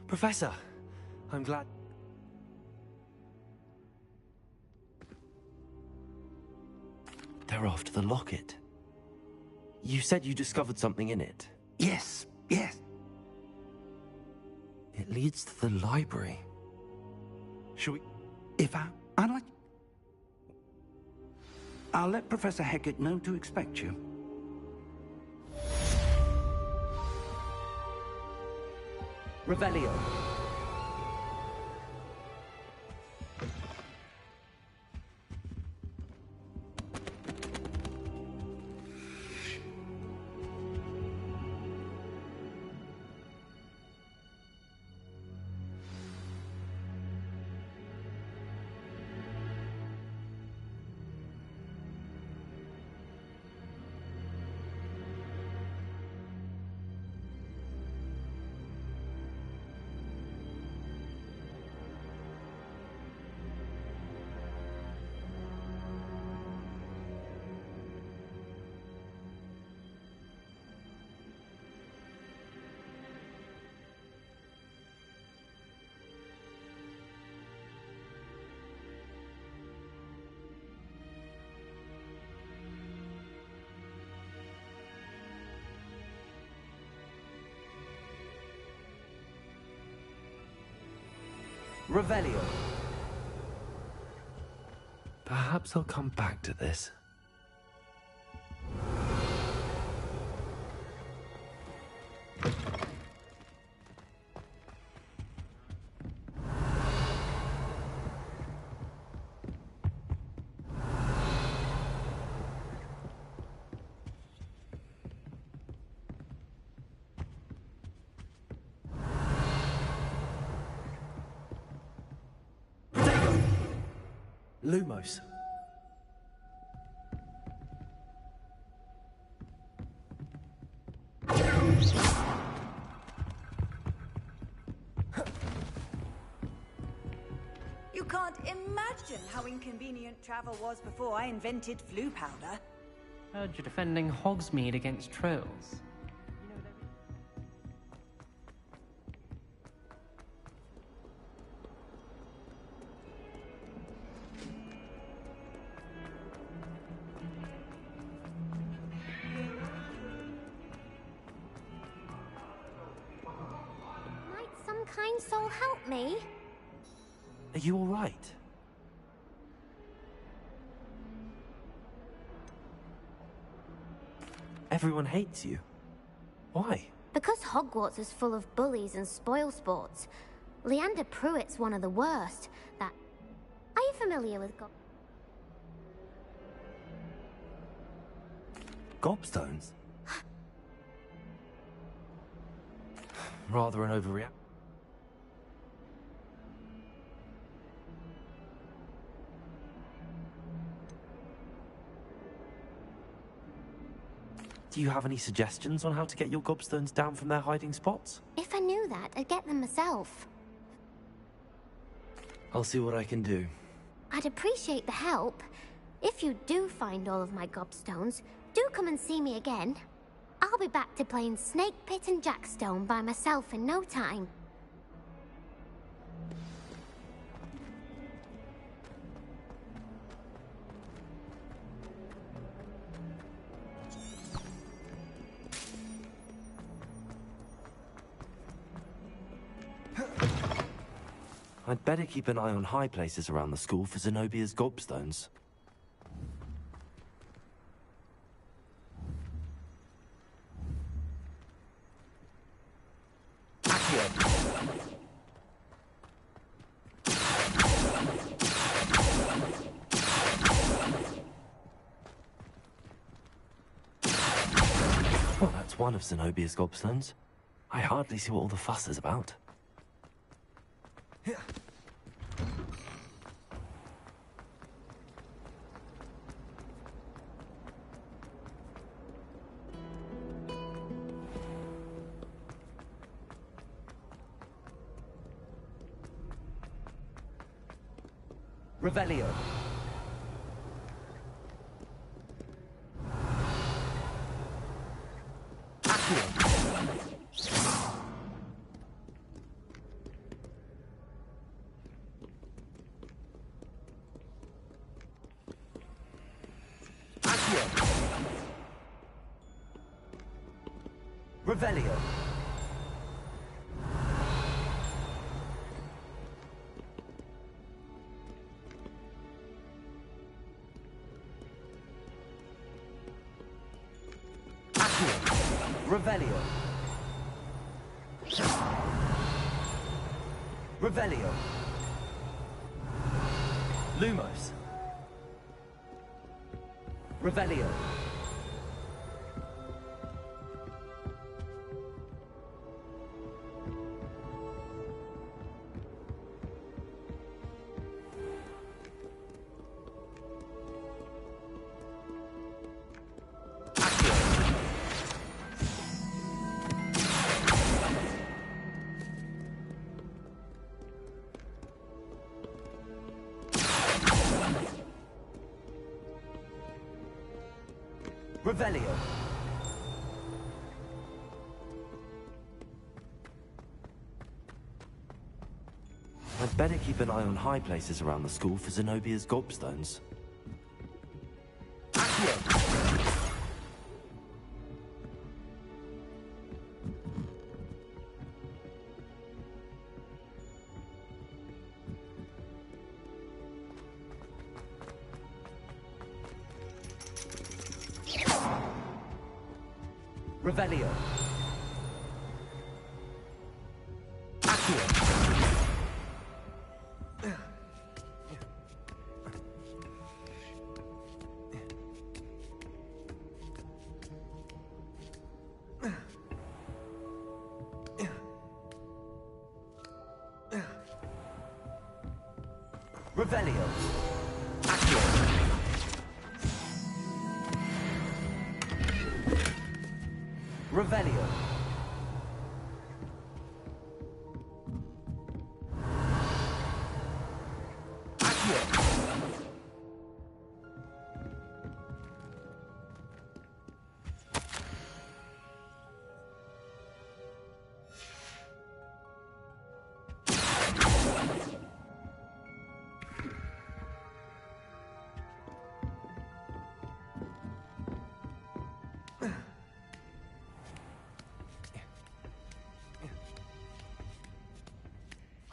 Professor, I'm glad... They're after the locket. You said you discovered something in it. Yes, yes. It leads to the library. Shall we... If I'd like... I'll let Professor Hecat know to expect you. Revelio. Revelio. Perhaps I'll come back to this. Lumos. You can't imagine how inconvenient travel was before I invented flu powder. Heard you're defending Hogsmeade against trolls. Might some kind soul help me? Are you all right? Everyone hates you. Why? Because Hogwarts is full of bullies and spoilsports. Leander Pruitt's one of the worst. Are you familiar with Gobstones? Rather an overreaction. Do you have any suggestions on how to get your gobstones down from their hiding spots? If I knew that, I'd get them myself. I'll see what I can do. I'd appreciate the help. If you do find all of my gobstones, do come and see me again. I'll be back to playing Snake Pit and Jackstone by myself in no time. I'd better keep an eye on high places around the school for Zenobia's gobstones. Well, that's one of Zenobia's gobstones. I hardly see what all the fuss is about. Revelio. Revelio. Revelio. Revelio. Lumos. Revelio. Revelio. I'd better keep an eye on high places around the school for Zenobia's gobstones. Revelio. Revelio. Revelio.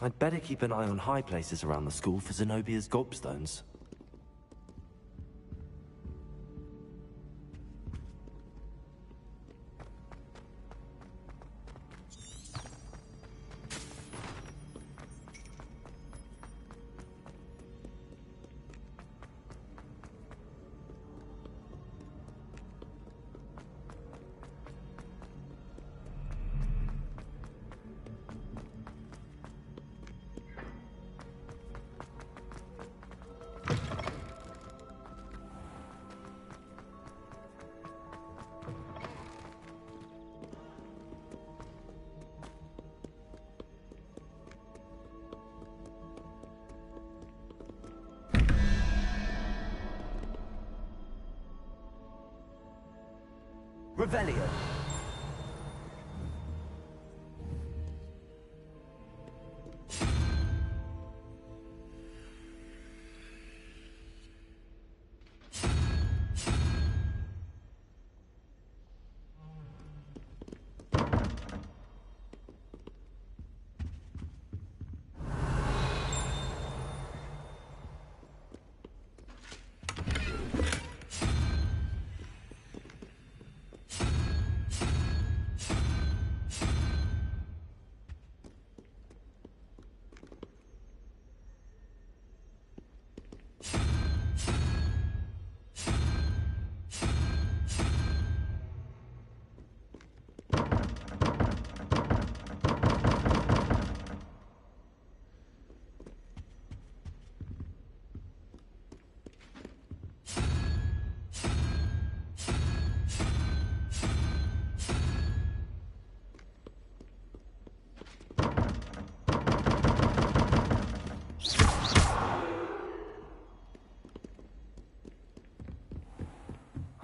I'd better keep an eye on high places around the school for Zenobia's gobstones. Revelio.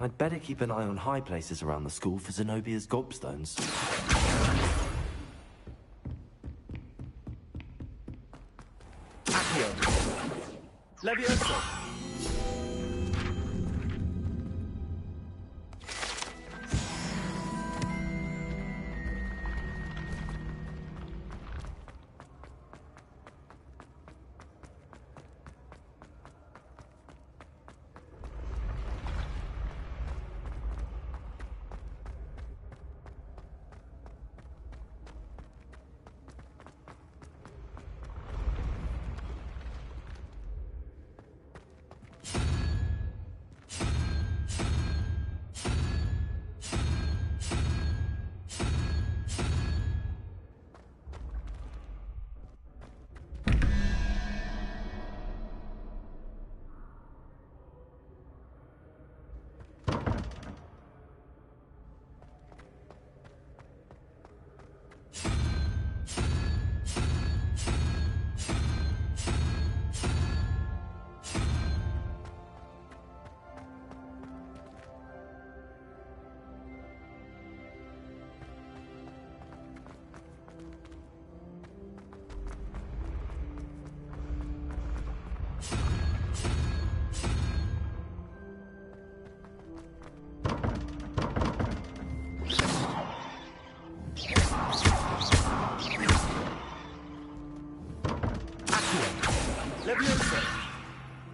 I'd better keep an eye on high places around the school for Zenobia's gobstones. Accio. Levioso.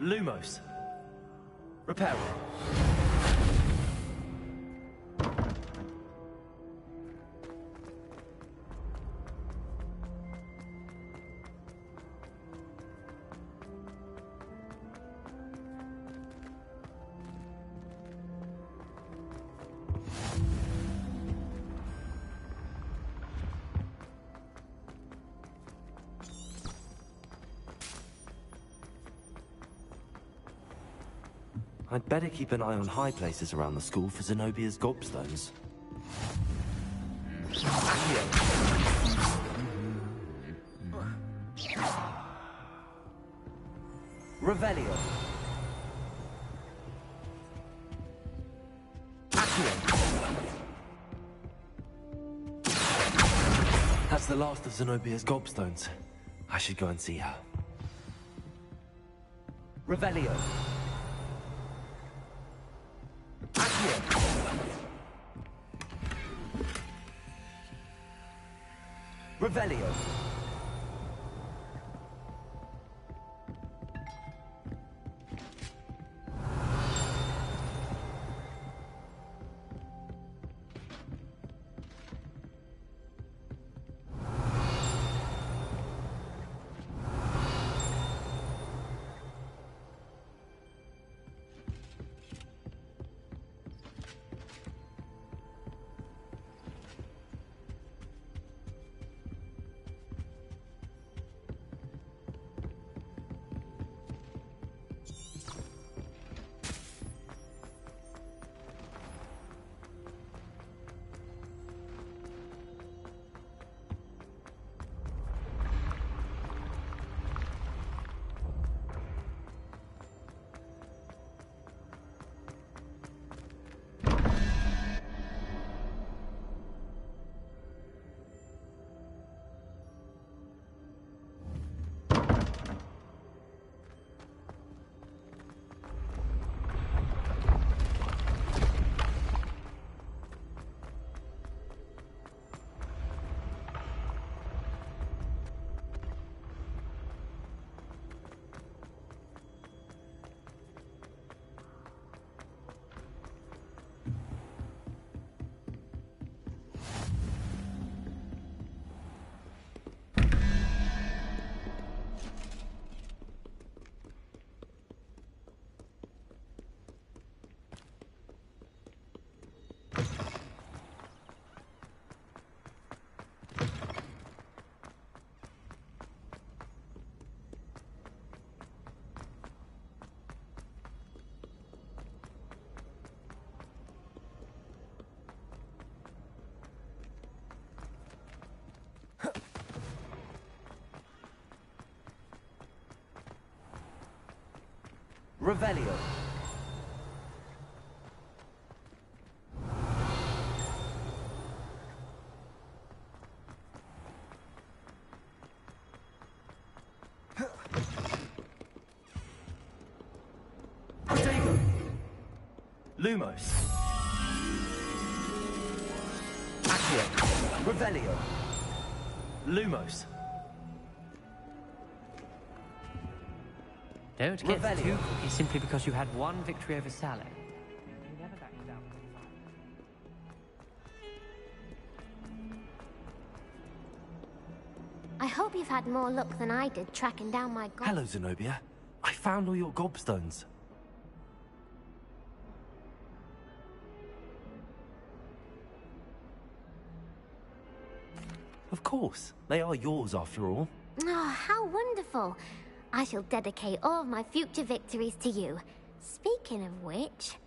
Lumos. Reparo. I'd better keep an eye on high places around the school for Zenobia's gobstones. Revelio. That's the last of Zenobia's gobstones. I should go and see her. Revelio. Revelio. Revelio. Protego. Lumos. Accio. Revelio. Lumos. Don't get too cocky simply because you had one victory over Saleh. You never backed down. I hope you've had more luck than I did tracking down my gob. Hello, Zenobia. I found all your gobstones. Of course. They are yours after all. Oh, how wonderful. I shall dedicate all of my future victories to you. Speaking of which,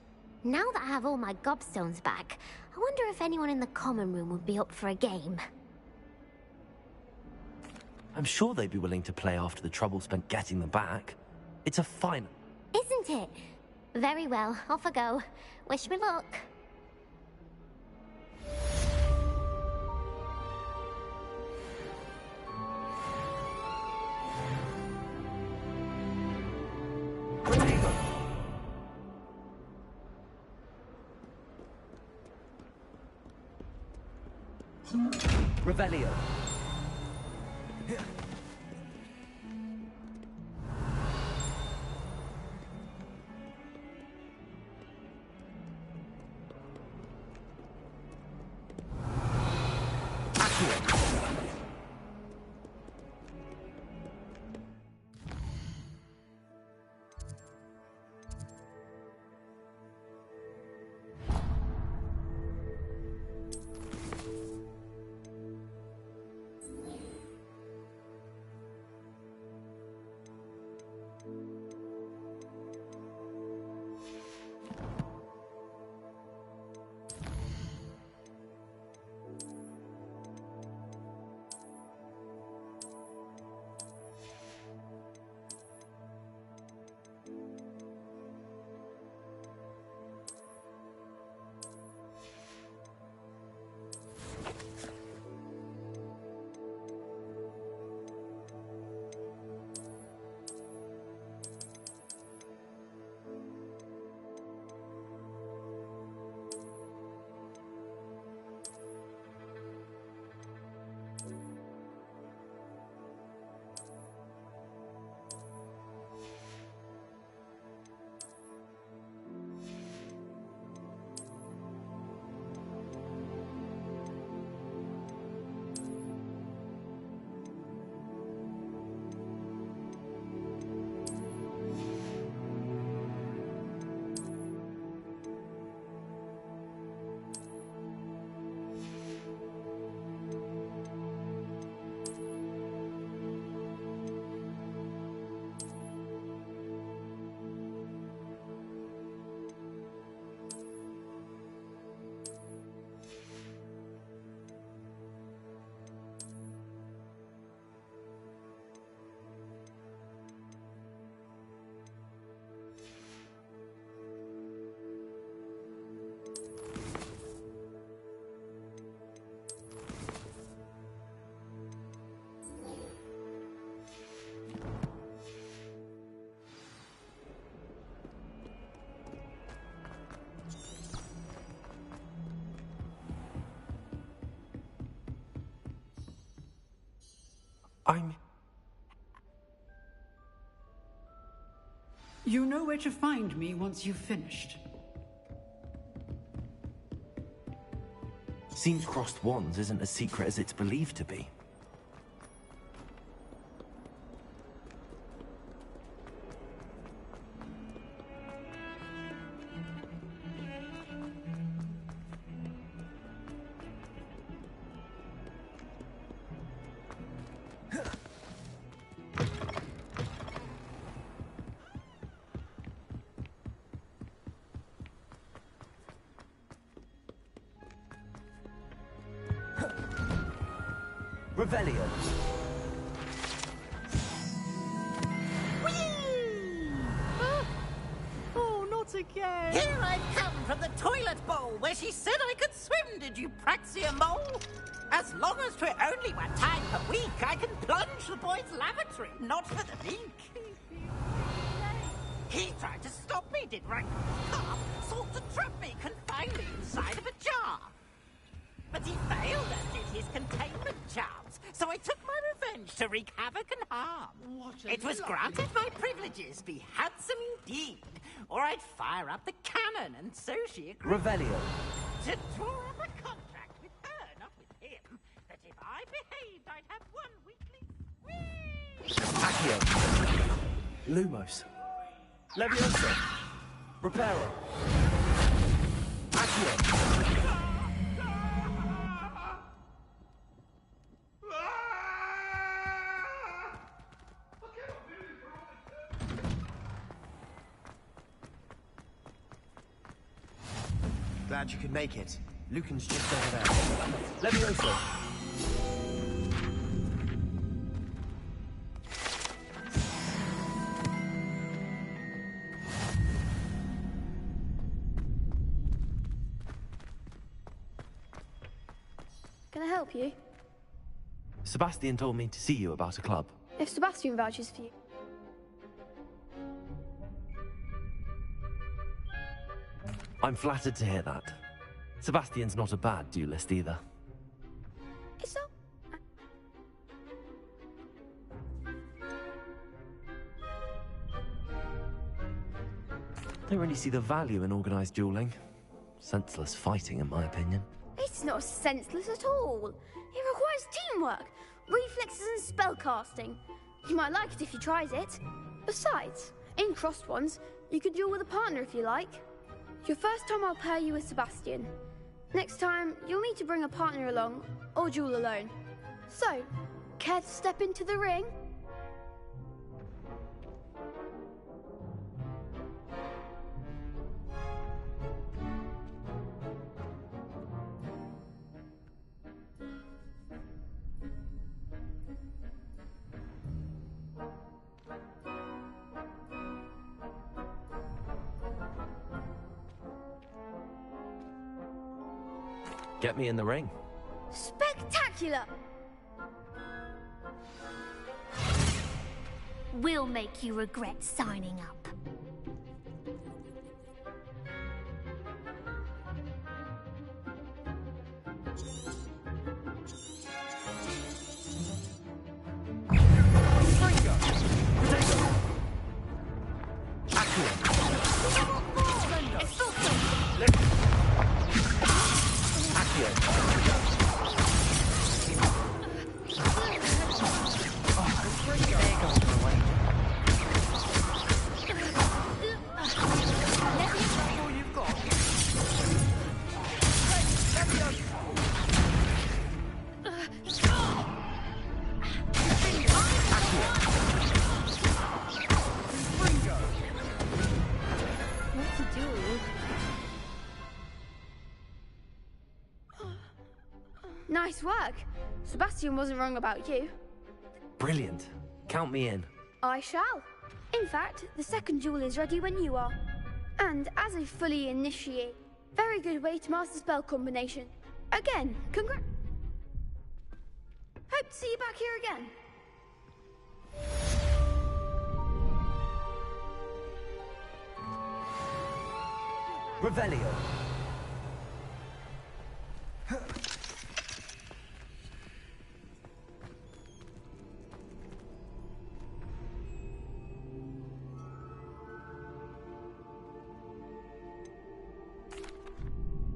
now that I have all my gobstones back, I wonder if anyone in the common room would be up for a game. I'm sure they'd be willing to play after the trouble spent getting them back. It's a fine... Isn't it? Very well, off I go. Wish me luck. Revelio. Accio! You know where to find me once you've finished. Seems crossed wands isn't as secret as it's believed to be. Revelio. Oh, not again! Here I've come from the toilet bowl where she said I could swim, did you Praxia mole? As long as 'twere only one time per week, I can plunge the boy's lavatory, not for the leak. He tried to stop me, did Ragnar's sought to trap me, confined me inside of a jar. But he failed, as did his containment charms, so I took my revenge to wreak havoc and harm. It was granted my privileges be handsome indeed, or I'd fire up the cannon, and so she agreed. Revelio. To draw up a contract with her, not with him, that if I behaved, I'd have one weekly... Accio. Lumos. Leviosa. Reparo. Accio. Glad you could make it. Lucan's just over there. Leviosa. Can I help you? Sebastian told me to see you about a club. If Sebastian vouches for you. I'm flattered to hear that. Sebastian's not a bad duelist either. It's not... Don't really see the value in organized dueling. Senseless fighting, in my opinion. It's This is not senseless at all. It requires teamwork, reflexes and spellcasting. You might like it if you tried it. Besides, in crossed ones, you could duel with a partner if you like. Your first time I'll pair you with Sebastian. Next time, you'll need to bring a partner along, or duel alone. So, care to step into the ring? Get me in the ring. Spectacular! We'll make you regret signing up. Nice work. Sebastian wasn't wrong about you. Brilliant. Count me in. I shall. In fact, the second duel is ready when you are. And as a fully initiate, very good way to master spell combination. Again, congrats. Hope to see you back here again. Revelio.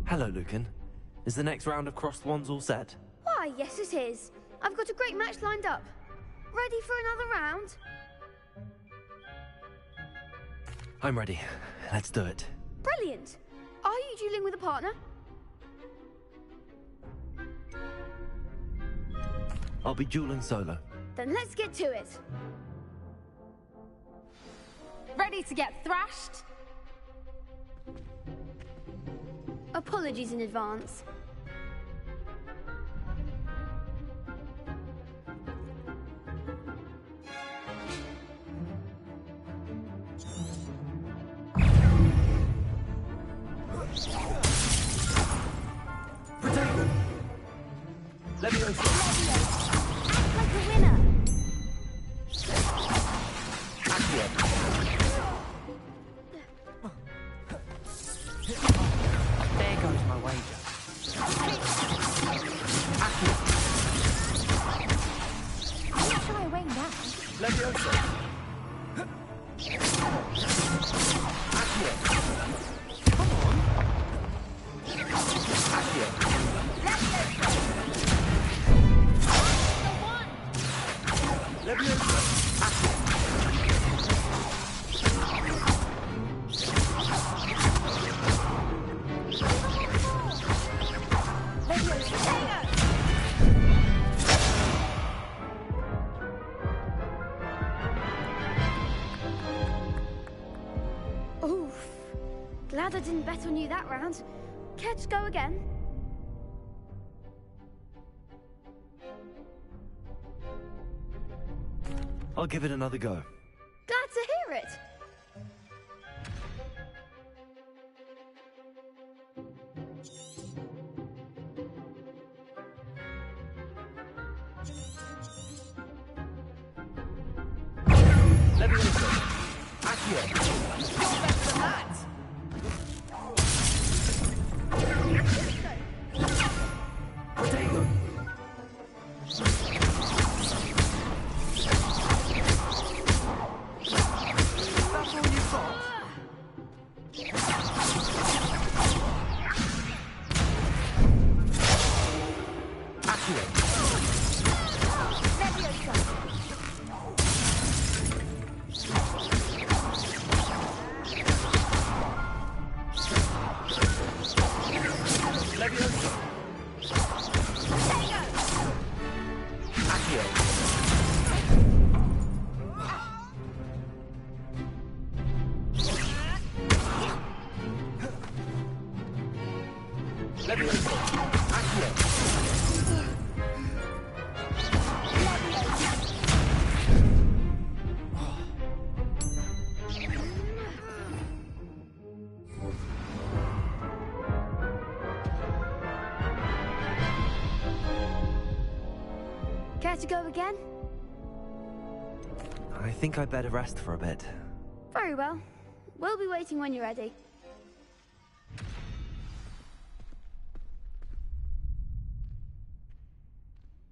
Hello, Lucan. Is the next round of crossed wands all set? Why, yes it is. I've got a great match lined up. Ready for another round? I'm ready. Let's do it. Brilliant. Are you dueling with a partner? I'll be dueling solo. Then let's get to it. Ready to get thrashed? Apologies in advance. Let me go. Act like a winner. There goes my wager. I'm not sure I win now. Leviosa. Come on. Leviosa. Oof. Glad I didn't bet on you that round. Care to go again? I'll give it another go. Glad to hear it. Leviosa. Accio. You're better than that. Potato. That's all you've got? Care to go again? I think I'd better rest for a bit. Very well. We'll be waiting when you're ready.